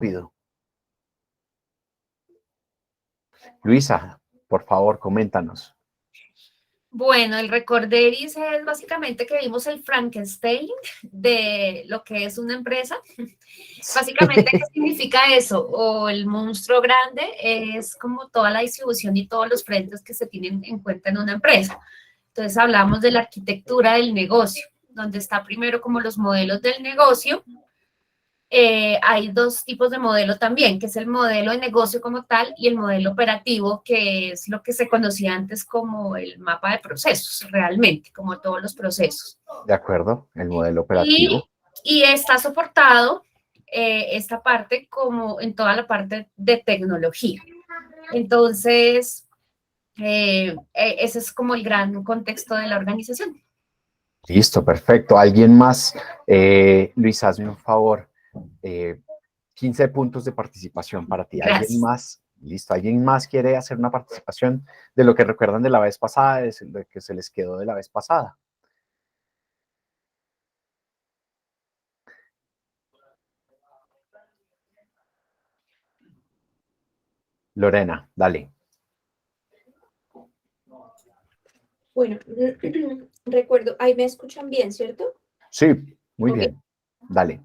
rápido. Luisa, por favor, coméntanos. Bueno, el Recorderis es básicamente que vimos el Frankenstein de lo que es una empresa. Básicamente, ¿qué significa eso? O el monstruo grande es como toda la distribución y todos los frentes que se tienen en cuenta en una empresa. Entonces hablamos de la arquitectura del negocio, donde está primero como los modelos del negocio. Hay dos tipos de modelo también, que es el modelo de negocio como tal y el modelo operativo, que es lo que se conocía antes como el mapa de procesos, realmente, como todos los procesos. De acuerdo, el modelo operativo. Y está soportado esta parte como en toda la parte de tecnología. Entonces, ese es como el gran contexto de la organización. Listo, perfecto. ¿Alguien más? Luis, hazme un favor. 15 puntos de participación para ti. Gracias. ¿Alguien más? Listo. ¿Alguien más quiere hacer una participación de lo que recuerdan de la vez pasada, de lo que se les quedó de la vez pasada? Lorena, dale. Bueno, recuerdo, ahí me escuchan bien, ¿cierto? Sí, muy bien. Dale.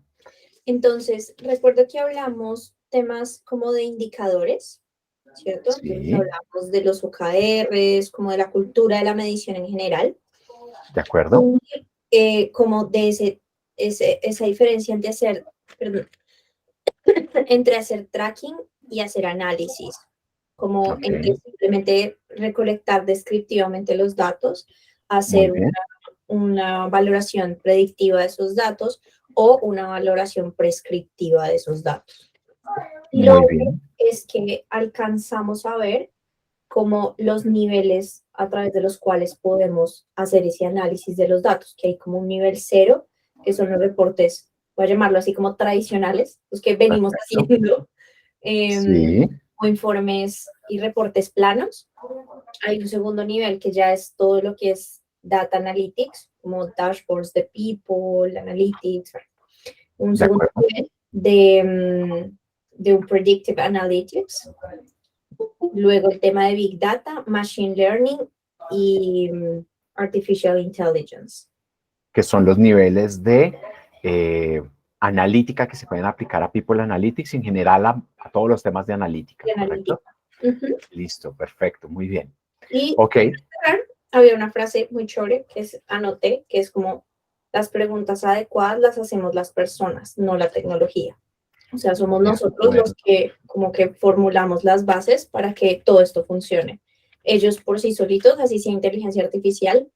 Entonces, recuerdo que hablamos temas como de indicadores, ¿cierto? Sí. Entonces hablamos de los OKRs, como de la cultura de la medición en general. De acuerdo. Como de esa diferencia entre hacer, perdón, entre hacer tracking y hacer análisis, como entre simplemente recolectar descriptivamente los datos, hacer una valoración predictiva de esos datos o una valoración prescriptiva de esos datos. Lo otro es que alcanzamos a ver como los niveles a través de los cuales podemos hacer ese análisis de los datos, que hay como un nivel 0, que son los reportes, voy a llamarlo así como tradicionales, los que venimos haciendo, o informes y reportes planos. Hay un segundo nivel que ya es todo lo que es data analytics, como dashboards de people, analytics. Un segundo nivel de un predictive analytics. Luego el tema de Big Data, Machine Learning y Artificial Intelligence. Que son los niveles de analítica que se pueden aplicar a People Analytics y en general a todos los temas de analítica, ¿correcto? Listo, perfecto, muy bien. Y había una frase muy chévere que anoté, que es como las preguntas adecuadas las hacemos las personas, no la tecnología. O sea, somos nosotros los que como que formulamos las bases para que todo esto funcione. Ellos por sí solitos, así sea inteligencia artificial,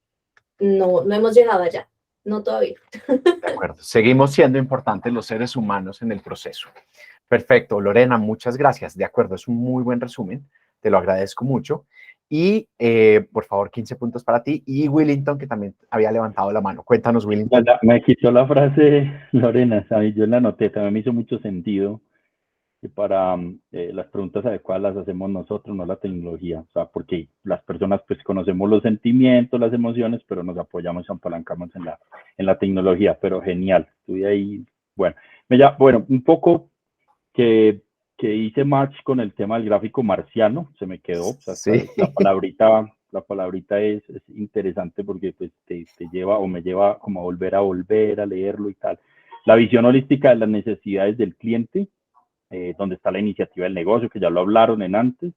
no hemos llegado allá, no todavía. De acuerdo, seguimos siendo importantes los seres humanos en el proceso. Perfecto, Lorena, muchas gracias. De acuerdo, es un muy buen resumen, te lo agradezco mucho. Y por favor, 15 puntos para ti. Y Willington, que también había levantado la mano. Cuéntanos, Willington. Me quitó la frase Lorena, ¿sabes? Yo la anoté, también me hizo mucho sentido que para las preguntas adecuadas las hacemos nosotros, no la tecnología. O sea, porque las personas pues conocemos los sentimientos, las emociones, pero nos apoyamos y apalancamos en la tecnología. Pero genial, estuve ahí. Bueno, un poco que hice match con el tema del gráfico marciano, se me quedó. O sea, la palabrita es interesante porque pues, te lleva o me lleva como a volver a leerlo y tal. La visión holística de las necesidades del cliente, donde está la iniciativa del negocio, que ya lo hablaron en antes,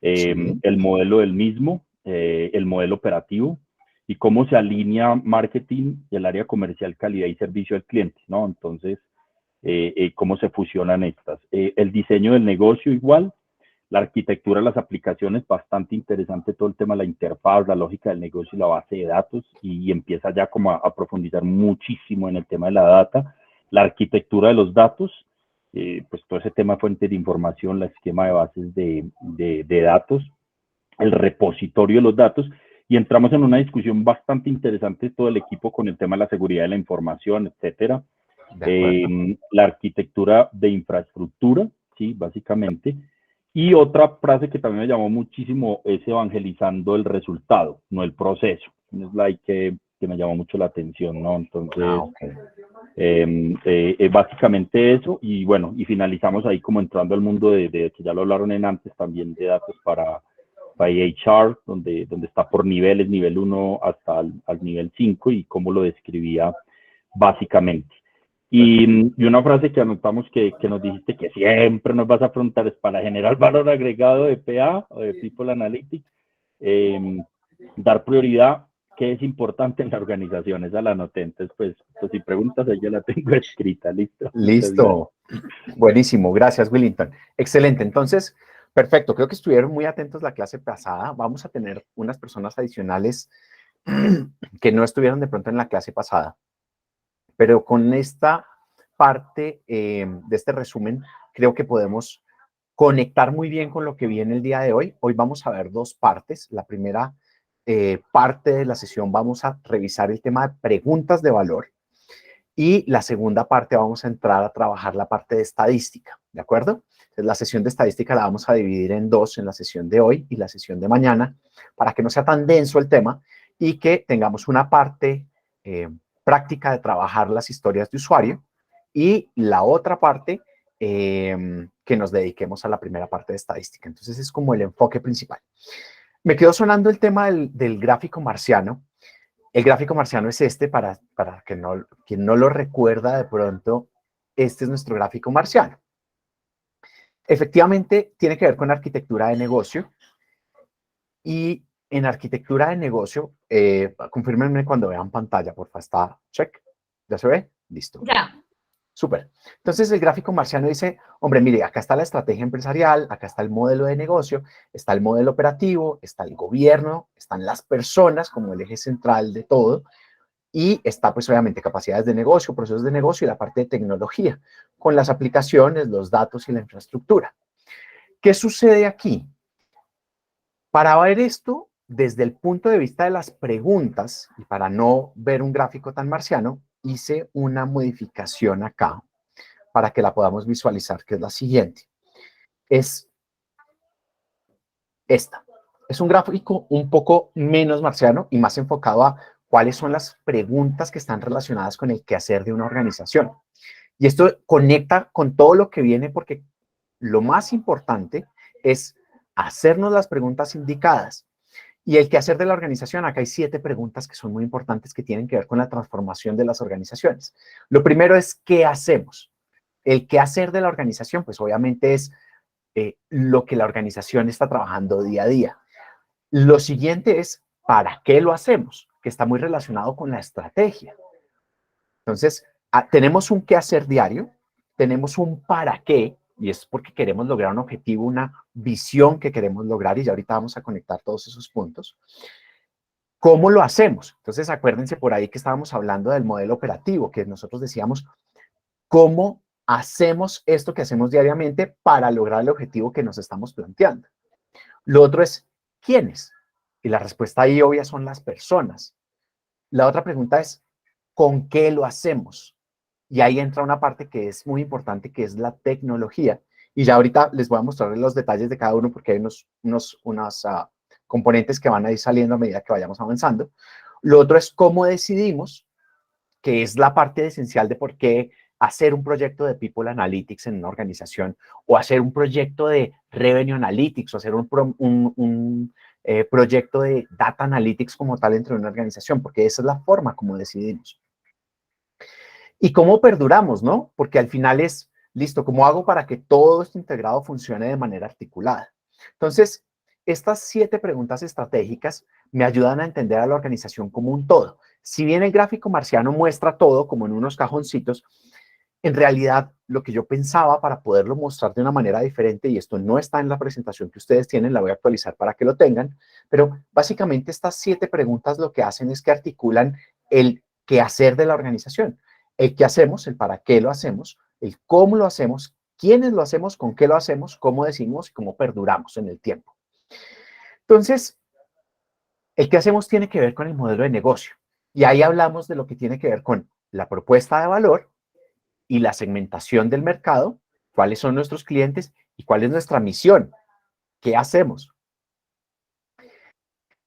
el modelo del mismo, el modelo operativo y cómo se alinea marketing y el área comercial, calidad y servicio al cliente, ¿no? Entonces, cómo se fusionan estas. El diseño del negocio igual, la arquitectura de las aplicaciones, bastante interesante todo el tema de la interfaz, la lógica del negocio y la base de datos, y empieza ya como a profundizar muchísimo en el tema de la data, la arquitectura de los datos, pues todo ese tema de fuente de información, el esquema de bases de datos, el repositorio de los datos, y entramos en una discusión bastante interesante todo el equipo con el tema de la seguridad de la información, etcétera. La arquitectura de infraestructura, sí, básicamente. Y otra frase que también me llamó muchísimo es evangelizando el resultado, no el proceso. Es like que me llamó mucho la atención, ¿no? Entonces, Ok. básicamente eso, y bueno, y finalizamos ahí como entrando al mundo que ya lo hablaron en antes también, de datos para HR, donde está por niveles, nivel 1 hasta al nivel 5, y cómo lo describía básicamente. Y una frase que anotamos que nos dijiste que siempre nos vas a preguntar es: para generar valor agregado de PA o de People Analytics, dar prioridad, que es importante en la organización. Esa la anoté. Entonces, pues si preguntas, ahí ya la tengo escrita. Listo. Listo. Buenísimo. Gracias, Willington. Excelente. Entonces, perfecto. Creo que estuvieron muy atentos la clase pasada. Vamos a tener unas personas adicionales que no estuvieron de pronto en la clase pasada. Pero con esta parte de este resumen, creo que podemos conectar muy bien con lo que viene el día de hoy. Hoy vamos a ver dos partes. La primera parte de la sesión vamos a revisar el tema de preguntas de valor, y la segunda parte vamos a entrar a trabajar la parte de estadística, ¿de acuerdo? Entonces, la sesión de estadística la vamos a dividir en dos, en la sesión de hoy y la sesión de mañana, para que no sea tan denso el tema y que tengamos una parte práctica de trabajar las historias de usuario, y la otra parte que nos dediquemos a la primera parte de estadística. Entonces, es como el enfoque principal. Me quedó sonando el tema del gráfico marciano. El gráfico marciano es este, para quien no lo recuerda de pronto, este es nuestro gráfico marciano. Efectivamente, tiene que ver con arquitectura de negocio, y en arquitectura de negocio, confírmenme cuando vean pantalla, por favor. Está check. ¿Ya se ve? Listo. Ya. Súper. Entonces, el gráfico marciano dice: hombre, mire, acá está la estrategia empresarial, acá está el modelo de negocio, está el modelo operativo, está el gobierno, están las personas como el eje central de todo, y está, pues, obviamente, capacidades de negocio, procesos de negocio y la parte de tecnología, con las aplicaciones, los datos y la infraestructura. ¿Qué sucede aquí? Para ver esto desde el punto de vista de las preguntas, y para no ver un gráfico tan marciano, hice una modificación acá para que la podamos visualizar, que es la siguiente. Es esta. Es un gráfico un poco menos marciano y más enfocado a cuáles son las preguntas que están relacionadas con el quehacer de una organización. Y esto conecta con todo lo que viene, porque lo más importante es hacernos las preguntas indicadas. Y el quehacer de la organización, acá hay 7 preguntas que son muy importantes, que tienen que ver con la transformación de las organizaciones. Lo primero es: ¿qué hacemos? El quehacer de la organización, pues obviamente es lo que la organización está trabajando día a día. Lo siguiente es: ¿para qué lo hacemos? Que está muy relacionado con la estrategia. Entonces, tenemos un qué hacer diario, tenemos un para qué, y es porque queremos lograr un objetivo, una visión que queremos lograr, y ya ahorita vamos a conectar todos esos puntos. ¿Cómo lo hacemos? Entonces, acuérdense por ahí que estábamos hablando del modelo operativo, que nosotros decíamos: ¿cómo hacemos esto que hacemos diariamente para lograr el objetivo que nos estamos planteando? Lo otro es: ¿quiénes? Y la respuesta ahí obvia son las personas. La otra pregunta es: ¿con qué lo hacemos? Y ahí entra una parte que es muy importante, que es la tecnología. Y ya ahorita les voy a mostrar los detalles de cada uno, porque hay unos componentes que van a ir saliendo a medida que vayamos avanzando. Lo otro es cómo decidimos, que es la parte esencial de por qué hacer un proyecto de People Analytics en una organización, o hacer un proyecto de Revenue Analytics, o hacer un proyecto de Data Analytics como tal dentro de una organización, porque esa es la forma como decidimos. Y cómo perduramos, ¿no? Porque al final es: listo, ¿cómo hago para que todo esto integrado funcione de manera articulada? Entonces, estas 7 preguntas estratégicas me ayudan a entender a la organización como un todo. Si bien el gráfico marciano muestra todo como en unos cajoncitos, en realidad lo que yo pensaba para poderlo mostrar de una manera diferente, y esto no está en la presentación que ustedes tienen, la voy a actualizar para que lo tengan, pero básicamente estas 7 preguntas lo que hacen es que articulan el quehacer de la organización. El qué hacemos, el para qué lo hacemos, el cómo lo hacemos, quiénes lo hacemos, con qué lo hacemos, cómo decimos y cómo perduramos en el tiempo. Entonces, el qué hacemos tiene que ver con el modelo de negocio. Y ahí hablamos de lo que tiene que ver con la propuesta de valor y la segmentación del mercado, cuáles son nuestros clientes y cuál es nuestra misión, qué hacemos.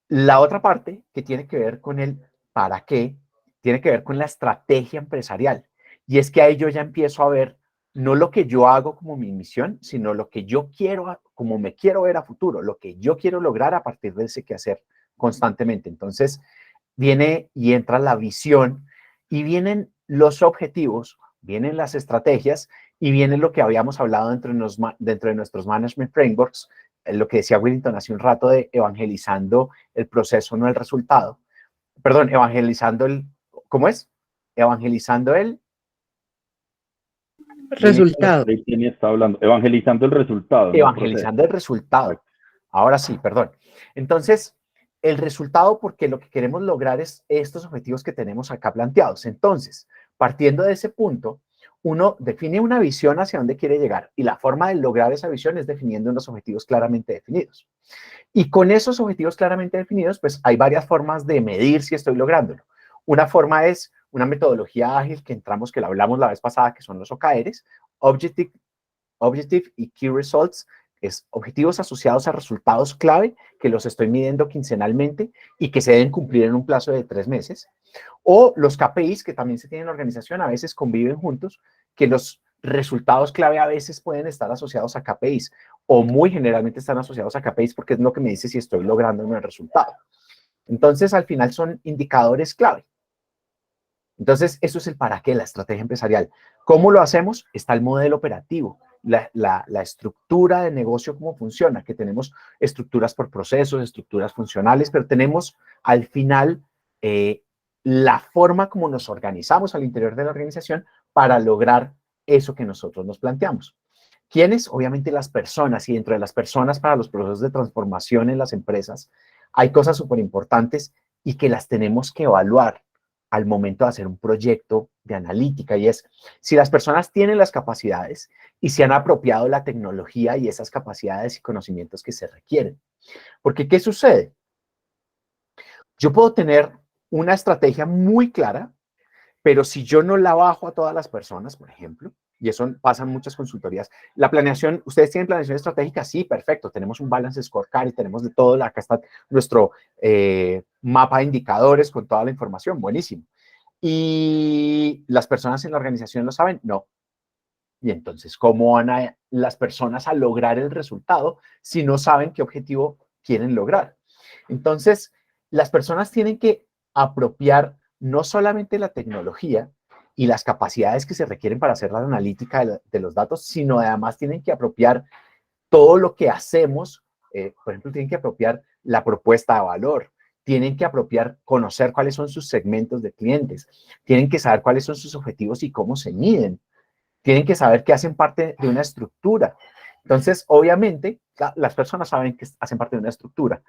La otra parte que tiene que ver con el ¿para qué? Tiene que ver con la estrategia empresarial. Y es que ahí yo ya empiezo a ver no lo que yo hago como mi misión, sino lo que yo quiero, como me quiero ver a futuro, lo que yo quiero lograr a partir de ese quehacer constantemente. Entonces, viene y entra la visión y vienen los objetivos, vienen las estrategias y viene lo que habíamos hablado dentro de nuestros management frameworks, lo que decía Willington hace un rato de evangelizando el proceso, no el resultado. Perdón, evangelizando el, ¿cómo es? Evangelizando el Resultado. Está hablando, evangelizando el resultado, no el proceso. evangelizando el resultado. Ahora sí, perdón. Entonces, el resultado, porque lo que queremos lograr es estos objetivos que tenemos acá planteados. Entonces, partiendo de ese punto, uno define una visión hacia dónde quiere llegar y la forma de lograr esa visión es definiendo unos objetivos claramente definidos. Y con esos objetivos claramente definidos, pues hay varias formas de medir si estoy lográndolo. Una forma es una metodología ágil que entramos, que la hablamos la vez pasada, que son los OKRs, Objective y Key Results, es objetivos asociados a resultados clave que los estoy midiendo quincenalmente y que se deben cumplir en un plazo de 3 meses. O los KPIs, que también se tienen en la organización, a veces conviven juntos, que los resultados clave a veces pueden estar asociados a KPIs o muy generalmente están asociados a KPIs porque es lo que me dice si estoy logrando o no el resultado. Entonces, al final son indicadores clave. Entonces, eso es el para qué, la estrategia empresarial. ¿Cómo lo hacemos? Está el modelo operativo, la estructura de negocio, cómo funciona, que tenemos estructuras por procesos, estructuras funcionales, pero tenemos al final la forma como nos organizamos al interior de la organización para lograr eso que nosotros nos planteamos. ¿Quiénes? Obviamente las personas, y dentro de las personas para los procesos de transformación en las empresas hay cosas súper importantes y que las tenemos que evaluar al momento de hacer un proyecto de analítica, y es si las personas tienen las capacidades y se han apropiado la tecnología y esas capacidades y conocimientos que se requieren. Porque, ¿qué sucede? Yo puedo tener una estrategia muy clara, pero si yo no la bajo a todas las personas, por ejemplo, y eso pasa en muchas consultorías, la planeación, ¿ustedes tienen planeación estratégica? Sí, perfecto, tenemos un balance scorecard y tenemos de todo, acá está nuestro mapa de indicadores con toda la información, buenísimo. ¿Y las personas en la organización lo saben? No. Y entonces, ¿cómo van las personas a lograr el resultado si no saben qué objetivo quieren lograr? Entonces, las personas tienen que apropiar no solamente la tecnología y las capacidades que se requieren para hacer la analítica de los datos, sino además tienen que apropiar todo lo que hacemos. Por ejemplo, tienen que apropiar la propuesta de valor, tienen que apropiar, conocer cuáles son sus segmentos de clientes, tienen que saber cuáles son sus objetivos y cómo se miden, tienen que saber que hacen parte de una estructura. Entonces, obviamente, las personas saben que hacen parte de una estructura,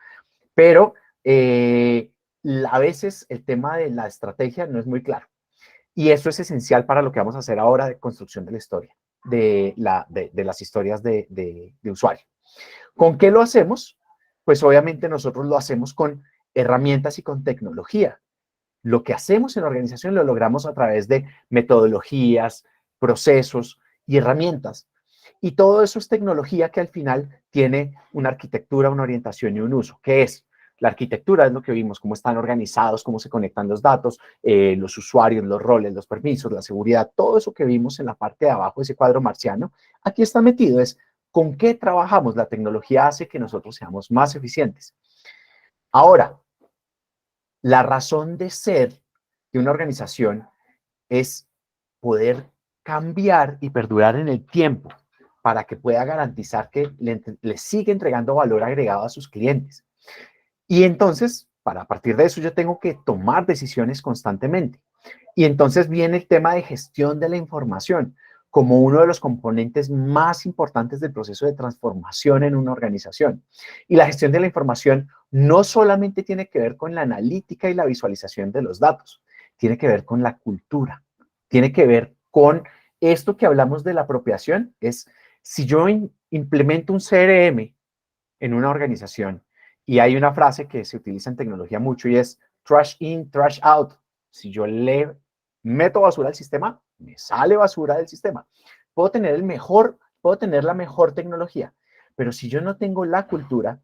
pero a veces el tema de la estrategia no es muy claro. Y eso es esencial para lo que vamos a hacer ahora de construcción de la historia, de las historias de usuario. ¿Con qué lo hacemos? Pues obviamente nosotros lo hacemos con herramientas y con tecnología. Lo que hacemos en la organización lo logramos a través de metodologías, procesos y herramientas. Y todo eso es tecnología que al final tiene una arquitectura, una orientación y un uso. ¿Qué es? La arquitectura es lo que vimos, cómo están organizados, cómo se conectan los datos, los usuarios, los roles, los permisos, la seguridad, todo eso que vimos en la parte de abajo de ese cuadro marciano, aquí está metido, es con qué trabajamos. La tecnología hace que nosotros seamos más eficientes. Ahora, la razón de ser de una organización es poder cambiar y perdurar en el tiempo para que pueda garantizar que le sigue entregando valor agregado a sus clientes. Y entonces, a partir de eso, yo tengo que tomar decisiones constantemente. Y entonces viene el tema de gestión de la información como uno de los componentes más importantes del proceso de transformación en una organización. Y la gestión de la información no solamente tiene que ver con la analítica y la visualización de los datos, tiene que ver con la cultura, tiene que ver con esto que hablamos de la apropiación, es si yo implemento un CRM en una organización y hay una frase que se utiliza en tecnología mucho y es trash in, trash out. Si yo le meto basura al sistema, me sale basura del sistema. Puedo tener la mejor tecnología, pero si yo no tengo la cultura,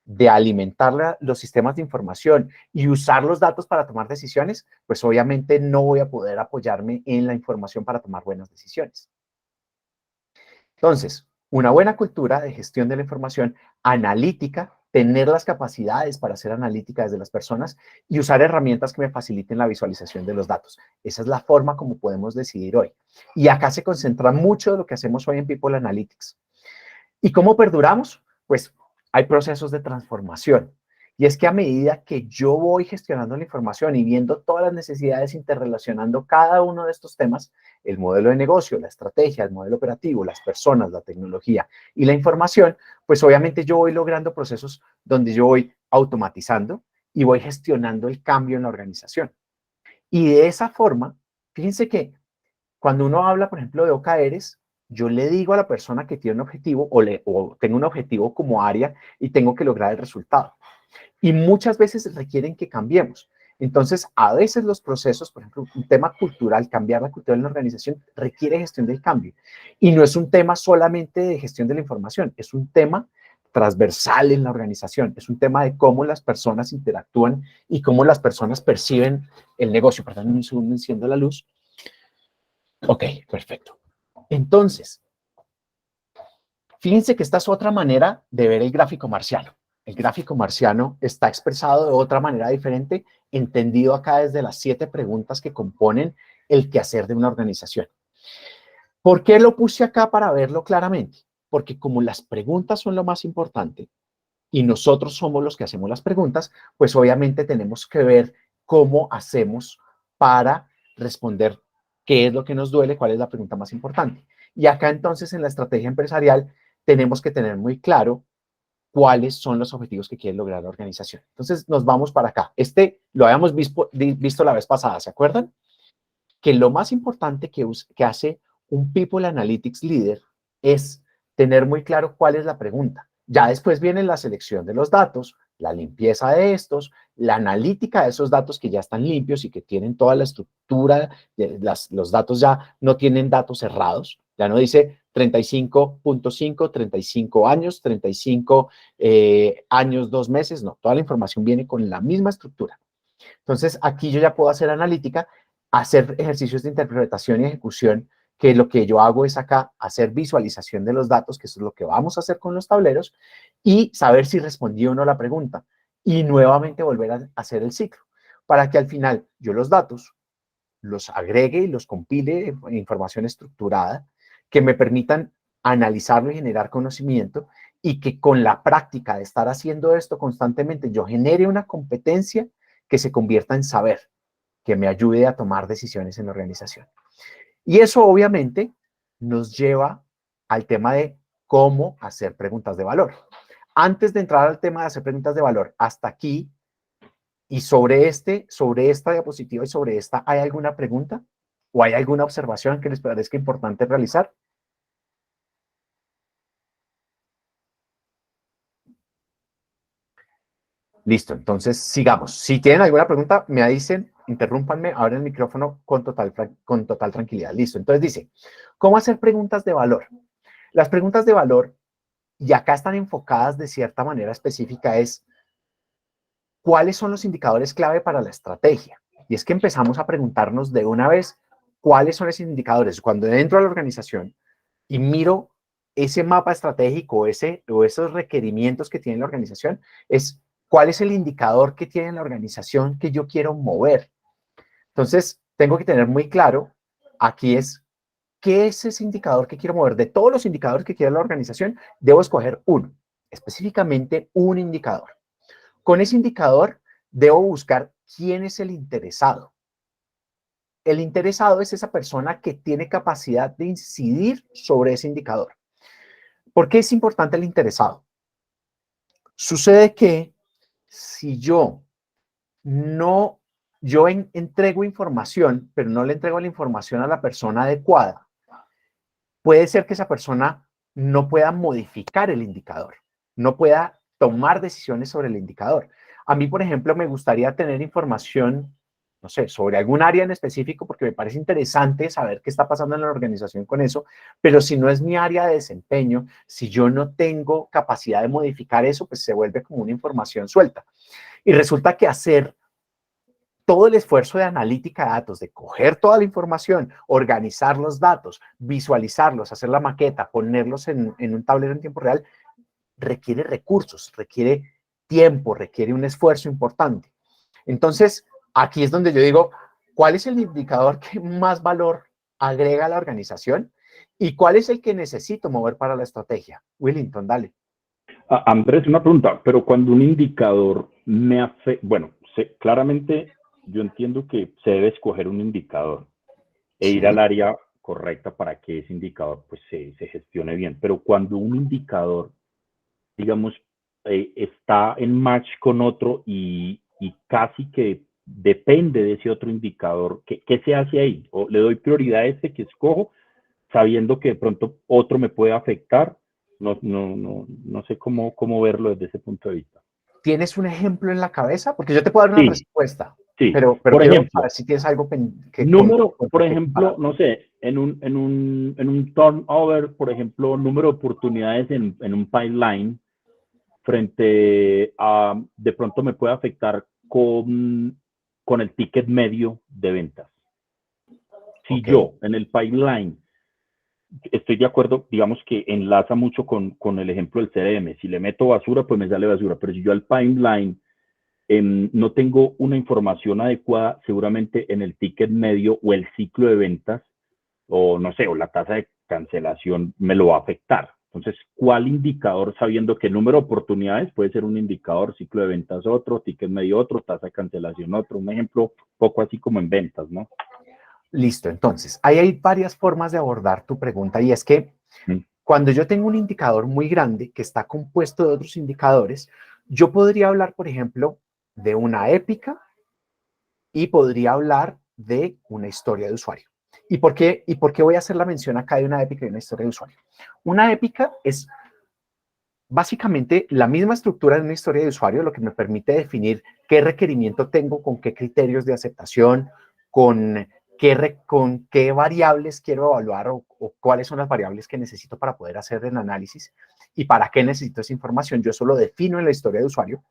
de alimentar los sistemas de información y usar los datos para tomar decisiones, pues obviamente no voy a poder apoyarme en la información para tomar buenas decisiones. Entonces, una buena cultura de gestión de la información analítica, tener las capacidades para hacer analítica desde las personas y usar herramientas que me faciliten la visualización de los datos. Esa es la forma como podemos decidir hoy. Y acá se concentra mucho de lo que hacemos hoy en People Analytics. ¿Y cómo perduramos? Pues hay procesos de transformación. Y es que a medida que yo voy gestionando la información y viendo todas las necesidades, interrelacionando cada uno de estos temas, el modelo de negocio, la estrategia, el modelo operativo, las personas, la tecnología y la información, pues obviamente yo voy logrando procesos donde yo voy automatizando y voy gestionando el cambio en la organización. Y de esa forma, fíjense que cuando uno habla, por ejemplo, de OKRs, yo le digo a la persona que tiene un objetivo o tengo un objetivo como área y tengo que lograr el resultado. Y muchas veces requieren que cambiemos. Entonces, a veces los procesos, por ejemplo, un tema cultural, cambiar la cultura en la organización, requiere gestión del cambio. Y no es un tema solamente de gestión de la información, es un tema transversal en la organización, es un tema de cómo las personas interactúan y cómo las personas perciben el negocio. Perdón, un segundo, enciendo la luz. Ok, perfecto. Entonces, fíjense que esta es otra manera de ver el gráfico marciano. El gráfico marciano está expresado de otra manera diferente, entendido acá desde las 7 preguntas que componen el quehacer de una organización. ¿Por qué lo puse acá para verlo claramente? Porque como las preguntas son lo más importante y nosotros somos los que hacemos las preguntas, pues obviamente tenemos que ver cómo hacemos para responder qué es lo que nos duele, cuál es la pregunta más importante. Y acá entonces en la estrategia empresarial tenemos que tener muy claro cuáles son los objetivos que quiere lograr la organización. Entonces nos vamos para acá. Este lo habíamos visto la vez pasada, ¿se acuerdan? Que lo más importante que hace un People Analytics Leader es tener muy claro cuál es la pregunta. Ya después viene la selección de los datos, la limpieza de estos, la analítica de esos datos que ya están limpios y que tienen toda la estructura, los datos ya no tienen datos cerrados, ya no dice 35.5, 35 años, 35 años, 2 meses, no, toda la información viene con la misma estructura. Entonces, aquí yo ya puedo hacer analítica, hacer ejercicios de interpretación y ejecución, que lo que yo hago es acá hacer visualización de los datos, que eso es lo que vamos a hacer con los tableros, y saber si respondí o no la pregunta. Y nuevamente volver a hacer el ciclo, para que al final yo los datos los agregue y los compile en información estructurada, que me permitan analizarlo y generar conocimiento, y que con la práctica de estar haciendo esto constantemente, yo genere una competencia que se convierta en saber, que me ayude a tomar decisiones en la organización. Y eso obviamente nos lleva al tema de cómo hacer preguntas de valor. Antes de entrar al tema de hacer preguntas de valor, hasta aquí, y sobre esta diapositiva y sobre esta, ¿hay alguna pregunta? ¿O hay alguna observación que les parezca importante realizar? Listo, entonces sigamos. Si tienen alguna pregunta, me dicen, interrúmpanme, abren el micrófono con total tranquilidad. Listo, entonces dice, ¿cómo hacer preguntas de valor? Las preguntas de valor, y acá están enfocadas de cierta manera específica, es ¿cuáles son los indicadores clave para la estrategia? Y es que empezamos a preguntarnos de una vez, ¿cuáles son esos indicadores? Cuando entro a la organización y miro ese mapa estratégico o esos requerimientos que tiene la organización, es cuál es el indicador que tiene la organización que yo quiero mover. Entonces, tengo que tener muy claro, aquí es, ¿qué es ese indicador que quiero mover? De todos los indicadores que quiere la organización, debo escoger uno, específicamente un indicador. Con ese indicador, debo buscar quién es el interesado. El interesado es esa persona que tiene capacidad de incidir sobre ese indicador. ¿Por qué es importante el interesado? Sucede que si entrego información, pero no le entrego la información a la persona adecuada, puede ser que esa persona no pueda modificar el indicador, no pueda tomar decisiones sobre el indicador. A mí, por ejemplo, me gustaría tener información no sé, sobre algún área en específico, porque me parece interesante saber qué está pasando en la organización con eso, pero si no es mi área de desempeño, si yo no tengo capacidad de modificar eso, pues se vuelve como una información suelta. Y resulta que hacer todo el esfuerzo de analítica de datos, de coger toda la información, organizar los datos, visualizarlos, hacer la maqueta, ponerlos en un tablero en tiempo real, requiere recursos, requiere tiempo, requiere un esfuerzo importante. Entonces, aquí es donde yo digo, ¿cuál es el indicador que más valor agrega a la organización? ¿Y cuál es el que necesito mover para la estrategia? Willington, dale. Andrés, una pregunta, pero cuando un indicador me afecta, bueno, claramente yo entiendo que se debe escoger un indicador e ir al área correcta para que ese indicador pues se gestione bien, pero cuando un indicador, digamos, está en match con otro y casi que depende de ese otro indicador, ¿qué se hace ahí? ¿O le doy prioridad a este que escojo sabiendo que de pronto otro me puede afectar? No sé cómo verlo desde ese punto de vista. ¿Tienes un ejemplo en la cabeza? Porque yo te puedo dar una respuesta, sí. pero Por quiero ejemplo, saber si tienes algo que por ejemplo, no sé, en un turnover, por ejemplo, número de oportunidades en un pipeline frente a, de pronto me puede afectar con el ticket medio de ventas. Si yo en el pipeline estoy de acuerdo, digamos que enlaza mucho con el ejemplo del CRM. Si le meto basura, pues me sale basura. Pero si yo al pipeline no tengo una información adecuada, seguramente en el ticket medio o el ciclo de ventas, o no sé, o la tasa de cancelación me lo va a afectar. Entonces, ¿cuál indicador, sabiendo que el número de oportunidades puede ser un indicador, ciclo de ventas otro, ticket medio otro, tasa de cancelación otro? Un ejemplo poco así como en ventas, ¿no? Listo, entonces, ahí hay varias formas de abordar tu pregunta y es que cuando yo tengo un indicador muy grande que está compuesto de otros indicadores, yo podría hablar, por ejemplo, de una épica y podría hablar de una historia de usuario. ¿Y por qué voy a hacer la mención acá de una épica y una historia de usuario? Una épica es básicamente la misma estructura de una historia de usuario, lo que me permite definir qué requerimiento tengo, con qué criterios de aceptación, con qué variables quiero evaluar o cuáles son las variables que necesito para poder hacer el análisis y para qué necesito esa información. Yo eso lo defino en la historia de usuario.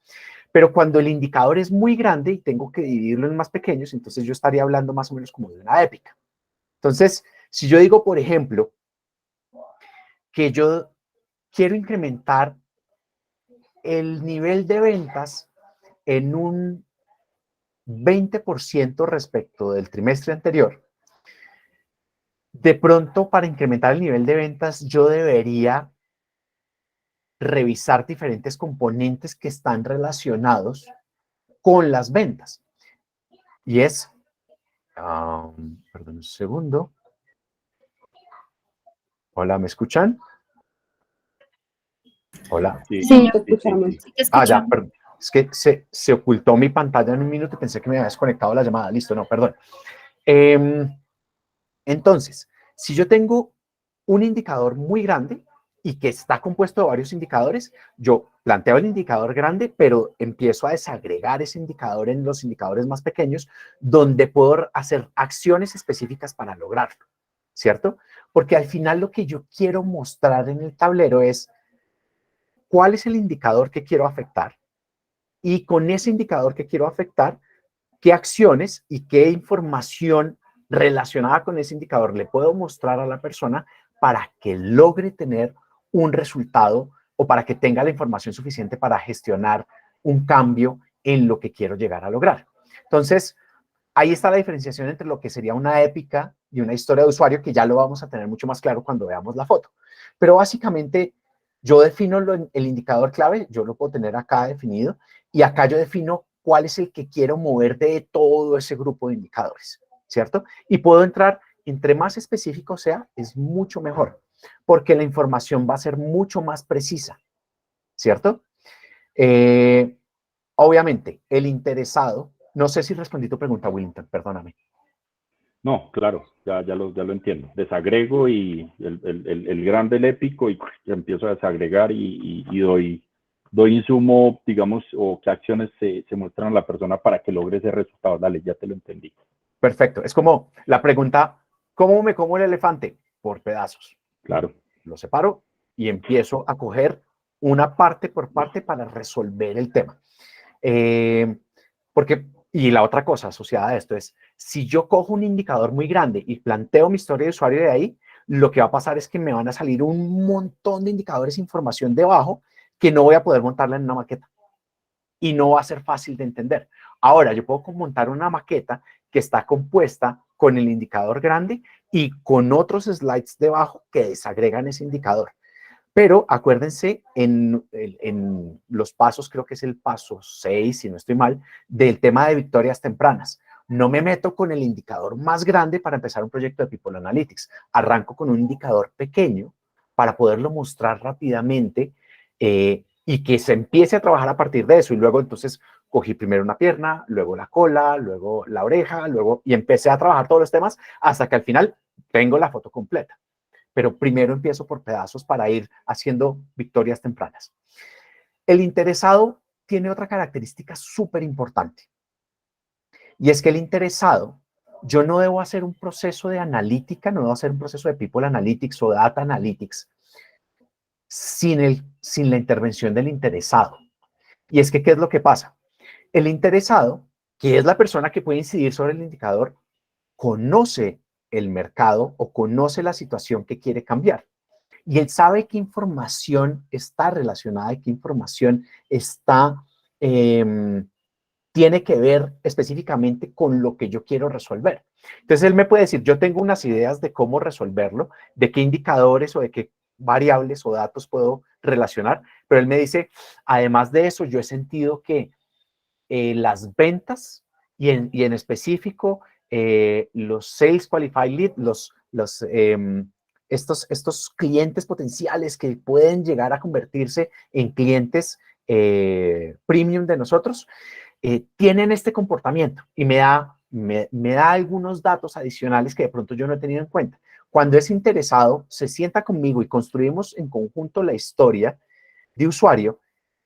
Pero cuando el indicador es muy grande y tengo que dividirlo en más pequeños, entonces yo estaría hablando más o menos como de una épica. Entonces, si yo digo, por ejemplo, que yo quiero incrementar el nivel de ventas en un 20% respecto del trimestre anterior, de pronto para incrementar el nivel de ventas yo debería revisar diferentes componentes que están relacionados con las ventas. Y es, perdón un segundo. Hola, ¿me escuchan? Hola. Sí, te escuchamos. Ya, perdón. Es que se ocultó mi pantalla en un minuto y pensé que me había desconectado la llamada. Listo, no, perdón. Entonces, si yo tengo un indicador muy grande y que está compuesto de varios indicadores, yo planteo el indicador grande, pero empiezo a desagregar ese indicador en los indicadores más pequeños, donde puedo hacer acciones específicas para lograrlo, ¿cierto? Porque al final lo que yo quiero mostrar en el tablero es cuál es el indicador que quiero afectar y con ese indicador que quiero afectar, qué acciones y qué información relacionada con ese indicador le puedo mostrar a la persona para que logre tener un resultado o para que tenga la información suficiente para gestionar un cambio en lo que quiero llegar a lograr. Entonces, ahí está la diferenciación entre lo que sería una épica y una historia de usuario, que ya lo vamos a tener mucho más claro cuando veamos la foto. Pero básicamente, yo defino el indicador clave, yo lo puedo tener acá definido, y acá yo defino cuál es el que quiero mover de todo ese grupo de indicadores, ¿cierto? Y puedo entrar, entre más específico sea, es mucho mejor, porque la información va a ser mucho más precisa, ¿cierto? Obviamente, el interesado, no sé si respondí tu pregunta, Willington, perdóname. No, claro, ya lo entiendo. Desagrego y el grande, el épico, y empiezo a desagregar y doy insumo, digamos, o qué acciones se muestran a la persona para que logre ese resultado. Dale, ya te lo entendí. Perfecto. Es como la pregunta, ¿cómo me como el elefante? Por pedazos. Claro. Lo separo y empiezo a coger una parte por parte para resolver el tema. Porque, y la otra cosa asociada a esto es, si yo cojo un indicador muy grande y planteo mi historia de usuario de ahí, lo que va a pasar es que me van a salir un montón de indicadores, información debajo, que no voy a poder montarla en una maqueta. Y no va a ser fácil de entender. Ahora, yo puedo montar una maqueta que está compuesta con el indicador grande y con otros slides debajo que desagregan ese indicador. Pero acuérdense en los pasos, creo que es el paso 6, si no estoy mal, del tema de victorias tempranas. No me meto con el indicador más grande para empezar un proyecto de People Analytics. Arranco con un indicador pequeño para poderlo mostrar rápidamente y que se empiece a trabajar a partir de eso. Y luego entonces cogí primero una pierna, luego la cola, luego la oreja, y empecé a trabajar todos los temas hasta que al final tengo la foto completa. Pero primero empiezo por pedazos para ir haciendo victorias tempranas. El interesado tiene otra característica súper importante y es que el interesado, yo no debo hacer un proceso de analítica, no debo hacer un proceso de People Analytics o Data Analytics sin la intervención del interesado. Y es que, ¿qué es lo que pasa? El interesado, que es la persona que puede incidir sobre el indicador, conoce el mercado o conoce la situación que quiere cambiar. Y él sabe qué información está relacionada y qué información tiene que ver específicamente con lo que yo quiero resolver. Entonces, él me puede decir, yo tengo unas ideas de cómo resolverlo, de qué indicadores o de qué variables o datos puedo relacionar, pero él me dice, además de eso, yo he sentido que las ventas y en específico los Sales Qualified Lead, estos clientes potenciales que pueden llegar a convertirse en clientes premium de nosotros, tienen este comportamiento y me da algunos datos adicionales que de pronto yo no he tenido en cuenta. Cuando es interesado, se sienta conmigo y construimos en conjunto la historia de usuario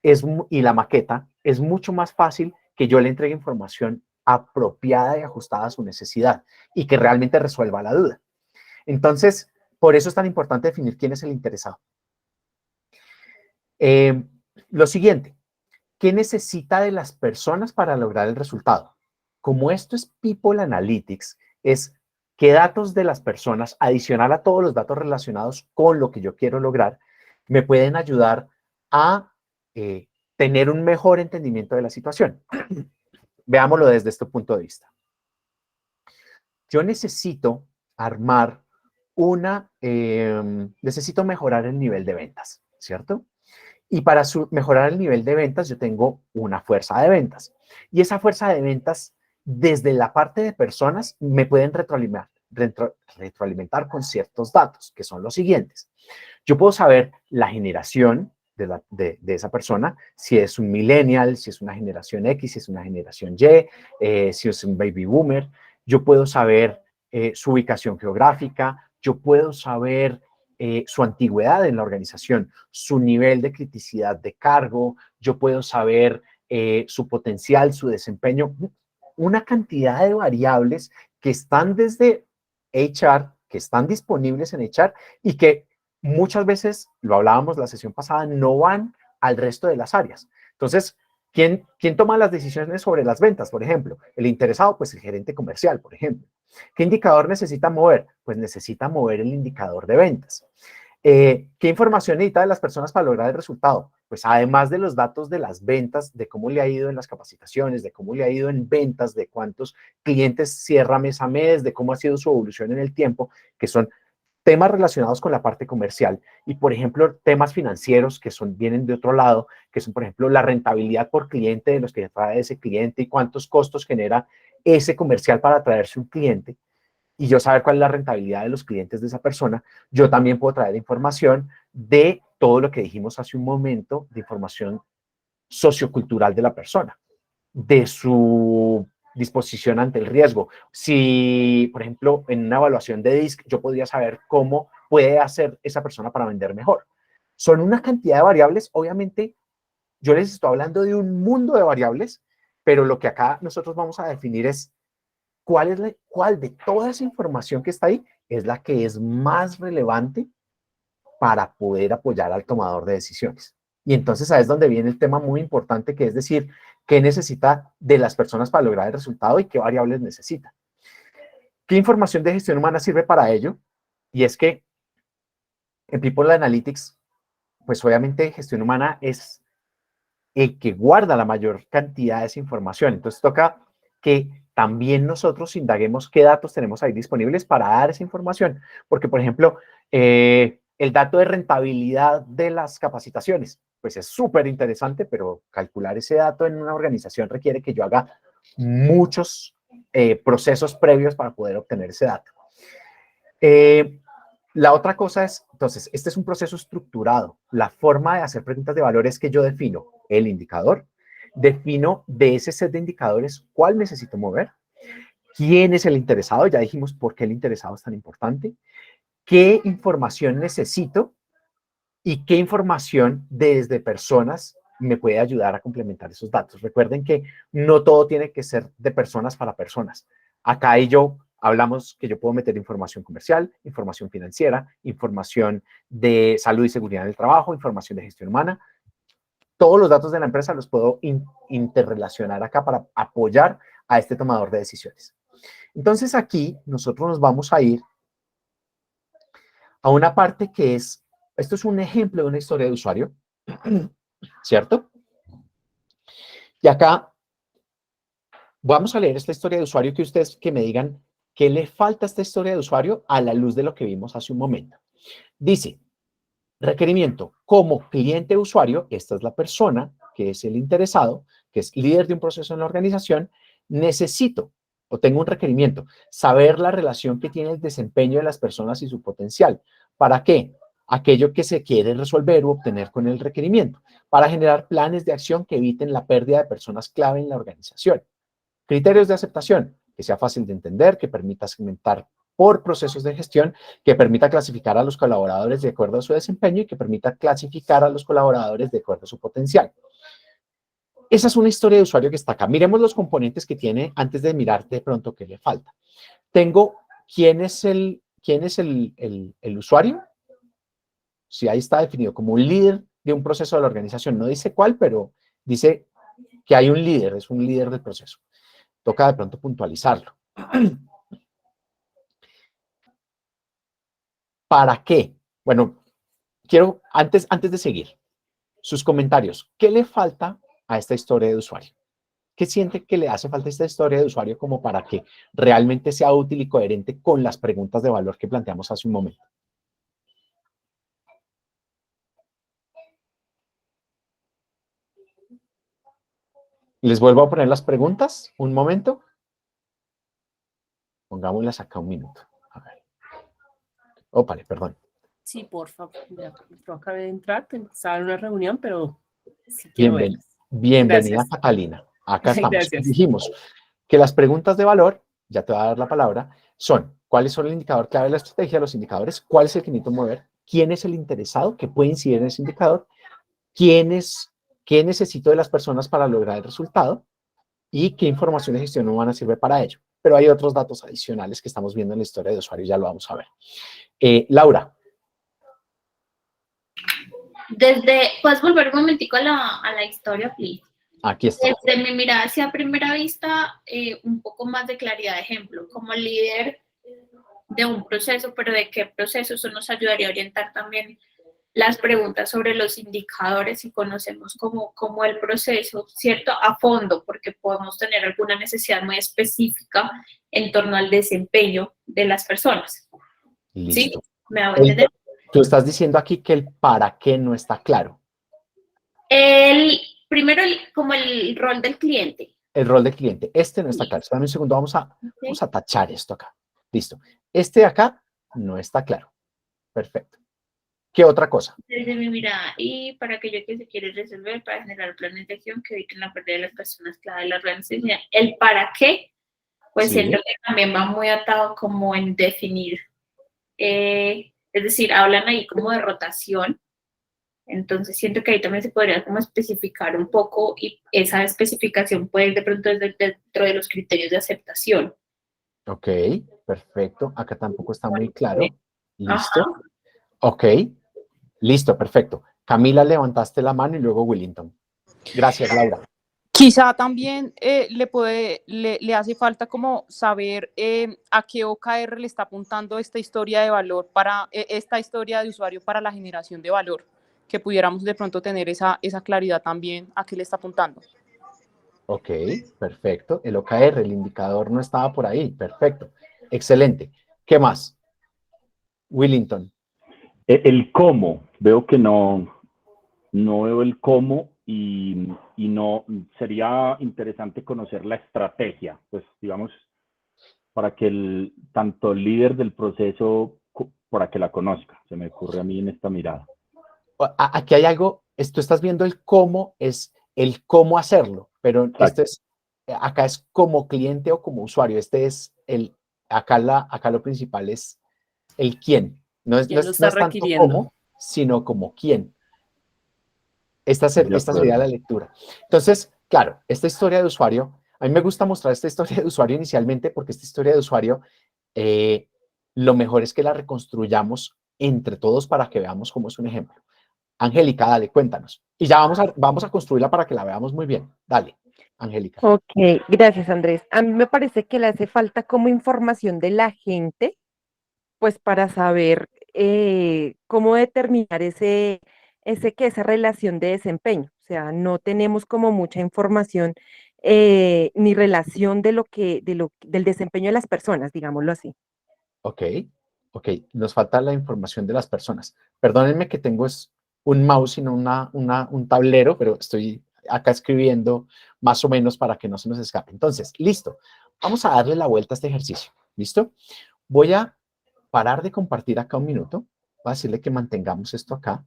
y la maqueta, es mucho más fácil que yo le entregue información apropiada y ajustada a su necesidad y que realmente resuelva la duda. Entonces, por eso es tan importante definir quién es el interesado. Lo siguiente, ¿qué necesita de las personas para lograr el resultado? Como esto es People Analytics, es qué datos de las personas, adicional a todos los datos relacionados con lo que yo quiero lograr, me pueden ayudar a tener un mejor entendimiento de la situación. Veámoslo desde este punto de vista. Yo necesito armar necesito mejorar el nivel de ventas, ¿cierto? Y para mejorar el nivel de ventas, yo tengo una fuerza de ventas. Y esa fuerza de ventas, desde la parte de personas, me pueden retroalimentar con ciertos datos, que son los siguientes. Yo puedo saber la generación de esa persona, si es un millennial, si es una generación X, si es una generación Y, si es un baby boomer. Yo puedo saber su ubicación geográfica, yo puedo saber su antigüedad en la organización, su nivel de criticidad de cargo, yo puedo saber su potencial, su desempeño, una cantidad de variables que están desde HR, que están disponibles en HR y que muchas veces, lo hablábamos la sesión pasada, no van al resto de las áreas. Entonces, ¿quién toma las decisiones sobre las ventas, por ejemplo? El interesado, pues el gerente comercial, por ejemplo. ¿Qué indicador necesita mover? Pues necesita mover el indicador de ventas. ¿Qué información necesita de las personas para lograr el resultado? Pues además de los datos de las ventas, de cómo le ha ido en las capacitaciones, de cómo le ha ido en ventas, de cuántos clientes cierra mes a mes, de cómo ha sido su evolución en el tiempo, que son temas relacionados con la parte comercial y, por ejemplo, temas financieros que vienen de otro lado, que son, por ejemplo, la rentabilidad por cliente de los que trae ese cliente y cuántos costos genera ese comercial para traerse un cliente. Y yo saber cuál es la rentabilidad de los clientes de esa persona, yo también puedo traer información de todo lo que dijimos hace un momento, de información sociocultural de la persona, de su disposición ante el riesgo. Si, por ejemplo, en una evaluación de DISC, yo podría saber cómo puede hacer esa persona para vender mejor. Son una cantidad de variables, obviamente, Yo les estoy hablando de un mundo de variables, pero lo que acá nosotros vamos a definir es cuál de toda esa información que está ahí es la que es más relevante para poder apoyar al tomador de decisiones. Y entonces ahí es donde viene el tema muy importante, que es decir, qué necesita de las personas para lograr el resultado y qué variables necesita. ¿Qué información de gestión humana sirve para ello? Y es que en People Analytics, pues obviamente gestión humana es el que guarda la mayor cantidad de esa información. Entonces toca que también nosotros indaguemos qué datos tenemos ahí disponibles para dar esa información. Porque, por ejemplo, el dato de rentabilidad de las capacitaciones, pues es súper interesante, pero calcular ese dato en una organización requiere que yo haga muchos procesos previos para poder obtener ese dato. La otra cosa es, entonces, este es un proceso estructurado. La forma de hacer preguntas de valor es que yo defino el indicador, defino de ese set de indicadores cuál necesito mover, quién es el interesado, ya dijimos por qué el interesado es tan importante, qué información necesito y qué información desde personas me puede ayudar a complementar esos datos. Recuerden que no todo tiene que ser de personas para personas. Acá y yo hablamos que yo puedo meter información comercial, información financiera, información de salud y seguridad en el trabajo, información de gestión humana. Todos los datos de la empresa los puedo interrelacionar acá para apoyar a este tomador de decisiones. Entonces aquí nosotros nos vamos a ir a una parte que es, esto es un ejemplo de una historia de usuario, ¿cierto? Y acá vamos a leer esta historia de usuario que ustedes que me digan qué le falta a esta historia de usuario a la luz de lo que vimos hace un momento. Dice, requerimiento, como cliente usuario, esta es la persona que es el interesado, que es líder de un proceso en la organización, necesito o tengo un requerimiento, saber la relación que tiene el desempeño de las personas y su potencial. ¿Para qué? Aquello que se quiere resolver o obtener con el requerimiento, para generar planes de acción que eviten la pérdida de personas clave en la organización. Criterios de aceptación, que sea fácil de entender, que permita segmentar por procesos de gestión, que permita clasificar a los colaboradores de acuerdo a su desempeño y que permita clasificar a los colaboradores de acuerdo a su potencial. Esa es una historia de usuario que está acá. Miremos los componentes que tiene antes de mirar de pronto qué le falta. Tengo quién es el usuario. Sí, ahí está definido como un líder de un proceso de la organización. No dice cuál, pero dice que hay un líder, es un líder del proceso. Toca de pronto puntualizarlo. ¿Para qué? Bueno, quiero, antes de seguir, sus comentarios. ¿Qué le falta a esta historia de usuario? ¿Qué siente que le hace falta esta historia de usuario como para que realmente sea útil y coherente con las preguntas de valor que planteamos hace un momento? Les vuelvo a poner las preguntas, un momento. Pongámoslas acá un minuto. A ver. Ópale, perdón. Sí, por favor. Yo acabé de entrar, estaba en una reunión, pero sí quiero verlas. Bienvenida, Gracias. Catalina. Acá estamos. Gracias. Dijimos que las preguntas de valor, ya te voy a dar la palabra, son cuáles son el indicador clave de la estrategia, los indicadores, cuál es el que necesito mover, quién es el interesado que puede incidir en ese indicador, qué necesito de las personas para lograr el resultado y qué información de gestión humana sirve para ello. Pero hay otros datos adicionales que estamos viendo en la historia de usuario, ya lo vamos a ver. Laura. ¿Puedes volver un momentico a la historia, please? Aquí está. Desde mi mirada hacia primera vista, un poco más de claridad de ejemplo, como líder de un proceso, pero de qué proceso, eso nos ayudaría a orientar también las preguntas sobre los indicadores y conocemos como el proceso, ¿cierto? A fondo, porque podemos tener alguna necesidad muy específica en torno al desempeño de las personas. Listo. ¿Sí? ¿Me hago entender? Tú estás diciendo aquí que el para qué no está claro. Primero, como el rol del cliente. El rol del cliente. Este no está claro. Espérame un segundo, vamos a tachar esto acá. Listo. Este de acá no está claro. Perfecto. ¿Qué otra cosa? Desde mi mirada, y para aquello que se quiere resolver, para generar planes de acción que eviten la pérdida de las personas clave de la organización. El para qué, pues Sí. siento que también va muy atado como en definir. Es decir, hablan ahí como de rotación Entonces siento que ahí también se podría como especificar un poco y esa especificación puede ir de pronto dentro de los criterios de aceptación. Ok, perfecto. Acá tampoco está muy claro. Ajá. Listo. Ok, listo, perfecto. Camila, levantaste la mano y luego Willington. Gracias, Laura. Quizá también le hace falta como saber a qué OKR le está apuntando esta historia de valor esta historia de usuario para la generación de valor, que pudiéramos de pronto tener esa claridad también a qué le está apuntando. Ok, perfecto. El OKR, el indicador no estaba por ahí. Perfecto. Excelente. ¿Qué más? Willington. El cómo, veo que no veo el cómo y no, sería interesante conocer la estrategia, pues digamos, para que tanto el líder del proceso, para que la conozca, se me ocurre a mí en esta mirada. Aquí hay algo, tú estás viendo el cómo, es el cómo hacerlo, pero Exacto. acá es como cliente o como usuario, acá lo principal es el quién, no ¿Quién lo no está es tanto requiriendo? cómo, sino como quién. Esta De sería acuerdo. la lectura. Entonces, claro, esta historia de usuario, a mí me gusta mostrar esta historia de usuario inicialmente porque esta historia de usuario, lo mejor es que la reconstruyamos entre todos para que veamos cómo es un ejemplo. Angélica, dale, cuéntanos. Y ya vamos a construirla para que la veamos muy bien. Dale, Angélica. Ok, gracias Andrés. A mí me parece que le hace falta como información de la gente, pues para saber cómo determinar esa relación de desempeño. O sea, no tenemos como mucha información ni relación del desempeño de las personas, digámoslo así. Ok, ok. Nos falta la información de las personas. Perdónenme que tengo un mouse y no un tablero, pero estoy acá escribiendo más o menos para que no se nos escape. Entonces, listo. Vamos a darle la vuelta a este ejercicio. ¿Listo? Voy a parar de compartir acá un minuto. Voy a decirle que mantengamos esto acá.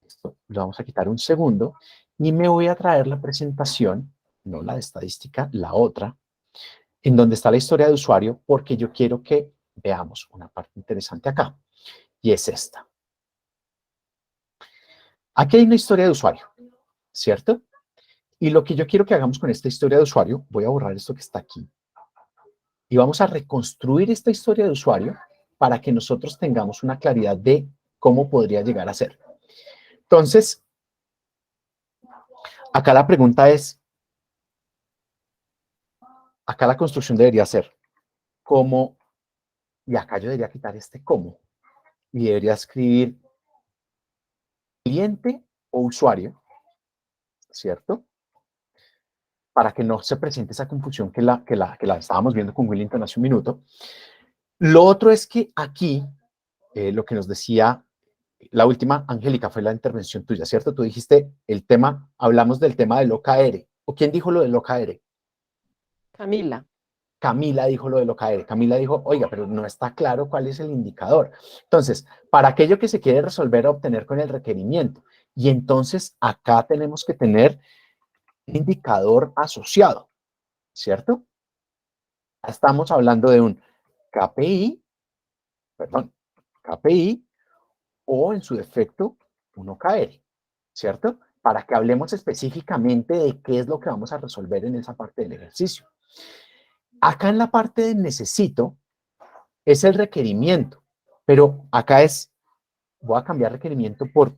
Esto lo vamos a quitar un segundo y me voy a traer la presentación, no la de estadística, la otra, en donde está la historia de usuario, porque yo quiero que veamos una parte interesante acá, y es esta. Aquí hay una historia de usuario, ¿cierto? Y lo que yo quiero que hagamos con esta historia de usuario, voy a borrar esto que está aquí, y vamos a reconstruir esta historia de usuario para que nosotros tengamos una claridad de cómo podría llegar a ser. Entonces, acá la pregunta es, acá la construcción debería ser cómo, y acá yo debería quitar este cómo, y debería escribir cliente o usuario, ¿cierto? Para que no se presente esa confusión que la estábamos viendo con Willington hace un minuto. Lo otro es que aquí, lo que nos decía la última, Angélica, fue la intervención tuya, ¿cierto? Tú dijiste el tema, hablamos del tema del OKR. ¿O quién dijo lo del OKR? Camila. Camila dijo lo del OKR. Camila dijo, oiga, pero no está claro cuál es el indicador. Entonces, para aquello que se quiere resolver o obtener con el requerimiento. Y entonces acá tenemos que tener un indicador asociado, ¿cierto? Estamos hablando de un KPI, KPI o en su defecto un OKR, ¿cierto? Para que hablemos específicamente de qué es lo que vamos a resolver en esa parte del ejercicio. Acá en la parte de necesito es el requerimiento, pero acá voy a cambiar requerimiento por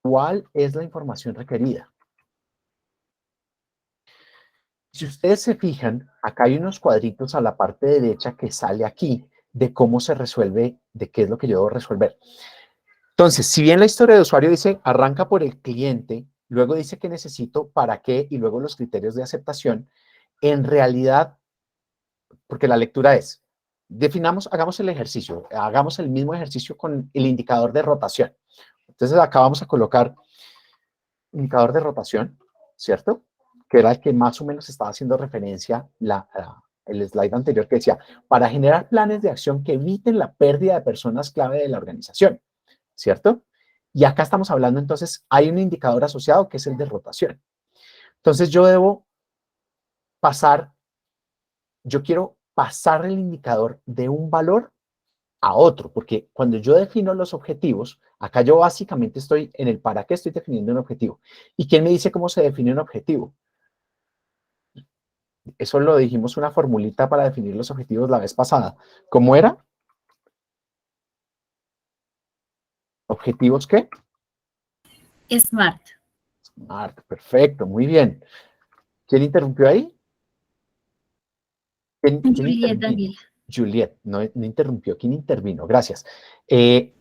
cuál es la información requerida. Si ustedes se fijan, acá hay unos cuadritos a la parte derecha que sale aquí de cómo se resuelve, de qué es lo que yo debo resolver. Entonces, si bien la historia de usuario dice arranca por el cliente, luego dice que necesito, para qué y luego los criterios de aceptación, en realidad, porque la lectura es, hagamos el ejercicio, hagamos el mismo ejercicio con el indicador de rotación. Entonces, acá vamos a colocar indicador de rotación, ¿cierto? Que era el que más o menos estaba haciendo referencia el slide anterior que decía, para generar planes de acción que eviten la pérdida de personas clave de la organización, ¿cierto? Y acá estamos hablando entonces, hay un indicador asociado que es el de rotación. Entonces yo quiero pasar el indicador de un valor a otro, porque cuando yo defino los objetivos, acá yo básicamente estoy en el para qué estoy definiendo un objetivo. ¿Y quién me dice cómo se define un objetivo? Eso lo dijimos una formulita para definir los objetivos la vez pasada. ¿Cómo era? ¿Objetivos qué? SMART. SMART, perfecto, muy bien. ¿Quién interrumpió ahí? ¿Quién Juliet intervino? Daniela. Juliet, no interrumpió. ¿Quién intervino? Gracias.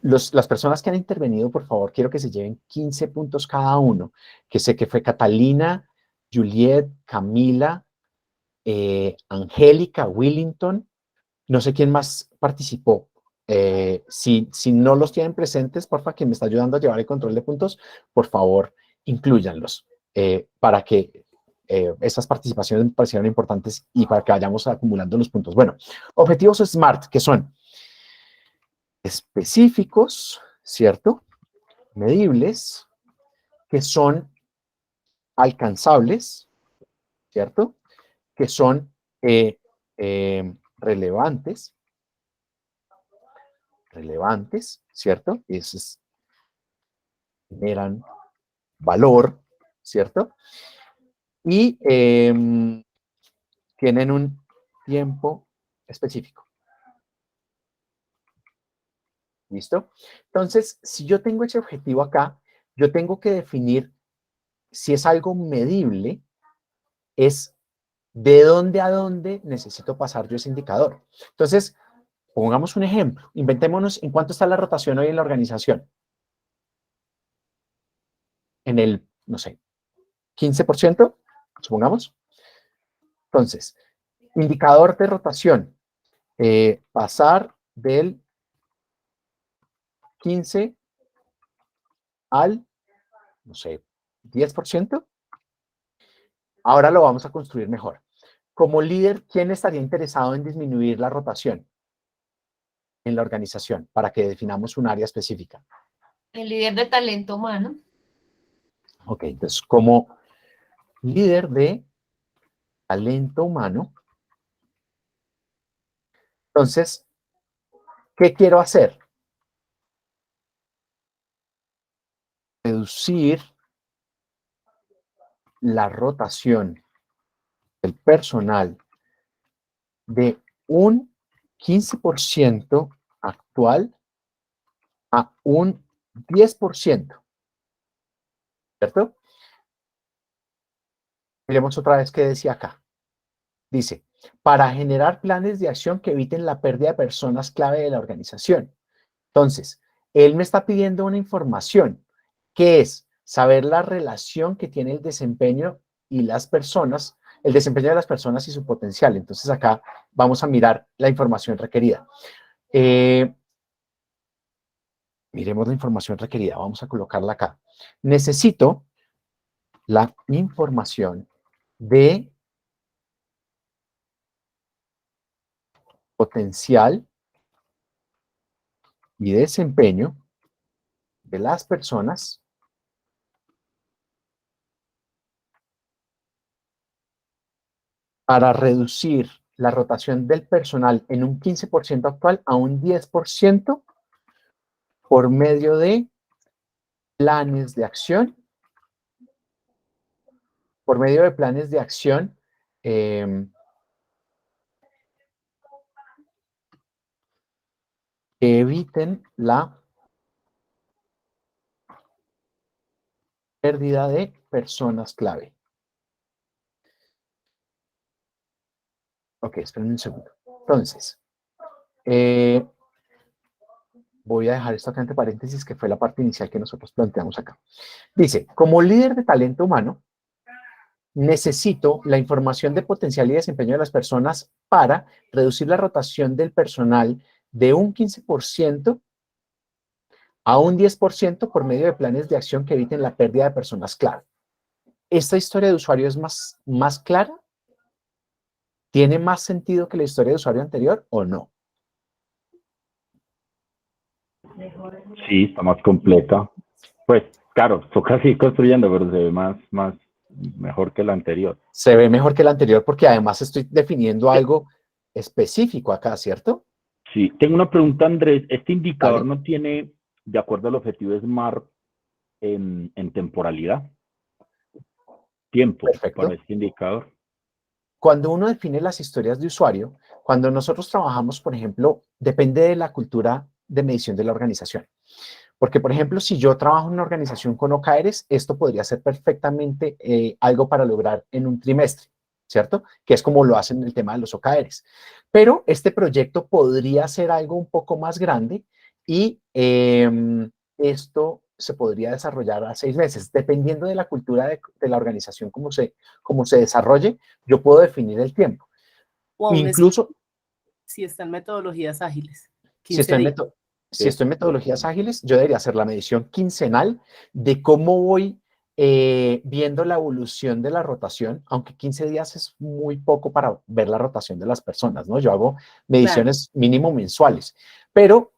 Las personas que han intervenido, por favor, quiero que se lleven 15 puntos cada uno, que sé que fue Catalina, Juliet, Camila, Angélica, Willington, no sé quién más participó. Si no los tienen presentes, por favor, quien me está ayudando a llevar el control de puntos, por favor, inclúyanlos para que estas participaciones me parecieran importantes y para que vayamos acumulando los puntos. Bueno, objetivos SMART, que son específicos, ¿cierto? Medibles, que son alcanzables, ¿cierto? Que son relevantes, ¿cierto? Esos generan valor, ¿cierto? Y tienen un tiempo específico. ¿Listo? Entonces, si yo tengo ese objetivo acá, yo tengo que definir si es algo medible, es de dónde a dónde necesito pasar yo ese indicador. Entonces, pongamos un ejemplo. Inventémonos en cuánto está la rotación hoy en la organización. En el, no sé, 15%, supongamos. Entonces, indicador de rotación. Pasar del 15 al, no sé, 10%. Ahora lo vamos a construir mejor. Como líder, ¿quién estaría interesado en disminuir la rotación en la organización para que definamos un área específica? El líder de talento humano. Ok, entonces como líder de talento humano, entonces, ¿qué quiero hacer? Reducir la rotación del personal de un 15% actual a un 10%, ¿cierto? Miremos otra vez qué decía acá. Dice, para generar planes de acción que eviten la pérdida de personas clave de la organización. Entonces, él me está pidiendo una información, que es saber la relación que tiene el desempeño y las personas, el desempeño de las personas y su potencial. Entonces, acá vamos a mirar la información requerida. Miremos la información requerida. Vamos a colocarla acá. Necesito la información de potencial y desempeño de las personas para reducir la rotación del personal en un 15% actual a un 10% por medio de planes de acción, que eviten la pérdida de personas clave. Ok, esperen un segundo. Entonces, voy a dejar esto acá entre paréntesis, que fue la parte inicial que nosotros planteamos acá. Dice, como líder de talento humano, necesito la información de potencial y desempeño de las personas para reducir la rotación del personal de un 15% a un 10% por medio de planes de acción que eviten la pérdida de personas clave. ¿Esta historia de usuario es más clara? ¿Tiene más sentido que la historia de usuario anterior o no? Sí, está más completa. Pues, claro, toca seguir construyendo, pero se ve mejor que la anterior. Se ve mejor que la anterior porque además estoy definiendo algo específico acá, ¿cierto? Sí, tengo una pregunta, Andrés. ¿Este indicador Dale. no tiene, de acuerdo al objetivo SMART, en temporalidad? Tiempo Perfecto. para este indicador. Cuando uno define las historias de usuario, cuando nosotros trabajamos, por ejemplo, depende de la cultura de medición de la organización. Porque, por ejemplo, si yo trabajo en una organización con OKRs, esto podría ser perfectamente algo para lograr en un trimestre, ¿cierto? Que es como lo hacen en el tema de los OKRs. Pero este proyecto podría ser algo un poco más grande y esto se podría desarrollar a 6 meses. Dependiendo de la cultura de la organización, cómo se desarrolle, yo puedo definir el tiempo. O aún Incluso si están metodologías ágiles. si 15 días. estoy en metodologías ágiles, yo debería hacer la medición quincenal de cómo voy viendo la evolución de la rotación, aunque 15 días es muy poco para ver la rotación de las personas, ¿no? Yo hago mediciones mínimo mensuales, pero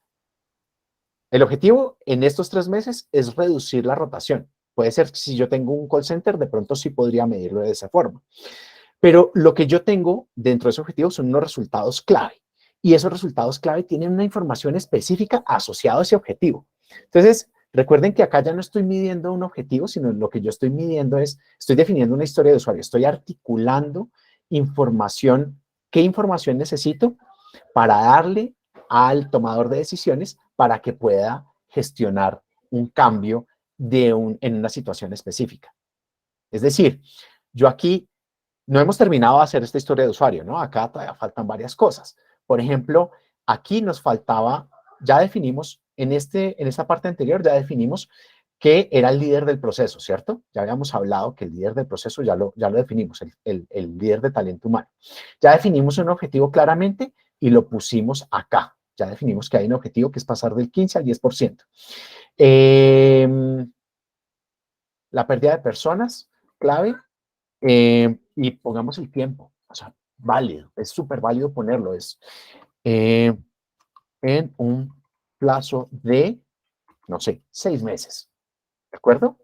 el objetivo en estos 3 meses es reducir la rotación. Puede ser que si yo tengo un call center, de pronto sí podría medirlo de esa forma. Pero lo que yo tengo dentro de ese objetivo son unos resultados clave. Y esos resultados clave tienen una información específica asociada a ese objetivo. Entonces, recuerden que acá ya no estoy midiendo un objetivo, sino lo que yo estoy midiendo es, estoy definiendo una historia de usuario, estoy articulando información, qué información necesito para darle al tomador de decisiones para que pueda gestionar un cambio en una situación específica. Es decir, yo aquí no hemos terminado de hacer esta historia de usuario, ¿no? Acá todavía faltan varias cosas. Por ejemplo, aquí nos faltaba, ya definimos, en esta parte anterior ya definimos que era el líder del proceso, ¿cierto? Ya habíamos hablado que el líder del proceso ya lo definimos, el líder de talento humano. Ya definimos un objetivo claramente y lo pusimos acá. Ya definimos que hay un objetivo que es pasar del 15 al 10%. La pérdida de personas, clave. Y pongamos el tiempo, o sea, válido, es súper válido ponerlo, es en un plazo de, no sé, 6 meses, ¿de acuerdo?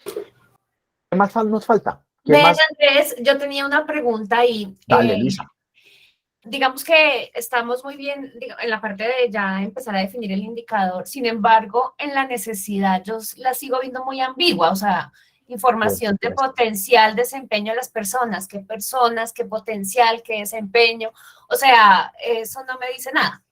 ¿Qué más nos falta? ¿Quién Ven, más? Andrés, yo tenía una pregunta y Dale, Luisa. digamos que estamos muy bien en la parte de ya empezar a definir el indicador. Sin embargo, en la necesidad yo la sigo viendo muy ambigua, o sea, información de potencial desempeño de las personas, qué potencial, qué desempeño, o sea, eso no me dice nada.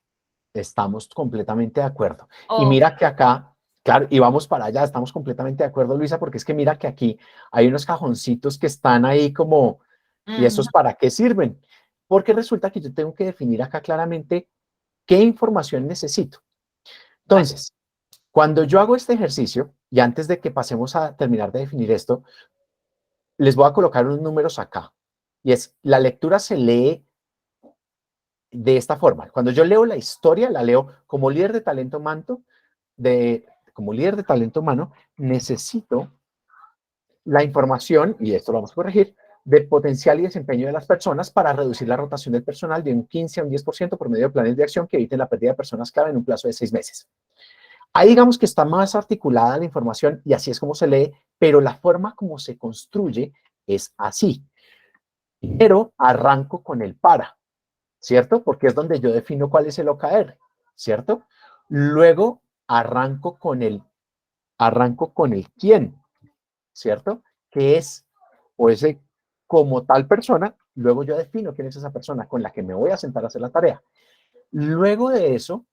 Estamos completamente de acuerdo. Y Ok. mira que acá, claro, y vamos para allá, estamos completamente de acuerdo, Luisa, porque es que mira que aquí hay unos cajoncitos que están ahí como, ¿y esos para qué sirven? Porque resulta que yo tengo que definir acá claramente qué información necesito. Entonces, cuando yo hago este ejercicio, y antes de que pasemos a terminar de definir esto, les voy a colocar unos números acá. Y es, la lectura se lee de esta forma. Cuando yo leo la historia, la leo como líder de talento humano, como líder de talento humano, necesito la información, y esto lo vamos a corregir, de potencial y desempeño de las personas para reducir la rotación del personal de un 15 a un 10% por medio de planes de acción que eviten la pérdida de personas clave en un plazo de 6 meses. Ahí digamos que está más articulada la información y así es como se lee, pero la forma como se construye es así. Primero arranco con el para, ¿cierto? Porque es donde yo defino cuál es el OKR, ¿cierto? Luego arranco con el quién, ¿cierto? Que es, o ese como tal persona, luego yo defino quién es esa persona con la que me voy a sentar a hacer la tarea. Luego de eso,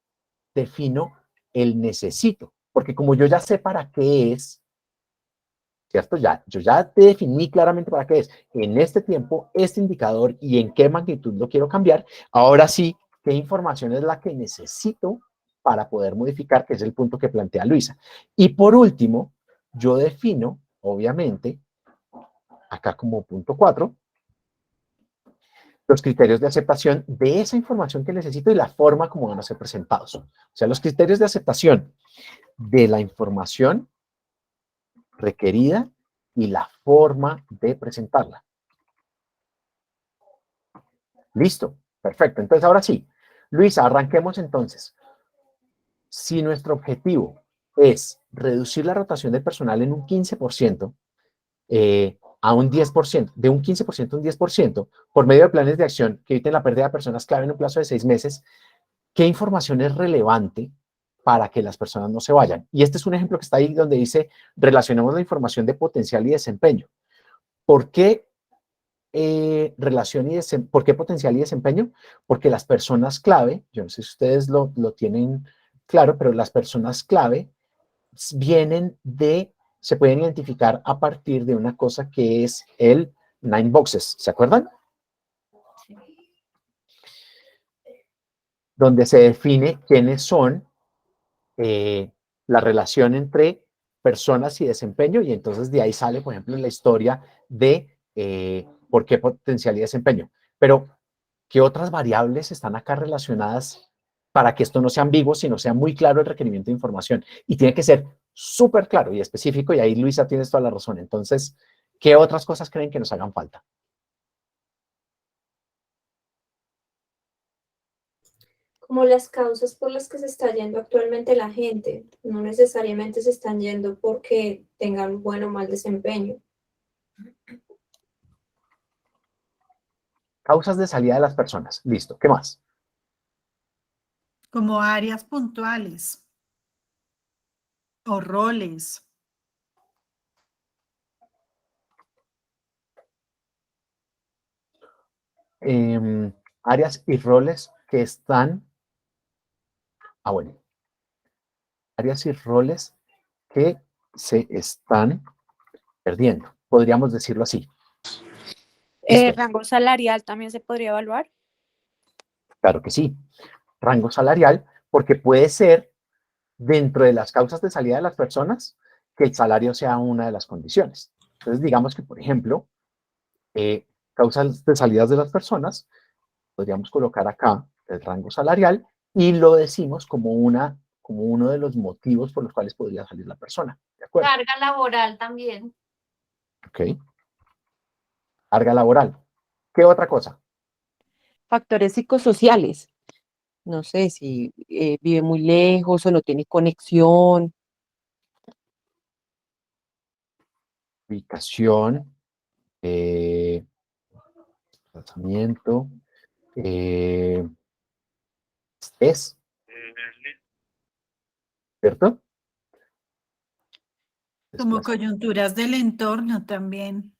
defino el necesito, porque como yo ya sé para qué es, ¿cierto? Yo ya te definí claramente para qué es. En este tiempo, este indicador y en qué magnitud lo quiero cambiar. Ahora sí, ¿qué información es la que necesito para poder modificar? Que es el punto que plantea Luisa. Y por último, yo defino, obviamente, acá como punto 4, los criterios de aceptación de esa información que necesito y la forma como van a ser presentados. O sea, los criterios de aceptación de la información requerida y la forma de presentarla. Listo, perfecto. Entonces, ahora sí, Luisa, arranquemos entonces. Si nuestro objetivo es reducir la rotación del personal en un 15%, a un 10%, de un 15% a un 10%, por medio de planes de acción que eviten la pérdida de personas clave en un plazo de 6 meses, ¿qué información es relevante para que las personas no se vayan? Y este es un ejemplo que está ahí donde dice, relacionemos la información de potencial y desempeño. ¿Por qué ¿por qué potencial y desempeño? Porque las personas clave, yo no sé si ustedes lo tienen claro, pero las personas clave se pueden identificar a partir de una cosa que es el 9 boxes, ¿se acuerdan? Donde se define quiénes son la relación entre personas y desempeño, y entonces de ahí sale, por ejemplo, la historia de por qué potencial y desempeño. Pero, ¿qué otras variables están acá relacionadas para que esto no sea ambiguo, sino sea muy claro el requerimiento de información? Y tiene que ser súper claro y específico, y ahí, Luisa, tienes toda la razón. Entonces, ¿qué otras cosas creen que nos hagan falta? Como las causas por las que se está yendo actualmente la gente, no necesariamente se están yendo porque tengan buen o mal desempeño. Causas de salida de las personas. Listo. ¿Qué más? Como áreas puntuales o roles. Áreas y roles que están... bueno. Áreas y roles que se están perdiendo. Podríamos decirlo así. ¿Rango salarial también se podría evaluar? Claro que sí. Rango salarial, porque puede ser dentro de las causas de salida de las personas que el salario sea una de las condiciones. Entonces, digamos que, por ejemplo, causas de salidas de las personas, podríamos colocar acá el rango salarial y lo decimos como uno de los motivos por los cuales podría salir la persona. ¿De acuerdo? Carga laboral también. Ok. Carga laboral. ¿Qué otra cosa? Factores psicosociales. No sé si vive muy lejos o no tiene conexión. Ubicación, desplazamiento, estrés, ¿cierto? Como coyunturas del entorno también.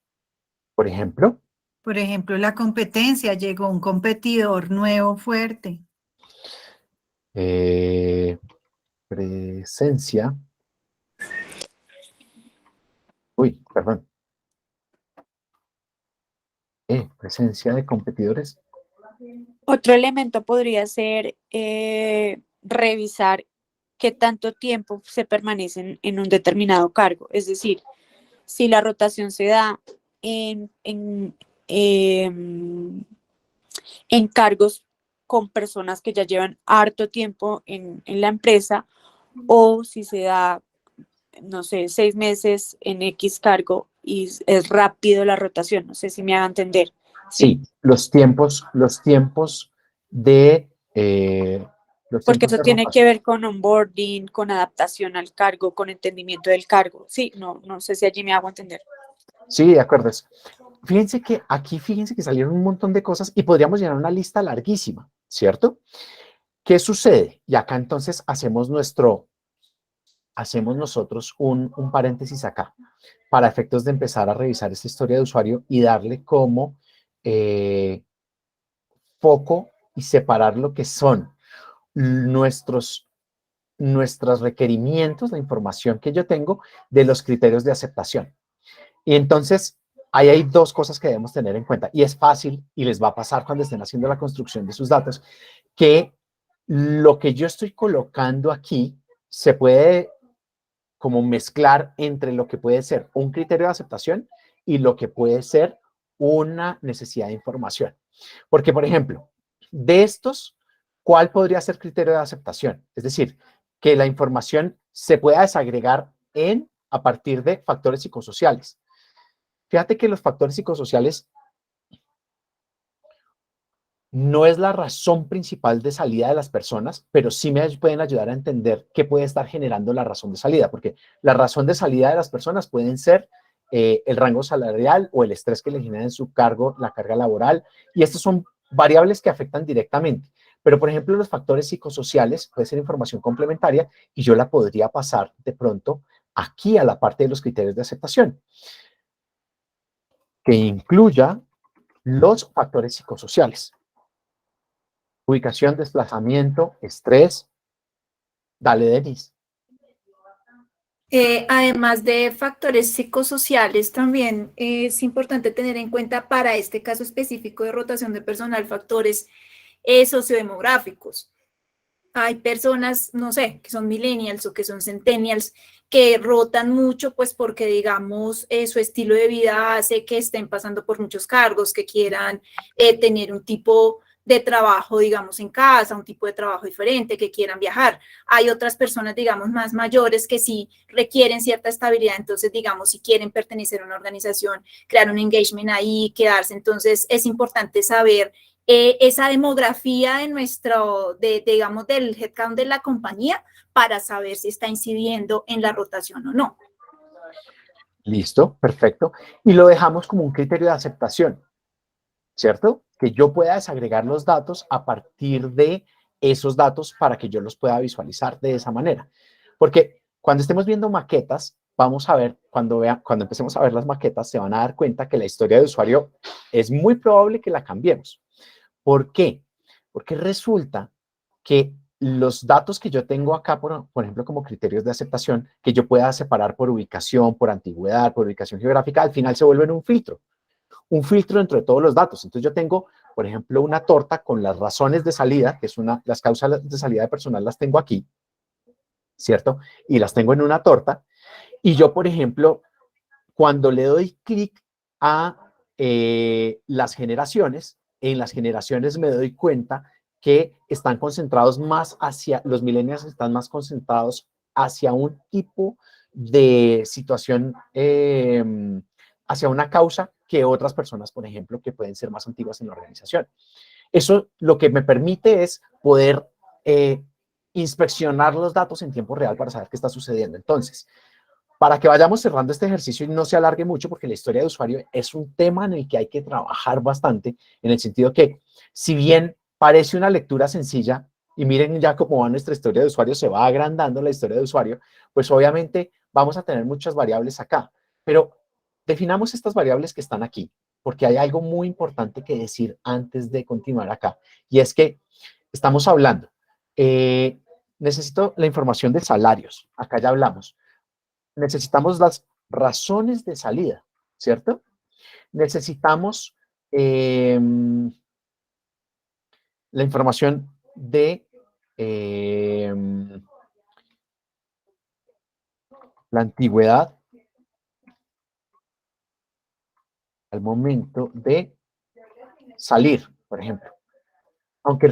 Por ejemplo, Por ejemplo, la competencia, llegó un competidor nuevo fuerte. presencia. Perdón. Presencia de competidores. Otro elemento podría ser revisar qué tanto tiempo se permanece en un determinado cargo. Es decir, si la rotación se da en cargos con personas que ya llevan harto tiempo en la empresa, o si se da, no sé, 6 meses en X cargo y es rápido la rotación. No sé si me haga entender. Sí, los tiempos de... Porque eso tiene que ver con onboarding, con adaptación al cargo, con entendimiento del cargo. Sí, no sé si allí me hago entender. Sí, de acuerdo. Fíjense que aquí, que salieron un montón de cosas y podríamos llenar una lista larguísima, ¿cierto? ¿Qué sucede? Y acá entonces hacemos nosotros un paréntesis acá, para efectos de empezar a revisar esta historia de usuario y darle como foco y separar lo que son nuestros requerimientos, la información que yo tengo, de los criterios de aceptación. Y entonces, ahí hay dos cosas que debemos tener en cuenta. Y es fácil, y les va a pasar cuando estén haciendo la construcción de sus datos, que lo que yo estoy colocando aquí se puede como mezclar entre lo que puede ser un criterio de aceptación y lo que puede ser una necesidad de información. Porque, por ejemplo, de estos, ¿cuál podría ser criterio de aceptación? Es decir, que la información se pueda desagregar a partir de factores psicosociales. Fíjate que los factores psicosociales no es la razón principal de salida de las personas, pero sí me pueden ayudar a entender qué puede estar generando la razón de salida, porque la razón de salida de las personas pueden ser el rango salarial o el estrés que le genera en su cargo, la carga laboral, y estas son variables que afectan directamente. Pero, por ejemplo, los factores psicosociales puede ser información complementaria y yo la podría pasar de pronto aquí a la parte de los criterios de aceptación, que incluya los factores psicosociales. Ubicación, desplazamiento, estrés. Dale, Denis. Además de factores psicosociales, también es importante tener en cuenta para este caso específico de rotación de personal factores sociodemográficos. Hay personas, no sé, que son millennials o que son centennials, que rotan mucho, pues porque, digamos, su estilo de vida hace que estén pasando por muchos cargos, que quieran tener un tipo de trabajo, digamos, en casa, un tipo de trabajo diferente, que quieran viajar. Hay otras personas, digamos, más mayores que sí requieren cierta estabilidad, entonces, digamos, si quieren pertenecer a una organización, crear un engagement ahí, quedarse. Entonces, es importante saber esa demografía de nuestro, digamos, del headcount de la compañía para saber si está incidiendo en la rotación o no. Listo, perfecto. Y lo dejamos como un criterio de aceptación, ¿cierto? Que yo pueda desagregar los datos a partir de esos datos para que yo los pueda visualizar de esa manera. Porque cuando estemos viendo maquetas, vamos a ver, cuando empecemos a ver las maquetas, se van a dar cuenta que la historia de usuario es muy probable que la cambiemos. ¿Por qué? Porque resulta que los datos que yo tengo acá, por ejemplo, como criterios de aceptación, que yo pueda separar por ubicación, por antigüedad, por ubicación geográfica, al final se vuelven un filtro dentro de todos los datos. Entonces yo tengo, por ejemplo, una torta con las razones de salida, que es las causas de salida de personal las tengo aquí, ¿cierto? Y las tengo en una torta. Y yo, por ejemplo, cuando le doy clic a las generaciones, en las generaciones me doy cuenta que están concentrados más los millennials están más concentrados hacia un tipo de situación, hacia una causa que otras personas, por ejemplo, que pueden ser más antiguas en la organización. Eso lo que me permite es poder inspeccionar los datos en tiempo real para saber qué está sucediendo. Entonces, para que vayamos cerrando este ejercicio y no se alargue mucho, porque la historia de usuario es un tema en el que hay que trabajar bastante, en el sentido que, si bien parece una lectura sencilla, y miren ya cómo va nuestra historia de usuario, se va agrandando la historia de usuario, pues obviamente vamos a tener muchas variables acá, pero definamos estas variables que están aquí, porque hay algo muy importante que decir antes de continuar acá, y es que estamos hablando, necesito la información de salarios, acá ya hablamos. Necesitamos las razones de salida, ¿cierto? Necesitamos la información de la antigüedad al momento de salir, por ejemplo. Aunque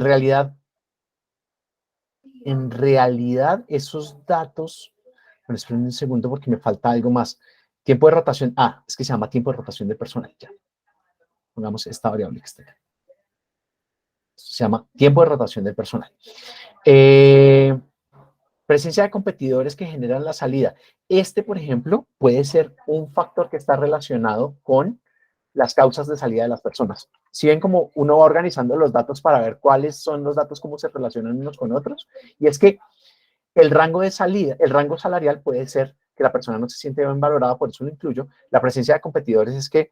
en realidad esos datos... Bueno, esperen un segundo porque me falta algo más. Tiempo de rotación. Es que se llama tiempo de rotación de personal. Ya. Pongamos esta variable que está acá. Se llama tiempo de rotación del personal. Presencia de competidores que generan la salida. Por ejemplo, puede ser un factor que está relacionado con las causas de salida de las personas. Si ven como uno va organizando los datos para ver cuáles son los datos, cómo se relacionan unos con otros, y es que el rango de salida, el rango salarial puede ser que la persona no se siente bien valorada, por eso lo incluyo. La presencia de competidores es que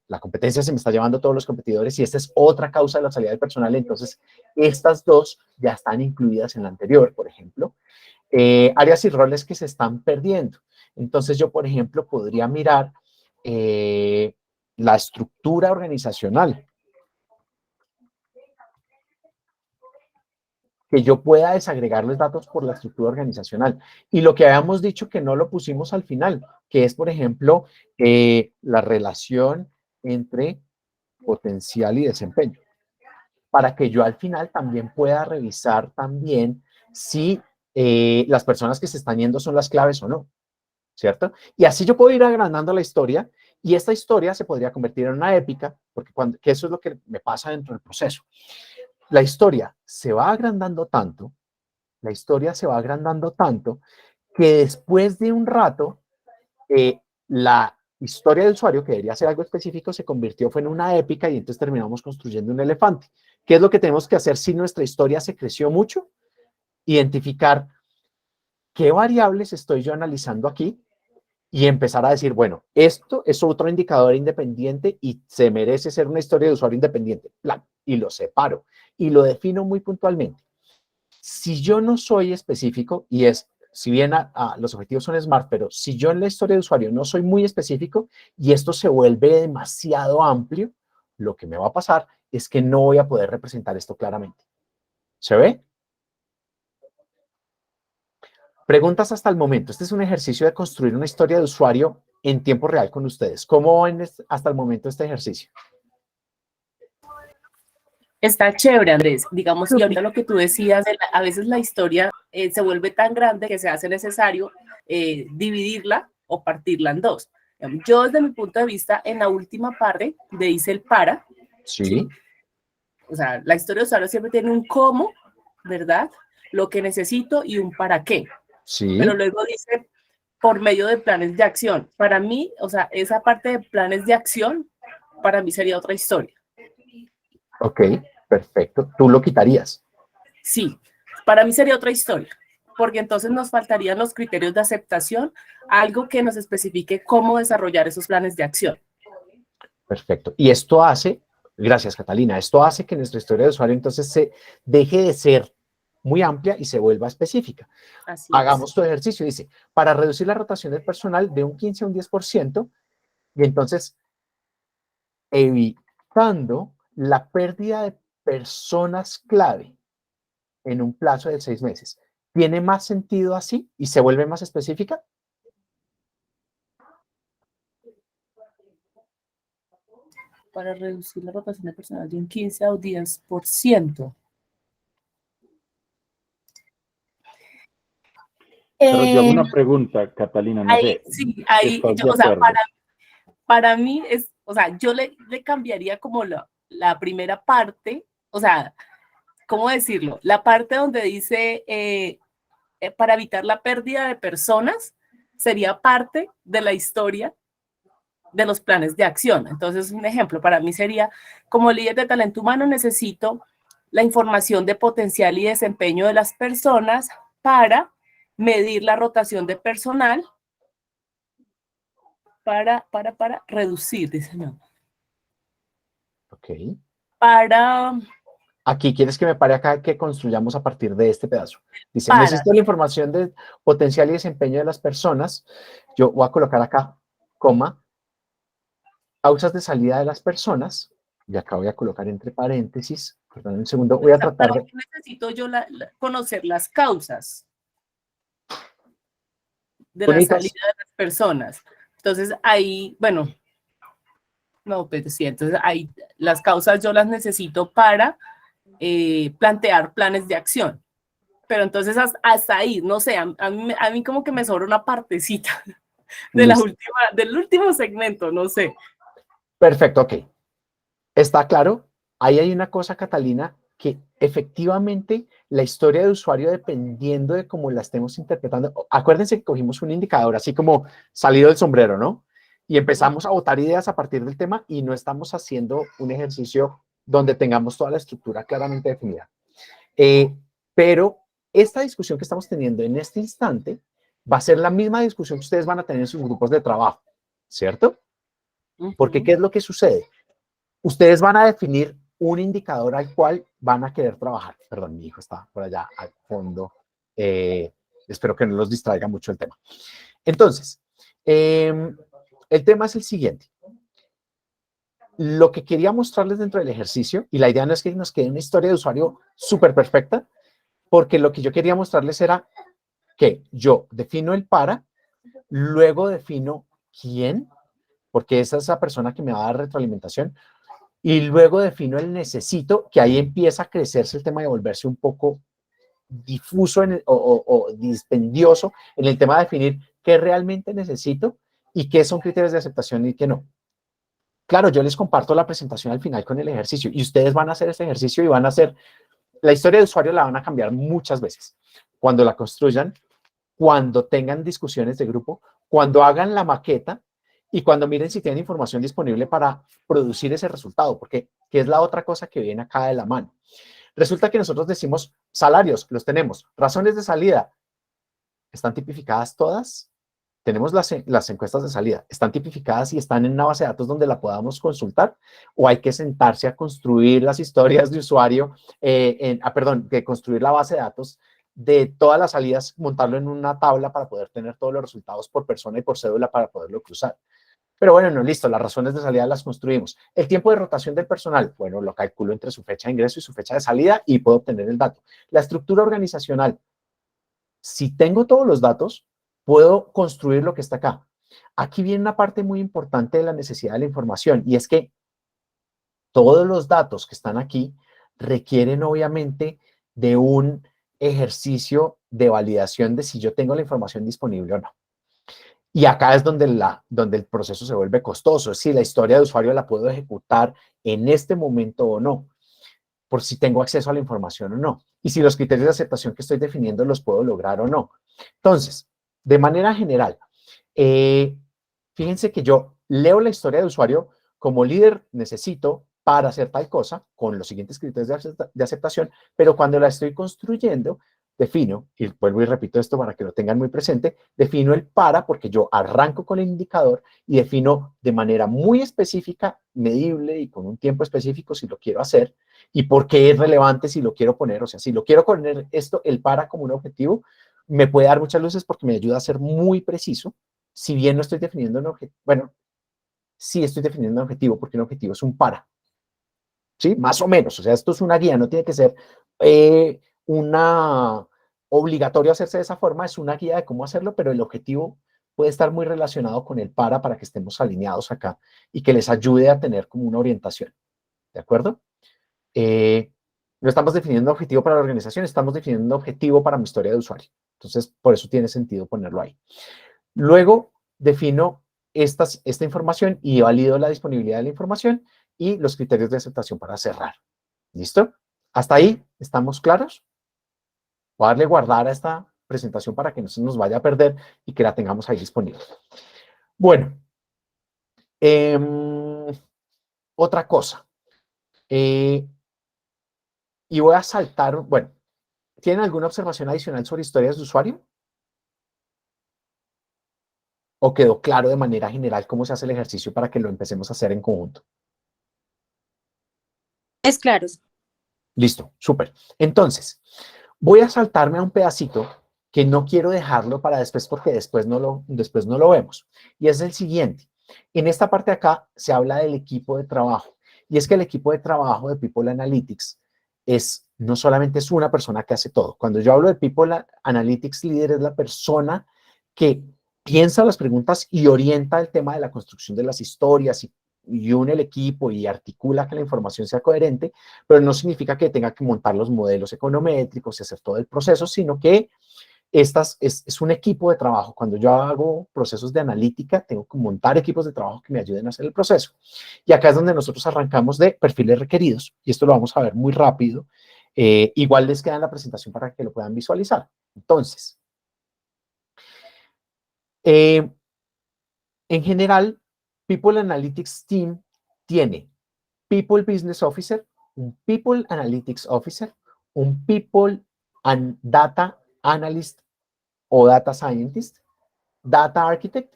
la competencia se me está llevando a todos los competidores y esta es otra causa de la salida del personal. Entonces, estas dos ya están incluidas en la anterior, por ejemplo. Áreas y roles que se están perdiendo. Entonces, yo, por ejemplo, podría mirar la estructura organizacional. Que yo pueda desagregar los datos por la estructura organizacional. Y lo que habíamos dicho que no lo pusimos al final, que es, por ejemplo, la relación entre potencial y desempeño. Para que yo al final también pueda revisar también si las personas que se están yendo son las claves o no, ¿cierto? Y así yo puedo ir agrandando la historia y esta historia se podría convertir en una épica, porque que eso es lo que me pasa dentro del proceso. La historia se va agrandando tanto, que después de un rato, la historia del usuario, que debería ser algo específico, fue en una épica y entonces terminamos construyendo un elefante. ¿Qué es lo que tenemos que hacer si nuestra historia se creció mucho? Identificar qué variables estoy yo analizando aquí y empezar a decir, bueno, esto es otro indicador independiente y se merece ser una historia de usuario independiente. Plan, y lo separo y lo defino muy puntualmente. Si yo no soy específico, y es, si bien los objetivos son SMART, pero si yo en la historia de usuario no soy muy específico y esto se vuelve demasiado amplio, lo que me va a pasar es que no voy a poder representar esto claramente. ¿Se ve? Preguntas hasta el momento. Este es un ejercicio de construir una historia de usuario en tiempo real con ustedes. ¿Cómo ven hasta el momento este ejercicio? Está chévere, Andrés. Digamos, y ahorita lo que tú decías, a veces la historia se vuelve tan grande que se hace necesario dividirla o partirla en dos. Yo, desde mi punto de vista, en la última parte de dice el para. Sí. O sea, la historia de usuario siempre tiene un cómo, ¿verdad? Lo que necesito y un para qué. Sí. Pero luego dice por medio de planes de acción. Para mí, o sea, esa parte de planes de acción, para mí sería otra historia. Ok, perfecto. ¿Tú lo quitarías? Sí, para mí sería otra historia, porque entonces nos faltarían los criterios de aceptación, algo que nos especifique cómo desarrollar esos planes de acción. Perfecto. Y esto hace, gracias Catalina, esto hace que nuestra historia de usuario entonces se deje de ser muy amplia y se vuelva específica. Así Hagamos es. tu ejercicio. Dice, para reducir la rotación del personal de un 15 a un 10%, y entonces evitando la pérdida de personas clave en un plazo de 6 meses. ¿Tiene más sentido así y se vuelve más específica? Para reducir la rotación de personal de un 15 a un 10%. Pero yo hago una pregunta, Catalina, no sé. Sí, ahí, ¿Estás de o sea, acuerdo? para mí es, o sea, yo le cambiaría como la primera parte, o sea, ¿cómo decirlo? La parte donde dice para evitar la pérdida de personas sería parte de la historia de los planes de acción. Entonces, un ejemplo para mí sería, como líder de talento humano, necesito la información de potencial y desempeño de las personas para medir la rotación de personal para reducir, dice no. Ok. Para... Aquí, ¿quieres que me pare acá que construyamos a partir de este pedazo? Dice, necesito la información de potencial y desempeño de las personas. Yo voy a colocar acá, coma, causas de salida de las personas. Y acá voy a colocar entre paréntesis. Perdón un segundo, voy a tratar de... Necesito yo conocer las causas de la salida de las personas. Entonces, ahí, bueno, no, pues sí, entonces ahí las causas yo las necesito para plantear planes de acción. Pero entonces hasta ahí, no sé, a mí como que me sobra una partecita de del último segmento, no sé. Perfecto, ok. ¿Está claro? Ahí hay una cosa, Catalina, que efectivamente la historia de usuario, dependiendo de cómo la estemos interpretando, acuérdense que cogimos un indicador así como salido del sombrero, ¿no? Y empezamos a botar ideas a partir del tema y no estamos haciendo un ejercicio donde tengamos toda la estructura claramente definida. Pero esta discusión que estamos teniendo en este instante va a ser la misma discusión que ustedes van a tener en sus grupos de trabajo, ¿cierto? Porque ¿qué es lo que sucede? Ustedes van a definir un indicador al cual van a querer trabajar. Perdón, mi hijo está por allá al fondo. Espero que no los distraiga mucho el tema. Entonces, el tema es el siguiente. Lo que quería mostrarles dentro del ejercicio, y la idea no es que nos quede una historia de usuario súper perfecta, porque lo que yo quería mostrarles era que yo defino el para, luego defino quién, porque esa es esa persona que me va a dar retroalimentación, y luego defino el necesito, que ahí empieza a crecerse el tema de volverse un poco difuso o dispendioso en el tema de definir qué realmente necesito y qué son criterios de aceptación y qué no. Claro, yo les comparto la presentación al final con el ejercicio y ustedes van a hacer este ejercicio y van a hacer, la historia de usuario la van a cambiar muchas veces. Cuando la construyan, cuando tengan discusiones de grupo, cuando hagan la maqueta y cuando miren si tienen información disponible para producir ese resultado, porque ¿qué es la otra cosa que viene acá de la mano? Resulta que nosotros decimos salarios, los tenemos, razones de salida, ¿están tipificadas todas? Tenemos las encuestas de salida, ¿están tipificadas y están en una base de datos donde la podamos consultar? ¿O hay que sentarse a construir las historias de usuario, que construir la base de datos de todas las salidas, montarlo en una tabla para poder tener todos los resultados por persona y por cédula para poderlo cruzar? Pero bueno, no, listo, las razones de salida las construimos. El tiempo de rotación del personal, bueno, lo calculo entre su fecha de ingreso y su fecha de salida y puedo obtener el dato. La estructura organizacional, si tengo todos los datos, puedo construir lo que está acá. Aquí viene una parte muy importante de la necesidad de la información y es que todos los datos que están aquí requieren obviamente de un ejercicio de validación de si yo tengo la información disponible o no. Y acá es donde el proceso se vuelve costoso, si la historia de usuario la puedo ejecutar en este momento o no, por si tengo acceso a la información o no, y si los criterios de aceptación que estoy definiendo los puedo lograr o no. Entonces, de manera general, fíjense que yo leo la historia de usuario como líder necesito para hacer tal cosa con los siguientes criterios de aceptación, pero cuando la estoy construyendo, defino, y vuelvo y repito esto para que lo tengan muy presente, defino el para porque yo arranco con el indicador y defino de manera muy específica, medible y con un tiempo específico si lo quiero hacer y por qué es relevante si lo quiero poner. O sea, si lo quiero poner esto, el para como un objetivo, me puede dar muchas luces porque me ayuda a ser muy preciso, si bien no estoy definiendo un objetivo. Bueno, sí estoy definiendo un objetivo porque un objetivo es un para. ¿Sí? Más o menos. O sea, esto es una guía, no tiene que ser obligatorio hacerse de esa forma, es una guía de cómo hacerlo, pero el objetivo puede estar muy relacionado con el para que estemos alineados acá y que les ayude a tener como una orientación. ¿De acuerdo? No estamos definiendo objetivo para la organización, estamos definiendo objetivo para mi historia de usuario. Entonces, por eso tiene sentido ponerlo ahí. Luego, defino esta información y valido la disponibilidad de la información y los criterios de aceptación para cerrar. ¿Listo? ¿Hasta ahí estamos claros? Voy a darle guardar a esta presentación para que no se nos vaya a perder y que la tengamos ahí disponible. Bueno, otra cosa. Y voy a saltar, bueno, ¿tienen alguna observación adicional sobre historias de usuario? ¿O quedó claro de manera general cómo se hace el ejercicio para que lo empecemos a hacer en conjunto? Es claro. Listo, súper. Entonces, voy a saltarme a un pedacito que no quiero dejarlo para después porque después no lo vemos. Y es el siguiente. En esta parte de acá se habla del equipo de trabajo. Y es que el equipo de trabajo de People Analytics no solamente es una persona que hace todo. Cuando yo hablo de People Analytics Leader, es la persona que piensa las preguntas y orienta el tema de la construcción de las historias y une el equipo y articula que la información sea coherente, pero no significa que tenga que montar los modelos econométricos y hacer todo el proceso, sino que es un equipo de trabajo. Cuando yo hago procesos de analítica, tengo que montar equipos de trabajo que me ayuden a hacer el proceso. Y acá es donde nosotros arrancamos de perfiles requeridos, y esto lo vamos a ver muy rápido. Igual les queda en la presentación para que lo puedan visualizar. Entonces, en general, People Analytics Team tiene People Business Officer, un People Analytics Officer, un People and Data Analyst o Data Scientist, Data Architect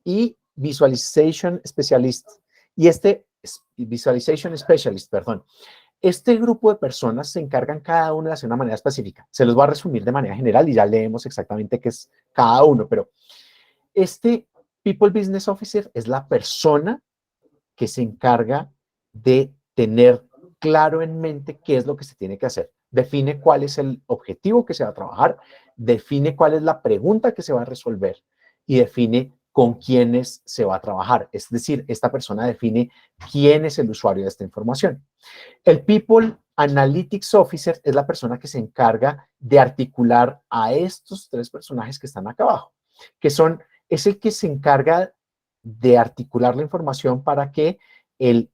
y Visualization Specialist. Y Visualization Specialist, perdón. Este grupo de personas se encargan cada uno de hacer una manera específica. Se los voy a resumir de manera general y ya leemos exactamente qué es cada uno, pero este People Business Officer es la persona que se encarga de tener claro en mente qué es lo que se tiene que hacer. Define cuál es el objetivo que se va a trabajar, define cuál es la pregunta que se va a resolver y define con quiénes se va a trabajar. Es decir, esta persona define quién es el usuario de esta información. El People Analytics Officer es la persona que se encarga de articular a estos tres personajes que están acá abajo, que es el que se encarga de articular la información para que el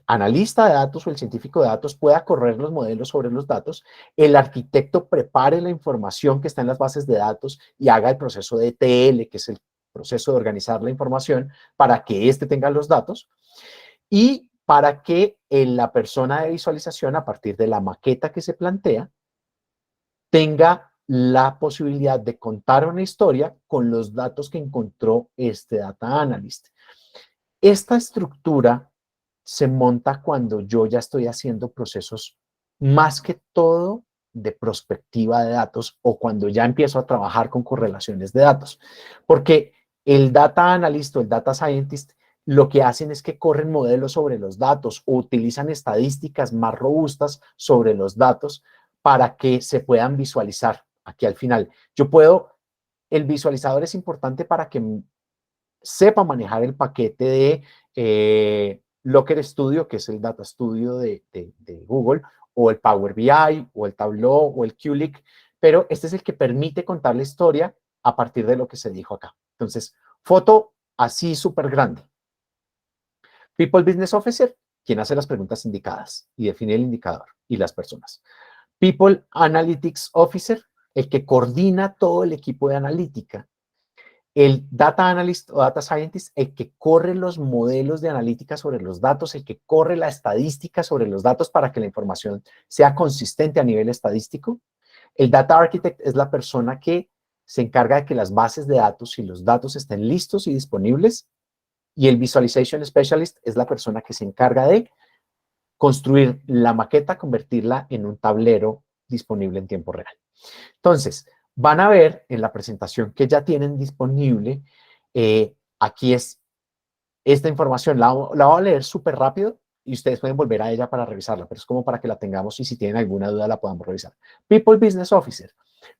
analista de datos o el científico de datos pueda correr los modelos sobre los datos, el arquitecto prepare la información que está en las bases de datos y haga el proceso de ETL, que es el proceso de organizar la información para que éste tenga los datos y para que la persona de visualización, a partir de la maqueta que se plantea, tenga la posibilidad de contar una historia con los datos que encontró este data analyst. Esta estructura se monta cuando yo ya estoy haciendo procesos más que todo de prospectiva de datos o cuando ya empiezo a trabajar con correlaciones de datos. Porque el data analyst o el data scientist lo que hacen es que corren modelos sobre los datos o utilizan estadísticas más robustas sobre los datos para que se puedan visualizar aquí al final. El visualizador es importante para que sepa manejar el paquete de Looker Studio, que es el Data Studio de Google, o el Power BI, o el Tableau, o el QLIC, pero este es el que permite contar la historia a partir de lo que se dijo acá. Entonces, foto así súper grande. People Business Officer, quien hace las preguntas indicadas y define el indicador y las personas. People Analytics Officer, el que coordina todo el equipo de analítica. El Data Analyst o Data Scientist, el que corre los modelos de analítica sobre los datos, el que corre la estadística sobre los datos para que la información sea consistente a nivel estadístico. El Data Architect es la persona que se encarga de que las bases de datos y los datos estén listos y disponibles. Y el Visualization Specialist es la persona que se encarga de construir la maqueta, convertirla en un tablero disponible en tiempo real. Entonces, van a ver en la presentación que ya tienen disponible, aquí es esta información, la voy a leer súper rápido y ustedes pueden volver a ella para revisarla, pero es como para que la tengamos y si tienen alguna duda la podamos revisar. People Business Officer.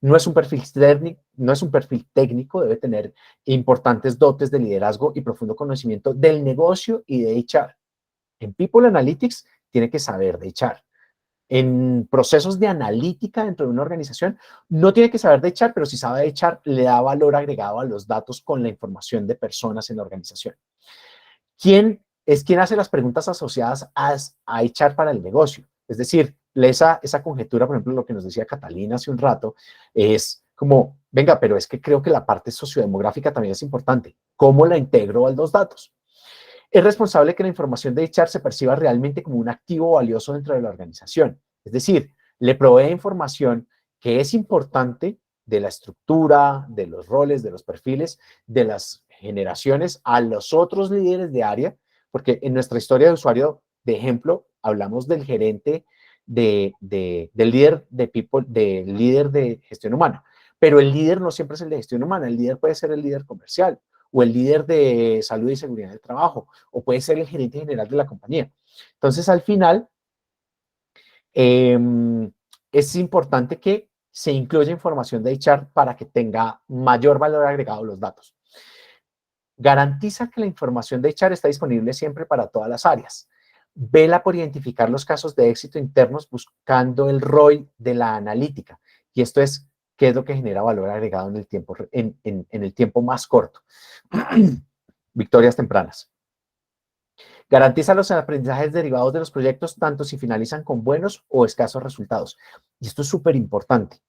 No es un perfil técnico, debe tener importantes dotes de liderazgo y profundo conocimiento del negocio y de HR. En People Analytics tiene que saber de HR. En procesos de analítica dentro de una organización, no tiene que saber de HR, pero si sabe de HR, le da valor agregado a los datos con la información de personas en la organización. ¿Quién hace las preguntas asociadas a HR para el negocio? Es decir, esa conjetura, por ejemplo, lo que nos decía Catalina hace un rato, es como, venga, pero es que creo que la parte sociodemográfica también es importante. ¿Cómo la integro a los datos? Es responsable que la información de HR se perciba realmente como un activo valioso dentro de la organización. Es decir, le provee información que es importante de la estructura, de los roles, de los perfiles, de las generaciones a los otros líderes de área, porque en nuestra historia de usuario, de ejemplo, hablamos del gerente, del líder de people, del líder de gestión humana, pero el líder no siempre es el de gestión humana, el líder puede ser el líder comercial, o el líder de salud y seguridad del trabajo, o puede ser el gerente general de la compañía. Entonces, al final, es importante que se incluya información de HR para que tenga mayor valor agregado a los datos. Garantiza que la información de HR está disponible siempre para todas las áreas. Vela por identificar los casos de éxito internos buscando el ROI de la analítica. Y esto es qué es lo que genera valor agregado en el tiempo más corto. Victorias tempranas. Garantiza los aprendizajes derivados de los proyectos, tanto si finalizan con buenos o escasos resultados. Y esto es súper importante.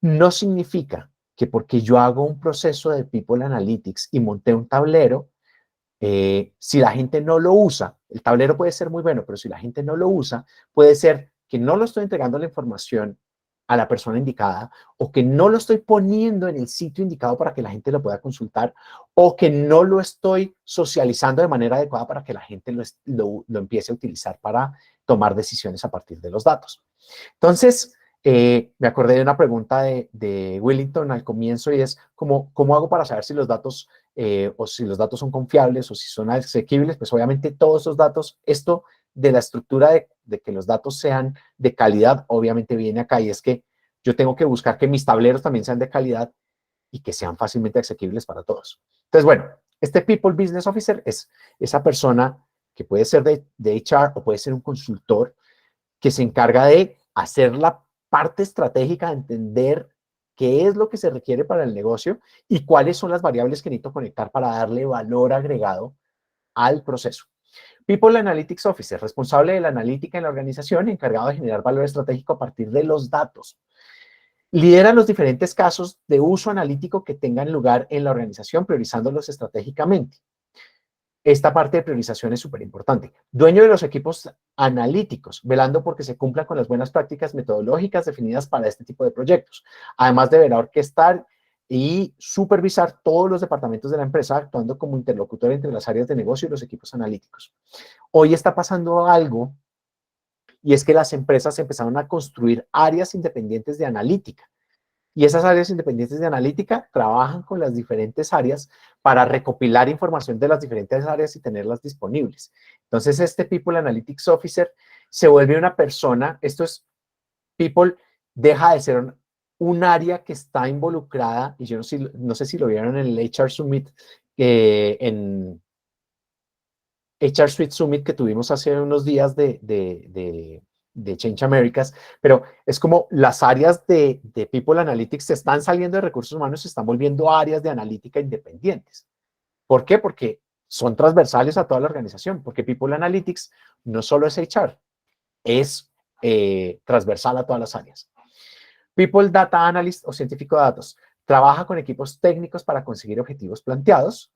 No significa que porque yo hago un proceso de People Analytics y monté un tablero, si la gente no lo usa, el tablero puede ser muy bueno, pero si la gente no lo usa, puede ser que no lo estoy entregando la información a la persona indicada o que no lo estoy poniendo en el sitio indicado para que la gente lo pueda consultar o que no lo estoy socializando de manera adecuada para que la gente lo empiece a utilizar para tomar decisiones a partir de los datos. Entonces, me acordé de una pregunta de Wellington al comienzo y es ¿cómo hago para saber si los datos o si los datos son confiables o si son asequibles? Pues obviamente todos esos datos, esto de la estructura de que los datos sean de calidad, obviamente viene acá y es que yo tengo que buscar que mis tableros también sean de calidad y que sean fácilmente asequibles para todos. Entonces, bueno, este People Business Officer es esa persona que puede ser de HR o puede ser un consultor que se encarga de hacer la parte estratégica, de entender qué es lo que se requiere para el negocio y cuáles son las variables que necesito conectar para darle valor agregado al proceso. People Analytics Officer, responsable de la analítica en la organización, encargado de generar valor estratégico a partir de los datos. Lideran los diferentes casos de uso analítico que tengan lugar en la organización, priorizándolos estratégicamente. Esta parte de priorización es súper importante. Dueño de los equipos analíticos, velando porque se cumplan con las buenas prácticas metodológicas definidas para este tipo de proyectos. Además deberá orquestar y supervisar todos los departamentos de la empresa, actuando como interlocutor entre las áreas de negocio y los equipos analíticos. Hoy está pasando algo, y es que las empresas empezaron a construir áreas independientes de analítica. Y esas áreas independientes de analítica trabajan con las diferentes áreas para recopilar información de las diferentes áreas y tenerlas disponibles. Entonces, este People Analytics Officer se vuelve una persona, esto es, People deja de ser un área que está involucrada, y yo no sé si lo vieron en el HR Summit, en HR Suite Summit que tuvimos hace unos días de Change Americas, pero es como las áreas de People Analytics se están saliendo de recursos humanos, se están volviendo áreas de analítica independientes. ¿Por qué? Porque son transversales a toda la organización, porque People Analytics no solo es HR, es transversal a todas las áreas. People Data Analyst o científico de datos trabaja con equipos técnicos para conseguir objetivos planteados.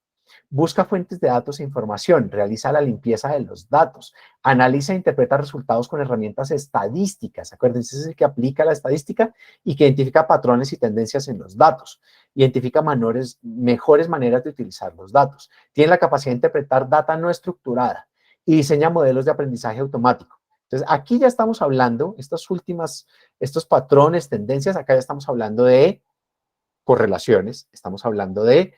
Busca fuentes de datos e información, realiza la limpieza de los datos, analiza e interpreta resultados con herramientas estadísticas. Acuérdense, es el que aplica la estadística y que identifica patrones y tendencias en los datos. Identifica mejores maneras de utilizar los datos. Tiene la capacidad de interpretar data no estructurada y diseña modelos de aprendizaje automático. Entonces, aquí ya estamos hablando, estos patrones, tendencias, acá ya estamos hablando de correlaciones, estamos hablando de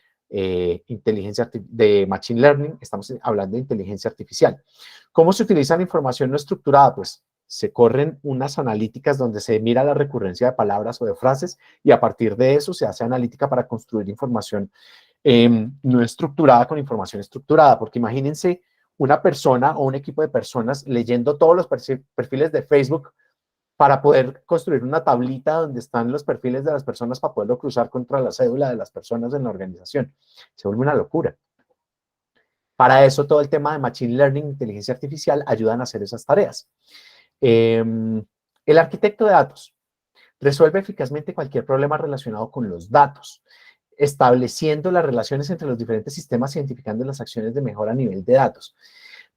inteligencia de machine learning, estamos hablando de inteligencia artificial. ¿Cómo se utiliza la información no estructurada? Pues se corren unas analíticas donde se mira la recurrencia de palabras o de frases y a partir de eso se hace analítica para construir información no estructurada con información estructurada, porque imagínense una persona o un equipo de personas leyendo todos los perfiles de Facebook para poder construir una tablita donde están los perfiles de las personas para poderlo cruzar contra la cédula de las personas en la organización. Se vuelve una locura. Para eso todo el tema de Machine Learning, inteligencia artificial, ayudan a hacer esas tareas. El arquitecto de datos resuelve eficazmente cualquier problema relacionado con los datos, estableciendo las relaciones entre los diferentes sistemas, identificando las acciones de mejora a nivel de datos.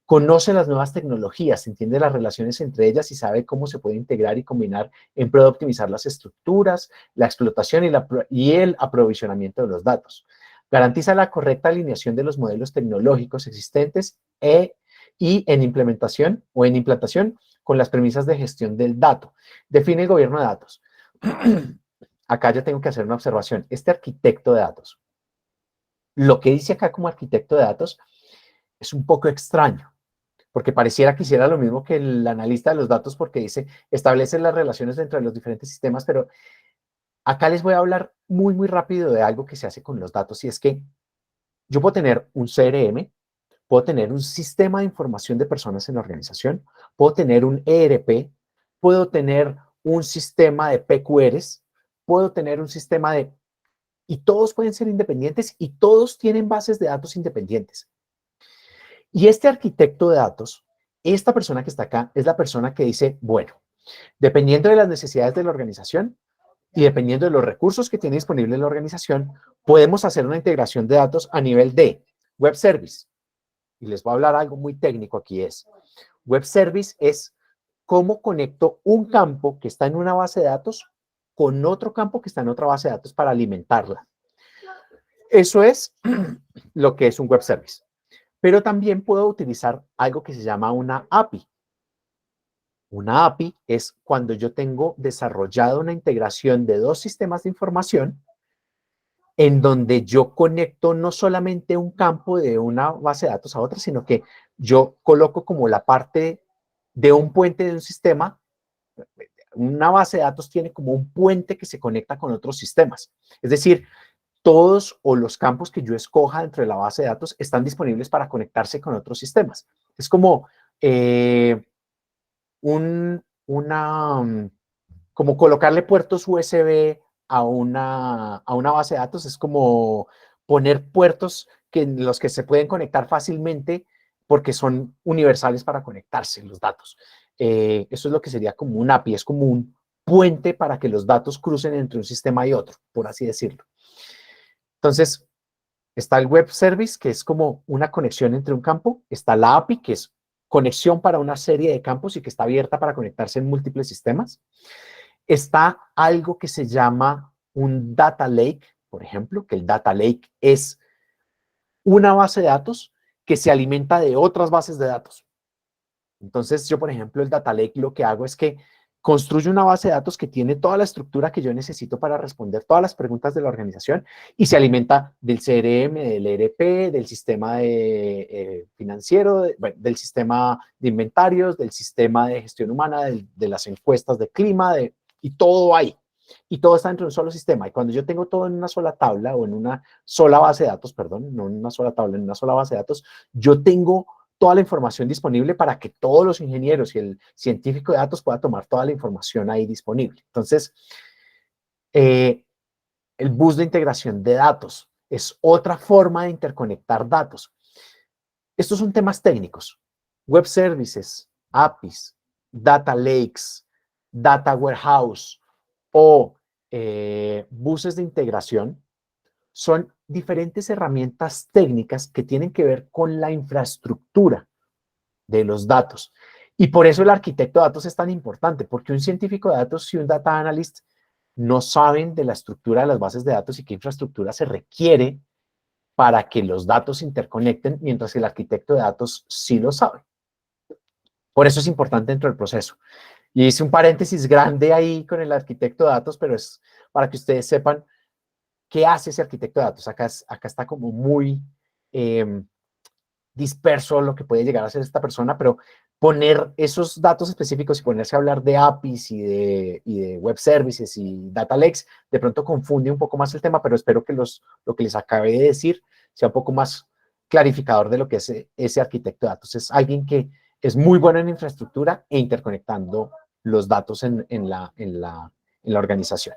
Conoce las nuevas tecnologías, entiende las relaciones entre ellas y sabe cómo se puede integrar y combinar en pro de optimizar las estructuras, la explotación y el aprovisionamiento de los datos. Garantiza la correcta alineación de los modelos tecnológicos existentes y en implantación con las premisas de gestión del dato. Define el gobierno de datos. Acá ya tengo que hacer una observación. Este arquitecto de datos, lo que dice acá como arquitecto de datos es un poco extraño, porque pareciera que hiciera lo mismo que el analista de los datos, porque dice, establece las relaciones entre los diferentes sistemas, pero acá les voy a hablar muy, muy rápido de algo que se hace con los datos, y es que yo puedo tener un CRM, puedo tener un sistema de información de personas en la organización, puedo tener un ERP, puedo tener un sistema de PQRs, puedo tener un sistema de... Y todos pueden ser independientes y todos tienen bases de datos independientes. Y este arquitecto de datos, esta persona que está acá, es la persona que dice, bueno, dependiendo de las necesidades de la organización y dependiendo de los recursos que tiene disponible la organización, podemos hacer una integración de datos a nivel de web service. Y les voy a hablar algo muy técnico aquí, es web service es cómo conecto un campo que está en una base de datos con otro campo que está en otra base de datos para alimentarla. Eso es lo que es un web service. Pero también puedo utilizar algo que se llama una API. Una API es cuando yo tengo desarrollado una integración de dos sistemas de información en donde yo conecto no solamente un campo de una base de datos a otra, sino que yo coloco como la parte de un puente de un sistema. Una base de datos tiene como un puente que se conecta con otros sistemas. Es decir, todos o los campos que yo escoja dentro de la base de datos están disponibles para conectarse con otros sistemas. Es como como colocarle puertos USB a una base de datos, es como poner puertos en los que se pueden conectar fácilmente porque son universales para conectarse los datos. Eso es lo que sería como un API, es como puente para que los datos crucen entre un sistema y otro, por así decirlo. Entonces, está el web service, que es como una conexión entre un campo. Está la API, que es conexión para una serie de campos y que está abierta para conectarse en múltiples sistemas. Está algo que se llama un data lake, por ejemplo, que el data lake es una base de datos que se alimenta de otras bases de datos. Entonces, yo, por ejemplo, el data lake lo que hago es que construyo una base de datos que tiene toda la estructura que yo necesito para responder todas las preguntas de la organización y se alimenta del CRM, del ERP, del sistema financiero, del sistema de inventarios, del sistema de gestión humana, de las encuestas de clima, y todo ahí. Y todo está dentro de un solo sistema. Y cuando yo tengo todo en una sola tabla o en una sola base de datos, perdón, no en una sola tabla, en una sola base de datos, yo tengo toda la información disponible para que todos los ingenieros y el científico de datos pueda tomar toda la información ahí disponible. Entonces, el bus de integración de datos es otra forma de interconectar datos. Estos son temas técnicos. Web services, APIs, data lakes, data warehouse o buses de integración son diferentes herramientas técnicas que tienen que ver con la infraestructura de los datos. Y por eso el arquitecto de datos es tan importante, porque un científico de datos y un data analyst no saben de la estructura de las bases de datos y qué infraestructura se requiere para que los datos se interconecten, mientras que el arquitecto de datos sí lo sabe. Por eso es importante dentro del proceso. Y hice un paréntesis grande ahí con el arquitecto de datos, pero es para que ustedes sepan qué hace ese arquitecto de datos. Acá está como muy disperso lo que puede llegar a ser esta persona, pero poner esos datos específicos y ponerse a hablar de APIs y de web services y data lakes, de pronto confunde un poco más el tema, pero espero que lo que les acabé de decir sea un poco más clarificador de lo que es ese arquitecto de datos. Es alguien que es muy bueno en infraestructura e interconectando los datos en la organización.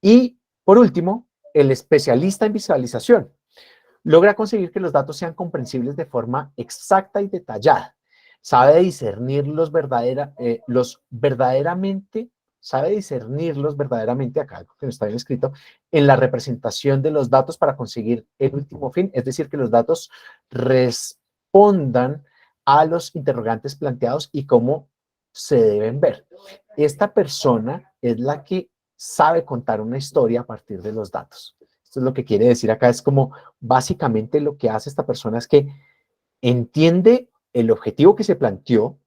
Y, por último, el especialista en visualización logra conseguir que los datos sean comprensibles de forma exacta y detallada. Sabe discernirlos verdaderamente, acá algo que no está bien escrito, en la representación de los datos para conseguir el último fin, es decir, que los datos respondan a los interrogantes planteados y cómo se deben ver. Esta persona es la que sabe contar una historia a partir de los datos. Esto es lo que quiere decir acá, es como básicamente lo que hace esta persona es que entiende el objetivo que se planteó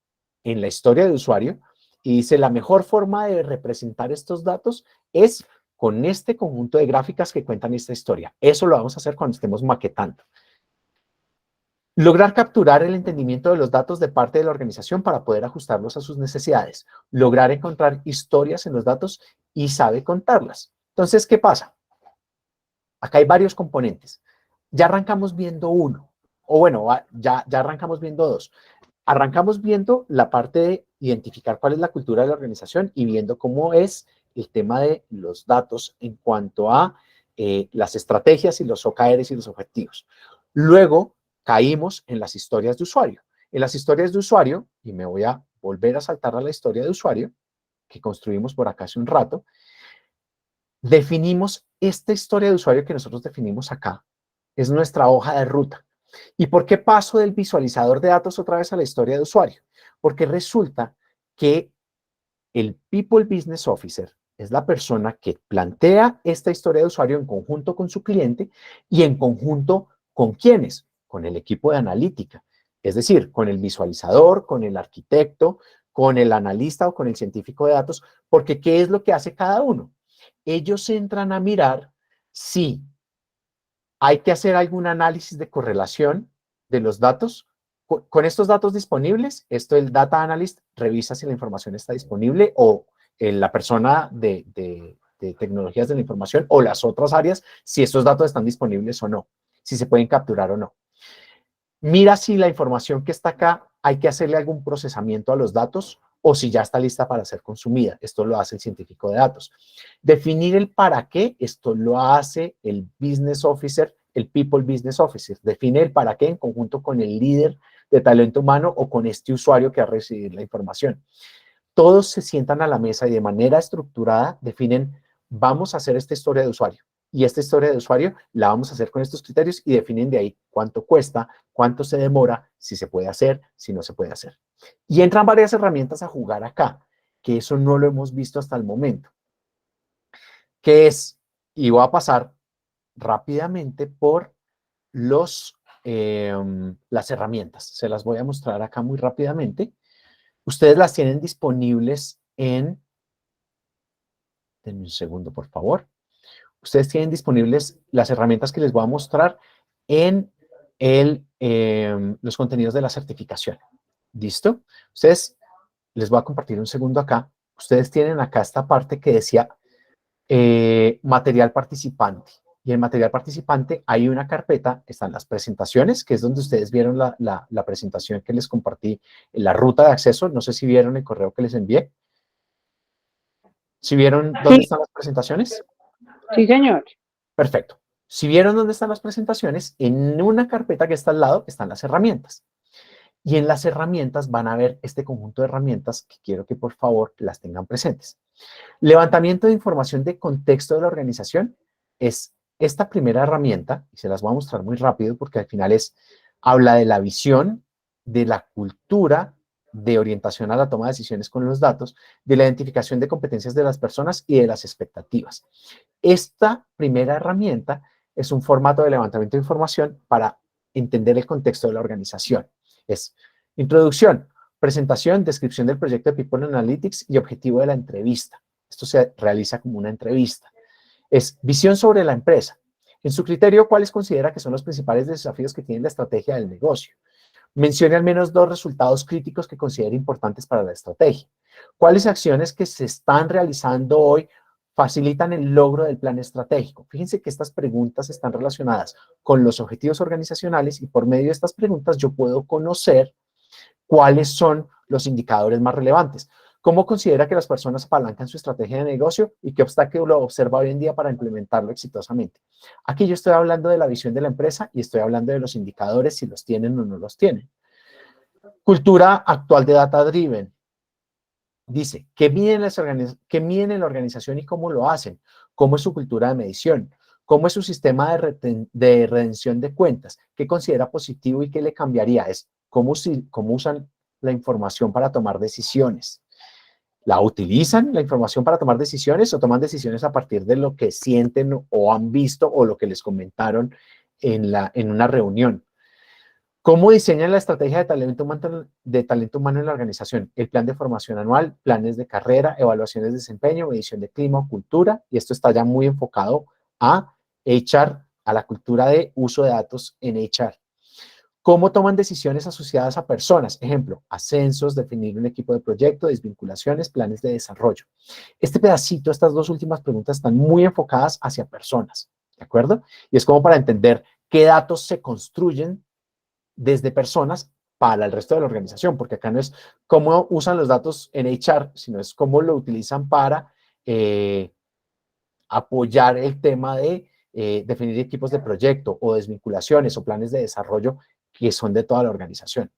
en la historia del usuario y dice la mejor forma de representar estos datos es con este conjunto de gráficas que cuentan esta historia. Eso lo vamos a hacer cuando estemos maquetando. Lograr capturar el entendimiento de los datos de parte de la organización para poder ajustarlos a sus necesidades. Lograr encontrar historias en los datos y sabe contarlas. Entonces, ¿qué pasa? Acá hay varios componentes. Ya arrancamos viendo uno, o bueno, ya arrancamos viendo dos. Arrancamos viendo la parte de identificar cuál es la cultura de la organización y viendo cómo es el tema de los datos en cuanto a las estrategias y los OKRs y los objetivos. Luego caímos en las historias de usuario. En las historias de usuario, y me voy a volver a saltar a la historia de usuario que construimos por acá hace un rato, definimos esta historia de usuario que nosotros definimos acá. Es nuestra hoja de ruta. ¿Y por qué paso del visualizador de datos otra vez a la historia de usuario? Porque resulta que el People Business Officer es la persona que plantea esta historia de usuario en conjunto con su cliente y en conjunto con ¿quiénes? Con el equipo de analítica. Es decir, con el visualizador, con el arquitecto, con el analista o con el científico de datos, porque ¿qué es lo que hace cada uno? Ellos entran a mirar si hay que hacer algún análisis de correlación de los datos. Con estos datos disponibles, el data analyst revisa si la información está disponible o la persona de tecnologías de la información o las otras áreas, si estos datos están disponibles o no, si se pueden capturar o no. Mira si la información que está acá hay que hacerle algún procesamiento a los datos o si ya está lista para ser consumida. Esto lo hace el científico de datos. Definir el para qué, esto lo hace el business officer, el people business officer. Define el para qué en conjunto con el líder de talento humano o con este usuario que va a recibir la información. todos se sientan a la mesa y de manera estructurada definen, vamos a hacer esta historia de usuario. Y esta historia de usuario la vamos a hacer con estos criterios y definen de ahí cuánto cuesta, cuánto se demora, si se puede hacer, si no se puede hacer. Y entran varias herramientas a jugar acá, que eso no lo hemos visto hasta el momento. Que es, y voy a pasar rápidamente por las herramientas. Se las voy a mostrar acá muy rápidamente. Ustedes las tienen disponibles en... Denme un segundo, por favor. Ustedes tienen disponibles las herramientas que les voy a mostrar en los contenidos de la certificación. ¿Listo? Ustedes, les voy a compartir un segundo acá. Ustedes tienen acá esta parte que decía material participante. Y en material participante hay una carpeta, están las presentaciones, que es donde ustedes vieron la presentación que les compartí, la ruta de acceso. No sé si vieron el correo que les envié. ¿Sí vieron dónde están las presentaciones? Sí, señor. Perfecto. Si vieron dónde están las presentaciones, en una carpeta que está al lado están las herramientas. Y en las herramientas van a ver este conjunto de herramientas que quiero que por favor las tengan presentes. Levantamiento de información de contexto de la organización es esta primera herramienta, y se las voy a mostrar muy rápido porque al final habla de la visión, de la cultura, de orientación a la toma de decisiones con los datos, de la identificación de competencias de las personas y de las expectativas. Esta primera herramienta es un formato de levantamiento de información para entender el contexto de la organización. Es introducción, presentación, descripción del proyecto de People Analytics y objetivo de la entrevista. Esto se realiza como una entrevista. Es visión sobre la empresa. En su criterio, ¿cuáles considera que son los principales desafíos que tiene la estrategia del negocio? Mencione al menos 2 resultados críticos que considere importantes para la estrategia. ¿Cuáles acciones que se están realizando hoy facilitan el logro del plan estratégico? Fíjense que estas preguntas están relacionadas con los objetivos organizacionales y por medio de estas preguntas yo puedo conocer cuáles son los indicadores más relevantes. ¿Cómo considera que las personas apalancan su estrategia de negocio y qué obstáculo observa hoy en día para implementarlo exitosamente? Aquí yo estoy hablando de la visión de la empresa y estoy hablando de los indicadores, si los tienen o no los tienen. Cultura actual de Data Driven. Dice, ¿qué miden en la organización y cómo lo hacen? ¿Cómo es su cultura de medición? ¿Cómo es su sistema de redención de cuentas? ¿Qué considera positivo y qué le cambiaría? Es cómo usan la información para tomar decisiones. ¿La utilizan la información para tomar decisiones o toman decisiones a partir de lo que sienten o han visto o lo que les comentaron en una reunión? ¿Cómo diseñan la estrategia de talento humano en la organización? El plan de formación anual, planes de carrera, evaluaciones de desempeño, medición de clima o cultura. Y esto está ya muy enfocado a HR, a la cultura de uso de datos en HR. ¿Cómo toman decisiones asociadas a personas? Ejemplo, ascensos, definir un equipo de proyecto, desvinculaciones, planes de desarrollo. Este pedacito, estas 2 últimas preguntas están muy enfocadas hacia personas, ¿de acuerdo? Y es como para entender qué datos se construyen desde personas para el resto de la organización, porque acá no es cómo usan los datos en HR, sino es cómo lo utilizan para apoyar el tema de definir equipos de proyecto o desvinculaciones o planes de desarrollo que son de toda la organización.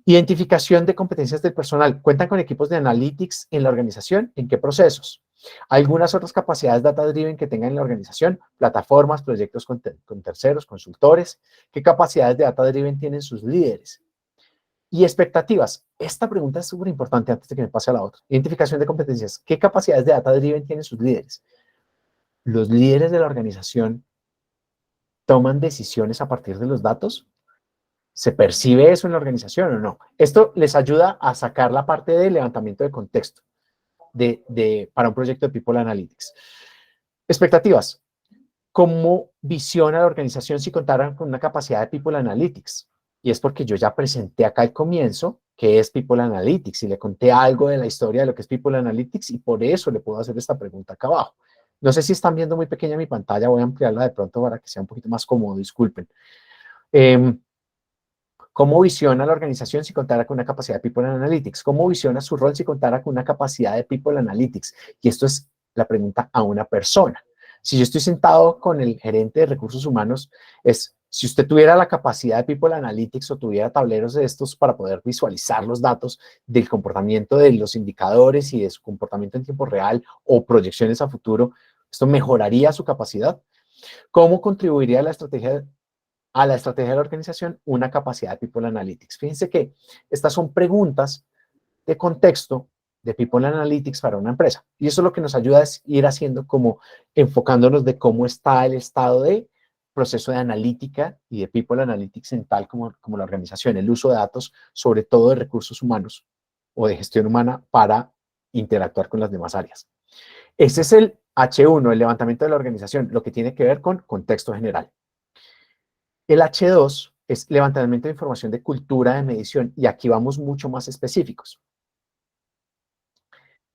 Identificación de competencias del personal. ¿Cuentan con equipos de analytics en la organización? ¿En qué procesos? Algunas otras capacidades data-driven que tengan en la organización, plataformas, proyectos con terceros, consultores. ¿Qué capacidades de data-driven tienen sus líderes? Y expectativas. Esta pregunta es súper importante antes de que me pase a la otra. Identificación de competencias. ¿Qué capacidades de data-driven tienen sus líderes? ¿Los líderes de la organización toman decisiones a partir de los datos? ¿Se percibe eso en la organización o no? Esto les ayuda a sacar la parte de levantamiento de contexto para un proyecto de People Analytics. Expectativas. ¿Cómo visiona la organización si contaran con una capacidad de People Analytics? Y es porque yo ya presenté acá al comienzo qué es People Analytics y le conté algo de la historia de lo que es People Analytics y por eso le puedo hacer esta pregunta acá abajo. No sé si están viendo muy pequeña mi pantalla, voy a ampliarla de pronto para que sea un poquito más cómodo, disculpen. ¿Cómo visiona la organización si contara con una capacidad de People Analytics? ¿Cómo visiona su rol si contara con una capacidad de People Analytics? Y esto es la pregunta a una persona. Si yo estoy sentado con el gerente de recursos humanos, es Si usted tuviera la capacidad de People Analytics o tuviera tableros de estos para poder visualizar los datos del comportamiento de los indicadores y de su comportamiento en tiempo real o proyecciones a futuro, esto mejoraría su capacidad. ¿Cómo contribuiría a la estrategia de la organización una capacidad de People Analytics? Fíjense que estas son preguntas de contexto de People Analytics para una empresa. Y eso es lo que nos ayuda a ir haciendo como enfocándonos de cómo está el estado de proceso de analítica y de People Analytics en tal como la organización, el uso de datos, sobre todo de recursos humanos o de gestión humana para interactuar con las demás áreas. Ese es el H1, el levantamiento de la organización, lo que tiene que ver con contexto general. El H2 es levantamiento de información de cultura de medición y aquí vamos mucho más específicos.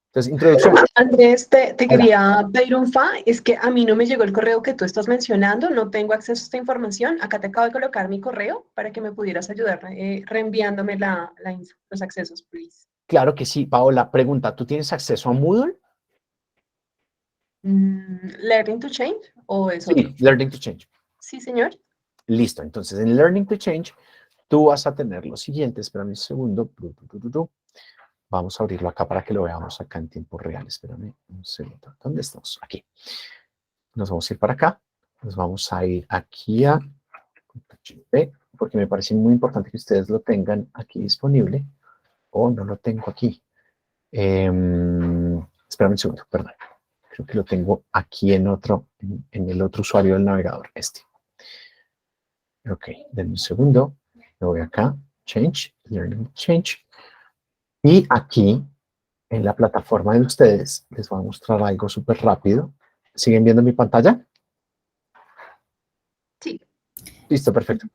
Entonces, introducción. Andrés, te Hola. quería pedir un fa, es que a mí no me llegó el correo que tú estás mencionando, no tengo acceso a esta información. Acá te acabo de colocar mi correo para que me pudieras ayudar reenviándome los accesos, please. Claro que sí, Paola. Pregunta, ¿tú tienes acceso a Moodle? ¿Learning to Change o es otro? Sí, Learning to Change. Sí, señor. Listo, entonces en Learning to Change tú vas a tener lo siguiente, espérame un segundo. Vamos a abrirlo acá para que lo veamos acá en tiempo real. Espérame un segundo. ¿Dónde estamos? Aquí. Nos vamos a ir para acá. Nos vamos a ir aquí a porque me parece muy importante que ustedes lo tengan aquí disponible. O no lo tengo aquí. Espérame un segundo, perdón. Creo que lo tengo aquí en el otro usuario del navegador, este. Ok, denme un segundo. Me voy acá. Change, Learning Change. Y aquí, en la plataforma de ustedes, les voy a mostrar algo súper rápido. ¿Siguen viendo mi pantalla? Sí. Listo, perfecto.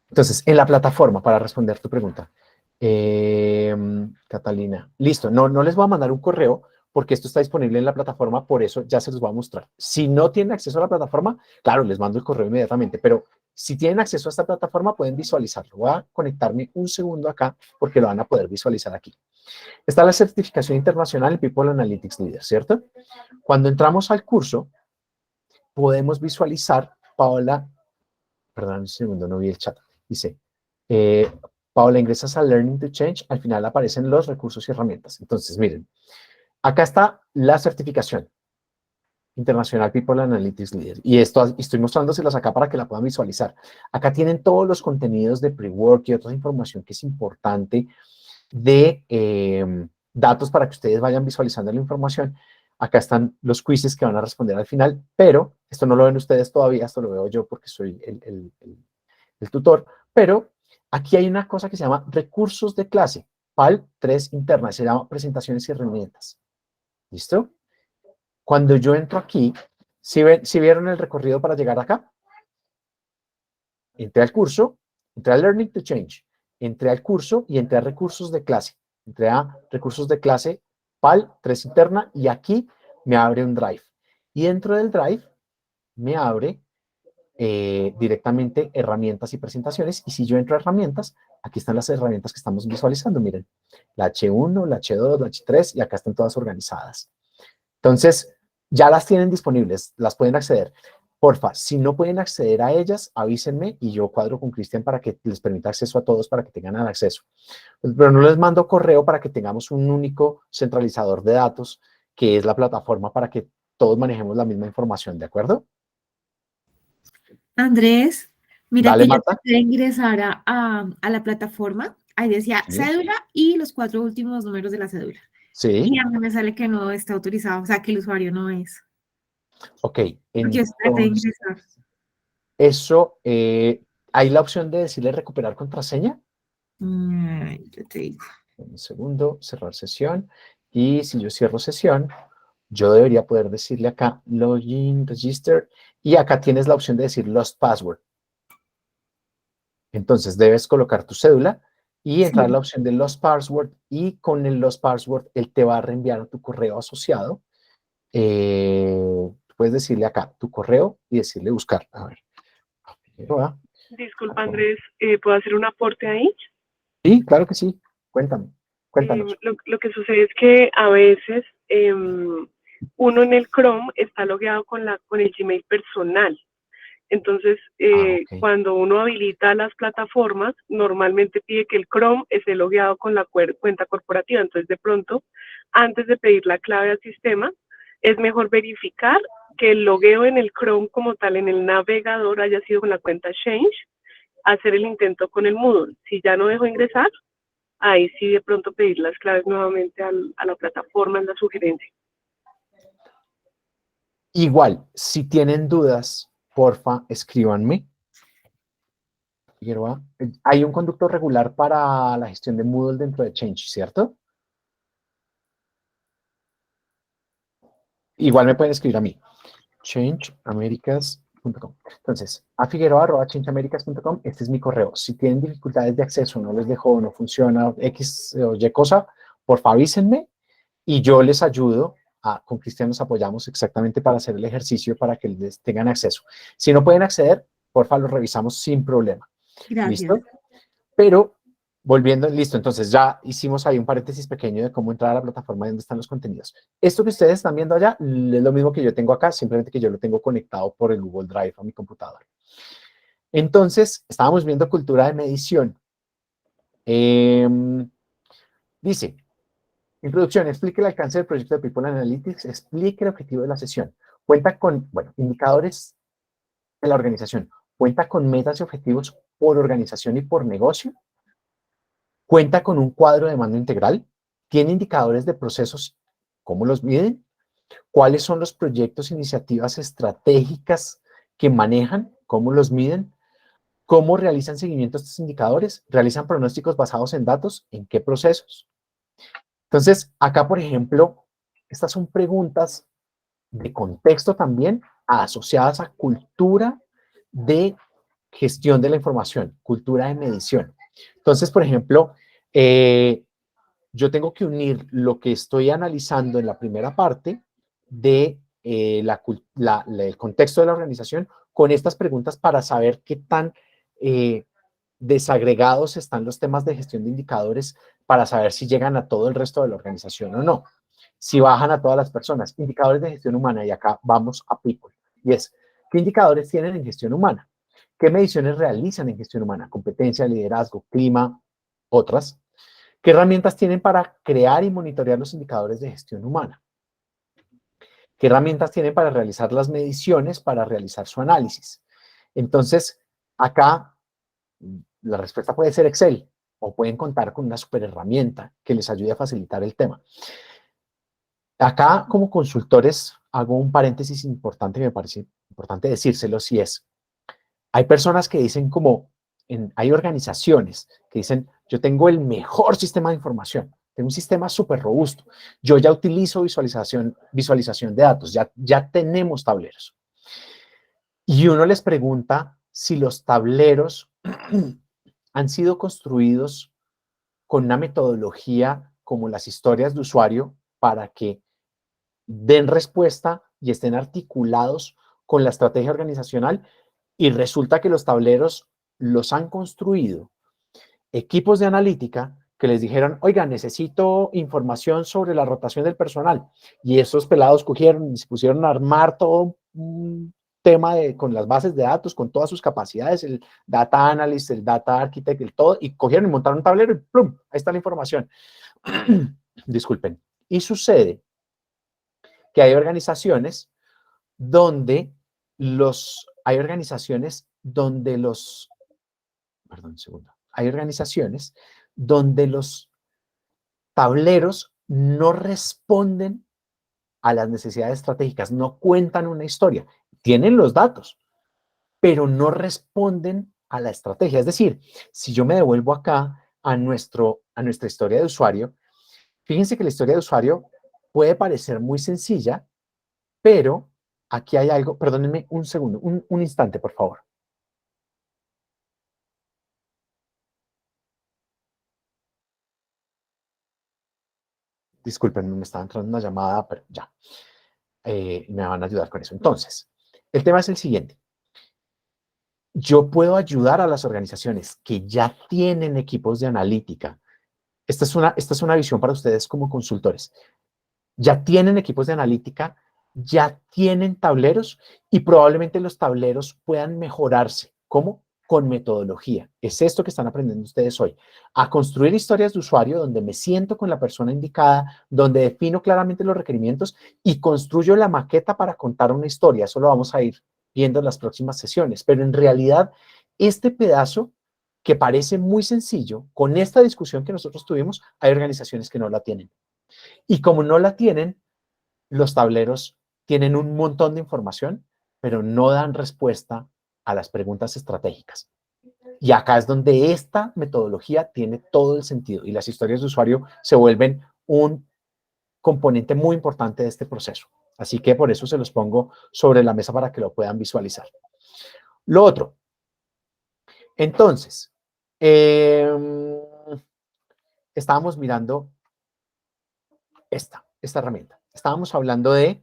Entonces, en la plataforma, para responder tu pregunta, Catalina, listo, no les voy a mandar un correo porque esto está disponible en la plataforma, por eso ya se los voy a mostrar. Si no tienen acceso a la plataforma, claro, les mando el correo inmediatamente, pero si tienen acceso a esta plataforma, pueden visualizarlo. Voy a conectarme un segundo acá porque lo van a poder visualizar aquí. Está la certificación internacional en People Analytics Leader, ¿cierto? Cuando entramos al curso, podemos visualizar, Paola, perdón un segundo, no vi el chat, dice, Paola, ingresas a Learning to Change, al final aparecen los recursos y herramientas. Entonces, miren, acá está la certificación internacional People Analytics Leader. Y esto estoy mostrándoselas acá para que la puedan visualizar. Acá tienen todos los contenidos de pre-work y otra información que es importante de datos para que ustedes vayan visualizando la información. Acá están los quizzes que van a responder al final, pero esto no lo ven ustedes todavía, esto lo veo yo porque soy el tutor, pero aquí hay una cosa que se llama recursos de clase, PAL 3 interna, se llama presentaciones y herramientas. ¿Listo? Cuando yo entro aquí, ¿sí vieron el recorrido para llegar acá? Entré al curso, entré a Learning to Change, entré al curso y entré a recursos de clase. Entré a recursos de clase PAL 3 interna y aquí me abre un Drive. Y dentro del Drive me abre directamente herramientas y presentaciones. Y si yo entro a herramientas, aquí están las herramientas que estamos visualizando. Miren, la H1, la H2, la H3 y acá están todas organizadas. Entonces, ya las tienen disponibles, las pueden acceder. Porfa, si no pueden acceder a ellas, avísenme y yo cuadro con Cristian para que les permita acceso a todos para que tengan el acceso. Pero no les mando correo para que tengamos un único centralizador de datos, que es la plataforma para que todos manejemos la misma información, ¿de acuerdo? Andrés, mira Dale, que yo Marta. traté de ingresar a la plataforma, ahí decía Sí. cédula y los 4 últimos números de la cédula. Sí. Y a mí me sale que no está autorizado, o sea, que el usuario no es. Ok, Porque yo traté de entonces, ingresar. eso, ¿hay la opción de decirle recuperar contraseña? Yo te digo. Un segundo, cerrar sesión. Y si yo cierro sesión, yo debería poder decirle acá login, register, y acá tienes la opción de decir lost password. Entonces debes colocar tu cédula y entrar a la opción de lost password, y con el lost password él te va a reenviar a tu correo asociado. Puedes decirle acá tu correo y decirle buscar. A ver. Disculpa, Andrés, ¿puedo hacer un aporte ahí? Sí, claro que sí. Cuéntame. Cuéntanos. Lo que sucede es que a veces uno en el Chrome está logueado con el Gmail personal Entonces, ok. cuando uno habilita las plataformas, normalmente pide que el Chrome esté logueado con la cuenta corporativa. Entonces, de pronto, antes de pedir la clave al sistema, es mejor verificar que el logueo en el Chrome como tal, en el navegador, haya sido con la cuenta Change, hacer el intento con el Moodle. Si ya no dejó ingresar, ahí sí de pronto pedir las claves nuevamente a la plataforma en la sugerencia. Igual, si tienen dudas, porfa, escríbanme. Figueroa, hay un conducto regular para la gestión de Moodle dentro de Change, ¿cierto? Igual me pueden escribir a mí, changeamericas.com. Entonces, a figueroa@changeamericas.com, este es mi correo. Si tienen dificultades de acceso, no les dejo, no funciona, X o Y cosa, porfa avísenme y yo les ayudo. Con Cristian nos apoyamos exactamente para hacer el ejercicio para que les tengan acceso. Si no pueden acceder, porfa, lo revisamos sin problema. Gracias. ¿Listo? Pero, volviendo, listo, entonces ya hicimos ahí un paréntesis pequeño de cómo entrar a la plataforma donde están los contenidos. Esto que ustedes están viendo allá es lo mismo que yo tengo acá, simplemente que yo lo tengo conectado por el Google Drive a mi computador. Entonces, estábamos viendo cultura de medición. Dice, introducción, explique el alcance del proyecto de People Analytics, explique el objetivo de la sesión. Cuenta con, bueno, indicadores de la organización. Cuenta con metas y objetivos por organización y por negocio. Cuenta con un cuadro de mando integral. Tiene indicadores de procesos. ¿Cómo los miden? ¿Cuáles son los proyectos, iniciativas estratégicas que manejan? ¿Cómo los miden? ¿Cómo realizan seguimiento a estos indicadores? ¿Realizan pronósticos basados en datos? ¿En qué procesos? Entonces, acá, por ejemplo, estas son preguntas de contexto también asociadas a cultura de gestión de la información, cultura de medición. Entonces, por ejemplo, yo tengo que unir lo que estoy analizando en la primera parte de el contexto de la organización con estas preguntas para saber qué tan desagregados están los temas de gestión de indicadores para saber si llegan a todo el resto de la organización o no, si bajan a todas las personas. Indicadores de gestión humana, y acá vamos a People, y es, ¿qué indicadores tienen en gestión humana? ¿Qué mediciones realizan en gestión humana? Competencia, liderazgo, clima, otras. ¿Qué herramientas tienen para crear y monitorear los indicadores de gestión humana? ¿Qué herramientas tienen para realizar las mediciones, para realizar su análisis? Entonces, acá la respuesta puede ser Excel o pueden contar con una super herramienta que les ayude a facilitar el tema. Acá, como consultores, hago un paréntesis importante que me parece importante decírselo, si es, hay personas que dicen como, hay organizaciones que dicen, yo tengo el mejor sistema de información, tengo un sistema súper robusto, yo ya utilizo visualización de datos, ya tenemos tableros. Y uno les pregunta si los tableros han sido construidos con una metodología como las historias de usuario para que den respuesta y estén articulados con la estrategia organizacional, y resulta que los tableros los han construido equipos de analítica que les dijeron, oiga, necesito información sobre la rotación del personal, y esos pelados cogieron y se pusieron a armar todo un tema con las bases de datos, con todas sus capacidades, el data analyst, el data architect, el todo, y cogieron y montaron un tablero y ¡plum! Ahí está la información. Disculpen. Y sucede que hay organizaciones donde hay organizaciones donde los tableros no responden a las necesidades estratégicas, no cuentan una historia, tienen los datos, pero no responden a la estrategia. Es decir, si yo me devuelvo acá a nuestra historia de usuario, fíjense que la historia de usuario puede parecer muy sencilla, pero aquí hay algo, perdónenme un segundo, un instante, por favor. Disculpen, me estaba entrando una llamada, pero ya. Me van a ayudar con eso. Entonces, el tema es el siguiente. Yo puedo ayudar a las organizaciones que ya tienen equipos de analítica. Esta es una visión para ustedes como consultores. Ya tienen equipos de analítica ya tienen tableros y probablemente los tableros puedan mejorarse. ¿Cómo? Con metodología. Es esto que están aprendiendo ustedes hoy. A construir historias de usuario donde me siento con la persona indicada, donde defino claramente los requerimientos y construyo la maqueta para contar una historia. Eso lo vamos a ir viendo en las próximas sesiones. Pero en realidad, este pedazo que parece muy sencillo, con esta discusión que nosotros tuvimos, hay organizaciones que no la tienen. Y como no la tienen, los tableros tienen un montón de información, pero no dan respuesta a las preguntas estratégicas. Y acá es donde esta metodología tiene todo el sentido y las historias de usuario se vuelven un componente muy importante de este proceso. Así que por eso se los pongo sobre la mesa para que lo puedan visualizar. Lo otro. Entonces, estábamos mirando esta herramienta. Estábamos hablando de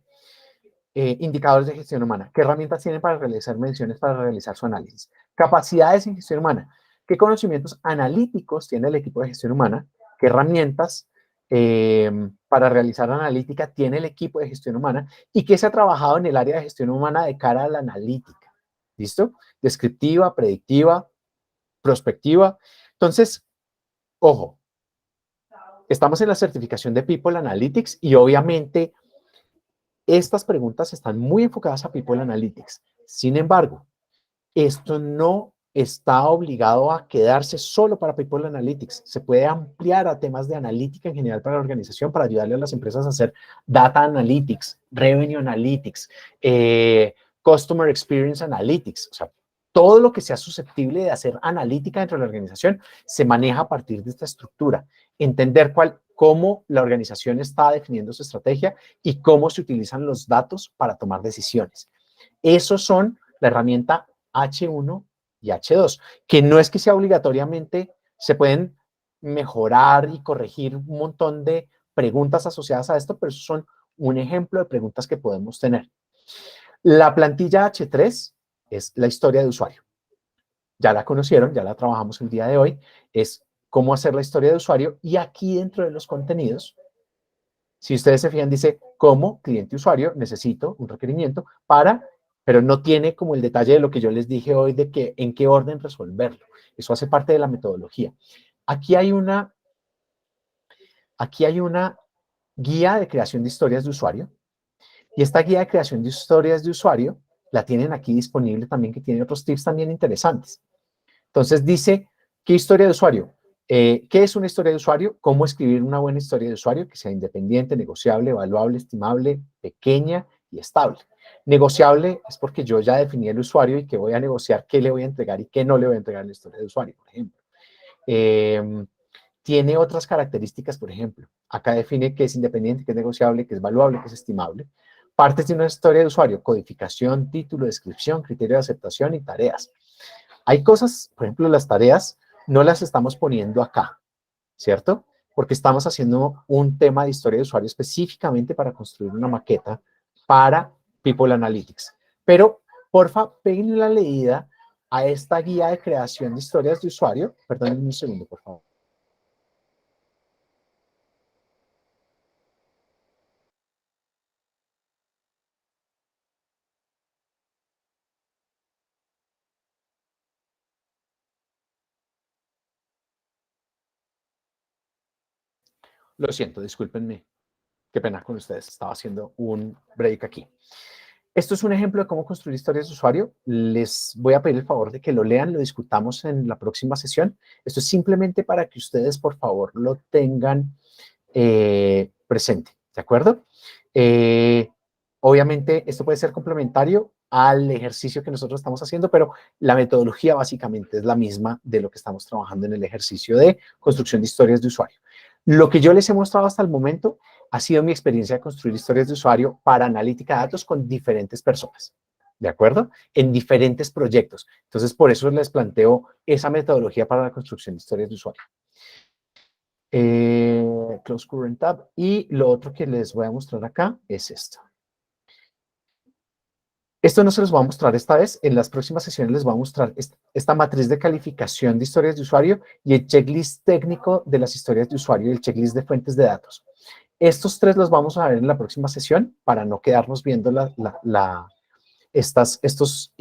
indicadores de gestión humana. ¿Qué herramientas tienen para realizar mediciones, para realizar su análisis? Capacidades en gestión humana. ¿Qué conocimientos analíticos tiene el equipo de gestión humana? ¿Qué herramientas para realizar analítica tiene el equipo de gestión humana? ¿Y qué se ha trabajado en el área de gestión humana de cara a la analítica? ¿Listo? Descriptiva, predictiva, prospectiva. Entonces, ojo, estamos en la certificación de People Analytics y obviamente estas preguntas están muy enfocadas a People Analytics. Sin embargo, esto no está obligado a quedarse solo para People Analytics. Se puede ampliar a temas de analítica en general para la organización para ayudarle a las empresas a hacer Data Analytics, Revenue Analytics, Customer Experience Analytics. O sea, todo lo que sea susceptible de hacer analítica dentro de la organización se maneja a partir de esta estructura. Entender cómo la organización está definiendo su estrategia y cómo se utilizan los datos para tomar decisiones. Esos son la herramienta H1 y H2, que no es que sea obligatoriamente, se pueden mejorar y corregir un montón de preguntas asociadas a esto, pero esos son un ejemplo de preguntas que podemos tener. La plantilla H3 es la historia de usuario. Ya la conocieron, ya la trabajamos el día de hoy, es cómo hacer la historia de usuario y aquí dentro de los contenidos, si ustedes se fijan, dice como cliente-usuario necesito un requerimiento para, pero no tiene como el detalle de lo que yo les dije hoy de que en qué orden resolverlo. Eso hace parte de la metodología. Aquí hay una guía de creación de historias de usuario y esta guía de creación de historias de usuario la tienen aquí disponible también, que tiene otros tips también interesantes. Entonces dice, ¿qué historia de usuario? ¿Qué es una historia de usuario? ¿Cómo escribir una buena historia de usuario que sea independiente, negociable, evaluable, estimable, pequeña y estable? Negociable es porque yo ya definí el usuario y que voy a negociar qué le voy a entregar y qué no le voy a entregar en la historia de usuario, por ejemplo. Tiene otras características, por ejemplo. Acá define qué es independiente, qué es negociable, qué es valuable, qué es estimable. Partes de una historia de usuario, codificación, título, descripción, criterio de aceptación y tareas. Hay cosas, por ejemplo, las tareas no las estamos poniendo acá, ¿cierto? Porque estamos haciendo un tema de historia de usuario específicamente para construir una maqueta para People Analytics. Pero, porfa, peguen la leída a esta guía de creación de historias de usuario. Perdónenme un segundo, por favor. Lo siento, discúlpenme. Qué pena con ustedes. Estaba haciendo un break aquí. Esto es un ejemplo de cómo construir historias de usuario. Les voy a pedir el favor de que lo lean, lo discutamos en la próxima sesión. Esto es simplemente para que ustedes, por favor, lo tengan presente, ¿de acuerdo? Obviamente, esto puede ser complementario al ejercicio que nosotros estamos haciendo, pero la metodología básicamente es la misma de lo que estamos trabajando en el ejercicio de construcción de historias de usuario. Lo que yo les he mostrado hasta el momento ha sido mi experiencia de construir historias de usuario para analítica de datos con diferentes personas, ¿de acuerdo? En diferentes proyectos. Entonces, por eso les planteo esa metodología para la construcción de historias de usuario. Close Current Tab. Y lo otro que les voy a mostrar acá es esto. Esto no se los voy a mostrar esta vez. En las próximas sesiones les voy a mostrar esta matriz de calificación de historias de usuario y el checklist técnico de las historias de usuario y el checklist de fuentes de datos. Estos 3 los vamos a ver en la próxima sesión para no quedarnos viendo estos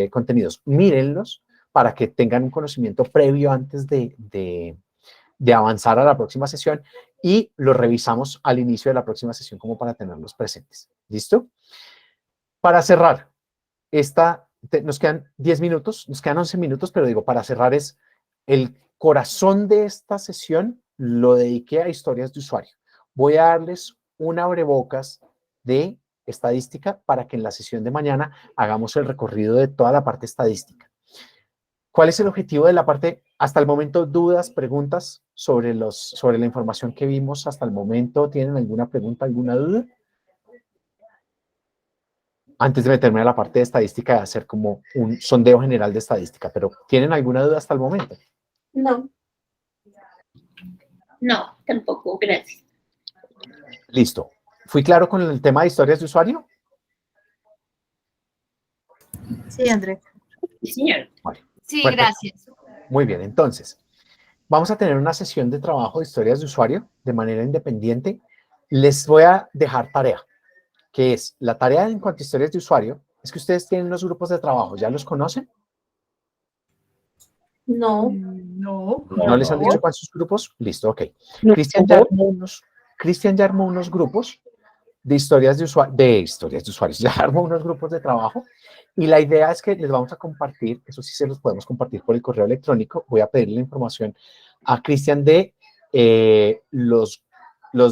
contenidos. Mírenlos para que tengan un conocimiento previo antes de avanzar a la próxima sesión y los revisamos al inicio de la próxima sesión como para tenerlos presentes. ¿Listo? Para cerrar, nos quedan 10 minutos, nos quedan 11 minutos, pero digo, para cerrar es el corazón de esta sesión lo dediqué a historias de usuario. Voy a darles un abrebocas de estadística para que en la sesión de mañana hagamos el recorrido de toda la parte estadística. ¿Cuál es el objetivo de la parte, hasta el momento, dudas, preguntas sobre la información que vimos hasta el momento? ¿Tienen alguna pregunta, alguna duda? Antes de meterme a la parte de estadística, de hacer como un sondeo general de estadística, pero ¿tienen alguna duda hasta el momento? No. No, tampoco, gracias. Listo. ¿Fui claro con el tema de historias de usuario? Sí, Andrés. Sí, señor. Vale. Sí, Perfecto. gracias. Muy bien, entonces, vamos a tener una sesión de trabajo de historias de usuario de manera independiente. Les voy a dejar tarea, que es la tarea en cuanto a historias de usuario, es que ustedes tienen unos grupos de trabajo, ¿ya los conocen? No. No. ¿No les han dicho cuáles son sus grupos? Listo, ok. No. Cristian ya armó unos grupos de historias de usuarios, ya armó unos grupos de trabajo y la idea es que les vamos a compartir, eso sí se los podemos compartir por el correo electrónico, voy a pedirle la información a Cristian de los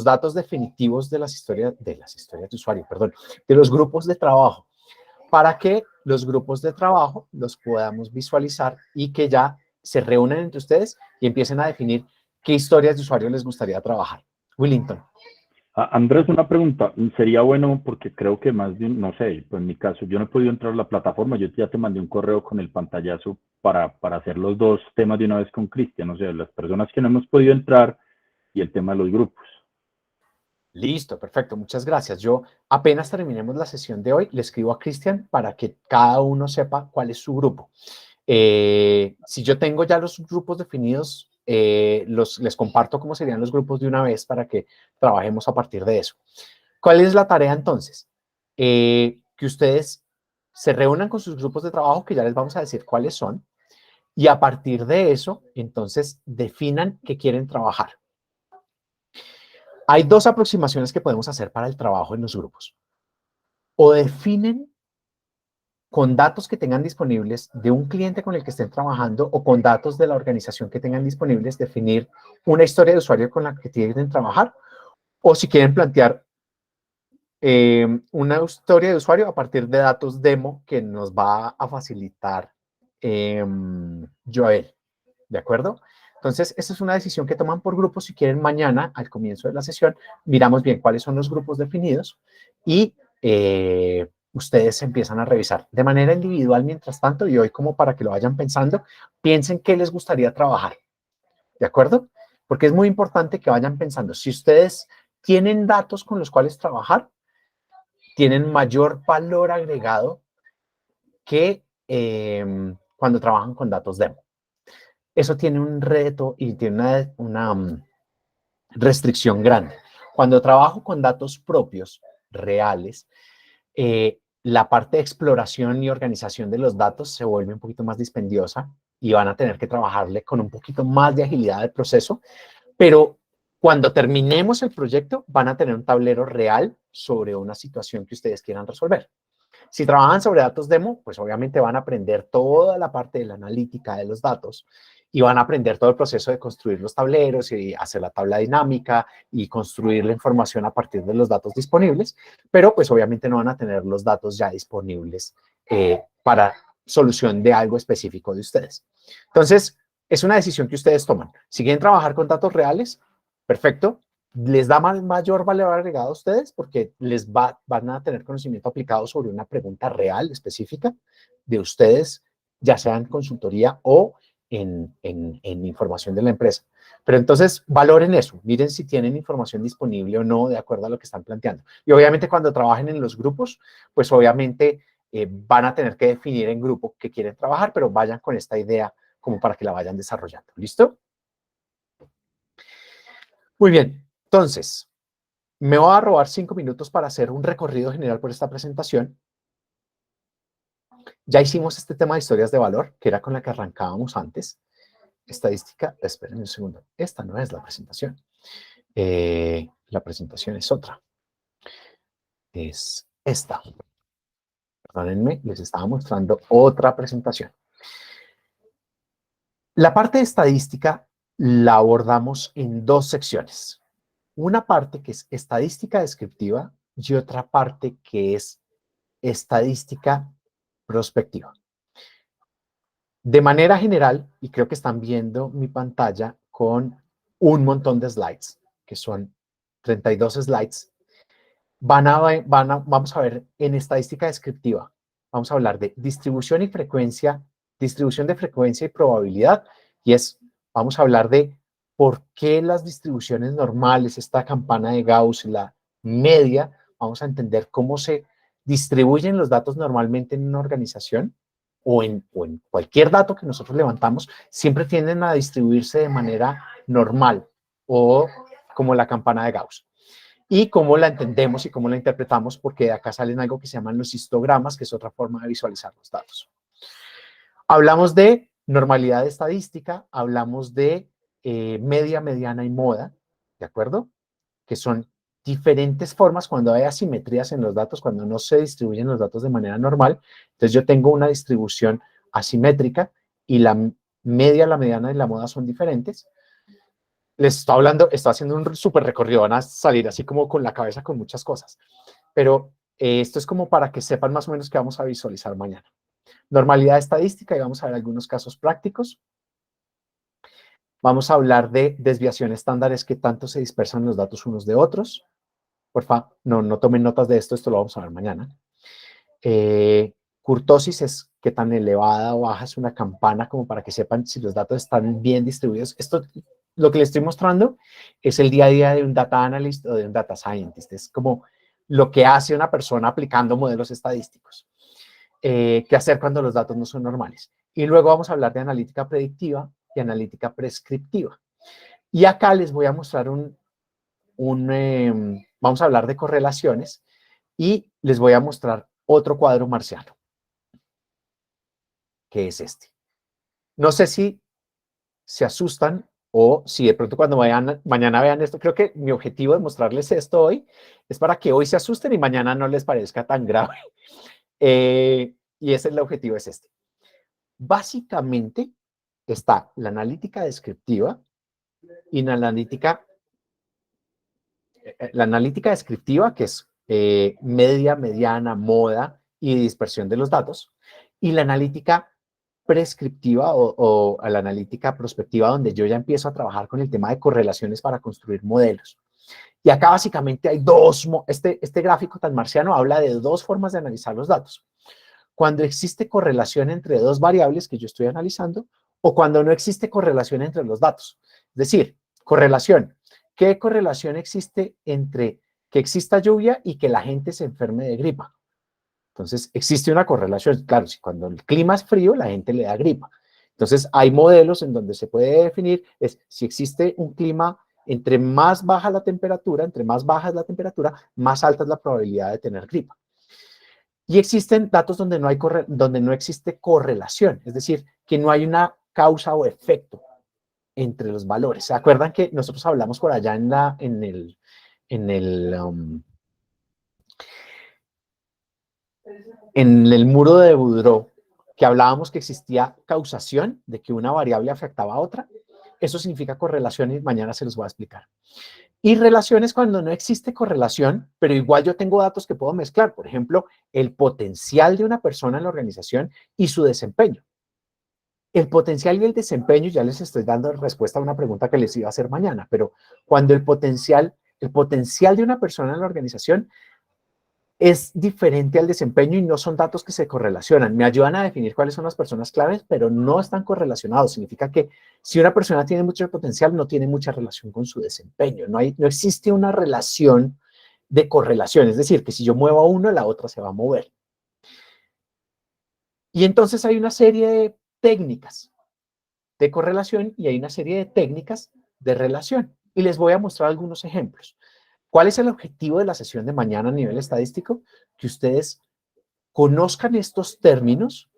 datos definitivos de las historias de usuario, perdón, de los grupos de trabajo, para que los grupos de trabajo los podamos visualizar y que ya se reúnan entre ustedes y empiecen a definir qué historias de usuario les gustaría trabajar. Willington. Andrés, una pregunta. Sería bueno porque creo que más de no sé, pues en mi caso, yo no he podido entrar a la plataforma. Yo ya te mandé un correo con el pantallazo para hacer los 2 temas de una vez con Cristian. O sea, las personas que no hemos podido entrar y el tema de los grupos. Listo, perfecto. Muchas gracias. Yo apenas terminemos la sesión de hoy, le escribo a Cristian para que cada uno sepa cuál es su grupo. Si yo tengo ya los grupos definidos, les comparto cómo serían los grupos de una vez para que trabajemos a partir de eso. ¿Cuál es la tarea entonces? Que ustedes se reúnan con sus grupos de trabajo, que ya les vamos a decir cuáles son, y a partir de eso, entonces, definan qué quieren trabajar. Hay 2 aproximaciones que podemos hacer para el trabajo en los grupos. O definen con datos que tengan disponibles de un cliente con el que estén trabajando o con datos de la organización que tengan disponibles, definir una historia de usuario con la que quieren trabajar, o si quieren plantear una historia de usuario a partir de datos demo que nos va a facilitar Joel, ¿de acuerdo? Entonces, esta es una decisión que toman por grupos. Si quieren, mañana, al comienzo de la sesión, miramos bien cuáles son los grupos definidos y ustedes empiezan a revisar de manera individual mientras tanto, y hoy como para que lo vayan pensando, piensen qué les gustaría trabajar, ¿de acuerdo? Porque es muy importante que vayan pensando. Si ustedes tienen datos con los cuales trabajar, tienen mayor valor agregado que cuando trabajan con datos demo. Eso tiene un reto y tiene una restricción grande. Cuando trabajo con datos propios, reales, la parte de exploración y organización de los datos se vuelve un poquito más dispendiosa y van a tener que trabajarle con un poquito más de agilidad del proceso, pero cuando terminemos el proyecto van a tener un tablero real sobre una situación que ustedes quieran resolver. Si trabajan sobre datos demo, pues obviamente van a aprender toda la parte de la analítica de los datos y van a aprender todo el proceso de construir los tableros y hacer la tabla dinámica y construir la información a partir de los datos disponibles, pero pues obviamente no van a tener los datos ya disponibles para solución de algo específico de ustedes. Entonces, es una decisión que ustedes toman. Si quieren trabajar con datos reales, perfecto. Les da mayor valor agregado a ustedes porque van a tener conocimiento aplicado sobre una pregunta real, específica, de ustedes, ya sea en consultoría o en información de la empresa. Pero entonces, valoren eso. Miren si tienen información disponible o no de acuerdo a lo que están planteando. Y obviamente cuando trabajen en los grupos, pues obviamente van a tener que definir en grupo qué quieren trabajar, pero vayan con esta idea como para que la vayan desarrollando. ¿Listo? Muy bien. Entonces, Me voy a robar 5 minutos para hacer un recorrido general por esta presentación. Ya hicimos este tema de historias de valor, que era con la que arrancábamos antes. Estadística, esperen un segundo, esta no es la presentación. La presentación es otra. Es esta. Perdónenme, les estaba mostrando otra presentación. La parte de estadística la abordamos en 2 secciones. Una parte que es estadística descriptiva y otra parte que es estadística prospectiva. De manera general, y creo que están viendo mi pantalla con un montón de slides, que son 32 slides, vamos a ver en estadística descriptiva, vamos a hablar de distribución y frecuencia, distribución de frecuencia y probabilidad, y vamos a hablar de por qué las distribuciones normales, esta campana de Gauss, la media, vamos a entender cómo se distribuyen los datos normalmente en una organización o en cualquier dato que nosotros levantamos, siempre tienden a distribuirse de manera normal o como la campana de Gauss. Y cómo la entendemos y cómo la interpretamos, porque de acá salen algo que se llaman los histogramas, que es otra forma de visualizar los datos. Hablamos de normalidad estadística, hablamos de media, mediana y moda, ¿de acuerdo? Que son diferentes formas cuando hay asimetrías en los datos, cuando no se distribuyen los datos de manera normal. Entonces yo tengo una distribución asimétrica y la media, la mediana y la moda son diferentes. Les estoy hablando, estoy haciendo un súper recorrido, van a salir así como con la cabeza con muchas cosas. Pero esto es como para que sepan más o menos qué vamos a visualizar mañana. Normalidad estadística y vamos a ver algunos casos prácticos. Vamos a hablar de desviación estándares, que tanto se dispersan los datos unos de otros. Por favor, no tomen notas de esto lo vamos a ver mañana. Kurtosis es qué tan elevada o baja es una campana, como para que sepan si los datos están bien distribuidos. Esto, lo que les estoy mostrando, es el día a día de un data analyst o de un data scientist. Es como lo que hace una persona aplicando modelos estadísticos. ¿Qué hacer cuando los datos no son normales? Y luego vamos a hablar de analítica predictiva y analítica prescriptiva. Y acá les voy a mostrar vamos a hablar de correlaciones y les voy a mostrar otro cuadro marciano, que es este. No sé si se asustan o si de pronto cuando mañana vean esto, creo que mi objetivo de mostrarles esto hoy es para que hoy se asusten y mañana no les parezca tan grave. Y ese es el objetivo, es este. Básicamente está la analítica descriptiva y la analítica descriptiva, que es media, mediana, moda y dispersión de los datos, y la analítica prescriptiva o la analítica prospectiva, donde yo ya empiezo a trabajar con el tema de correlaciones para construir modelos. Y acá básicamente hay este gráfico tan marciano habla de 2 formas de analizar los datos. Cuando existe correlación entre 2 variables que yo estoy analizando o cuando no existe correlación entre los datos. Es decir, correlación. ¿Qué correlación existe entre que exista lluvia y que la gente se enferme de gripa? Entonces, existe una correlación. Claro, si cuando el clima es frío, la gente le da gripa. Entonces, hay modelos en donde se puede definir si existe un clima, entre más baja la temperatura, entre más baja es la temperatura, más alta es la probabilidad de tener gripa. Y existen datos donde no existe correlación, es decir, que no hay una causa o efecto entre los valores. ¿Se acuerdan que nosotros hablamos por allá en el muro de Boudreau, que hablábamos que existía causación de que una variable afectaba a otra? Eso significa correlación y mañana se los voy a explicar. Y relaciones cuando no existe correlación, pero igual yo tengo datos que puedo mezclar. Por ejemplo, el potencial de una persona en la organización y su desempeño. El potencial y el desempeño, ya les estoy dando respuesta a una pregunta que les iba a hacer mañana, pero cuando el potencial de una persona en la organización es diferente al desempeño y no son datos que se correlacionan. Me ayudan a definir cuáles son las personas claves, pero no están correlacionados. Significa que si una persona tiene mucho potencial, no tiene mucha relación con su desempeño. No existe una relación de correlación. Es decir, que si yo muevo a uno, la otra se va a mover. Y entonces hay una serie de técnicas de correlación y hay una serie de técnicas de relación. Y les voy a mostrar algunos ejemplos. ¿Cuál es el objetivo de la sesión de mañana a nivel estadístico? Que ustedes conozcan estos términos,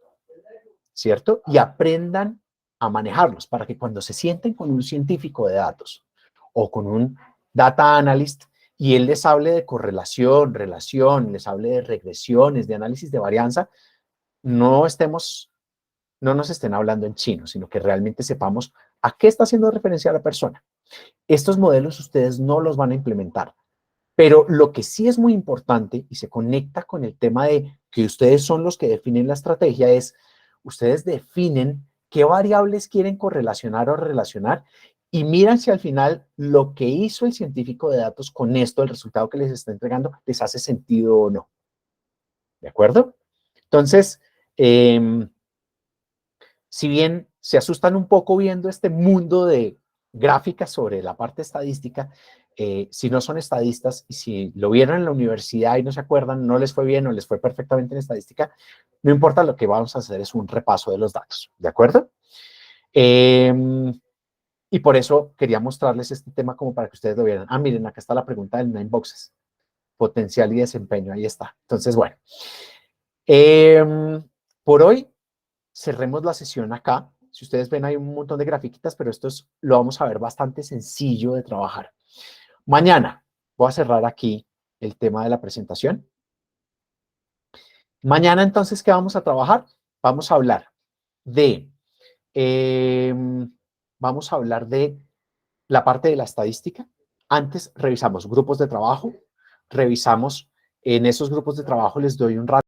¿cierto? Y aprendan a manejarlos para que cuando se sienten con un científico de datos o con un data analyst y él les hable de correlación, relación, les hable de regresiones, de análisis de varianza, no nos estén hablando en chino, sino que realmente sepamos a qué está haciendo referencia la persona. Estos modelos ustedes no los van a implementar, pero lo que sí es muy importante y se conecta con el tema de que ustedes son los que definen la estrategia es, ustedes definen qué variables quieren correlacionar o relacionar y miran si al final lo que hizo el científico de datos con esto, el resultado que les está entregando, les hace sentido o no. ¿De acuerdo? Entonces, si bien se asustan un poco viendo este mundo de gráficas sobre la parte estadística, si no son estadistas y si lo vieron en la universidad y no se acuerdan, no les fue bien o les fue perfectamente en estadística, no importa, lo que vamos a hacer es un repaso de los datos, ¿de acuerdo? Y por eso quería mostrarles este tema como para que ustedes lo vieran. Ah, miren, acá está la pregunta del 9 boxes. Potencial y desempeño, ahí está. Entonces, bueno. Por hoy, cerremos la sesión acá. Si ustedes ven, hay un montón de grafiquitas, pero esto lo vamos a ver bastante sencillo de trabajar. Mañana, voy a cerrar aquí el tema de la presentación. Mañana, entonces, ¿qué vamos a trabajar? Vamos a hablar de la parte de la estadística. Antes revisamos grupos de trabajo, revisamos en esos grupos de trabajo, les doy un rato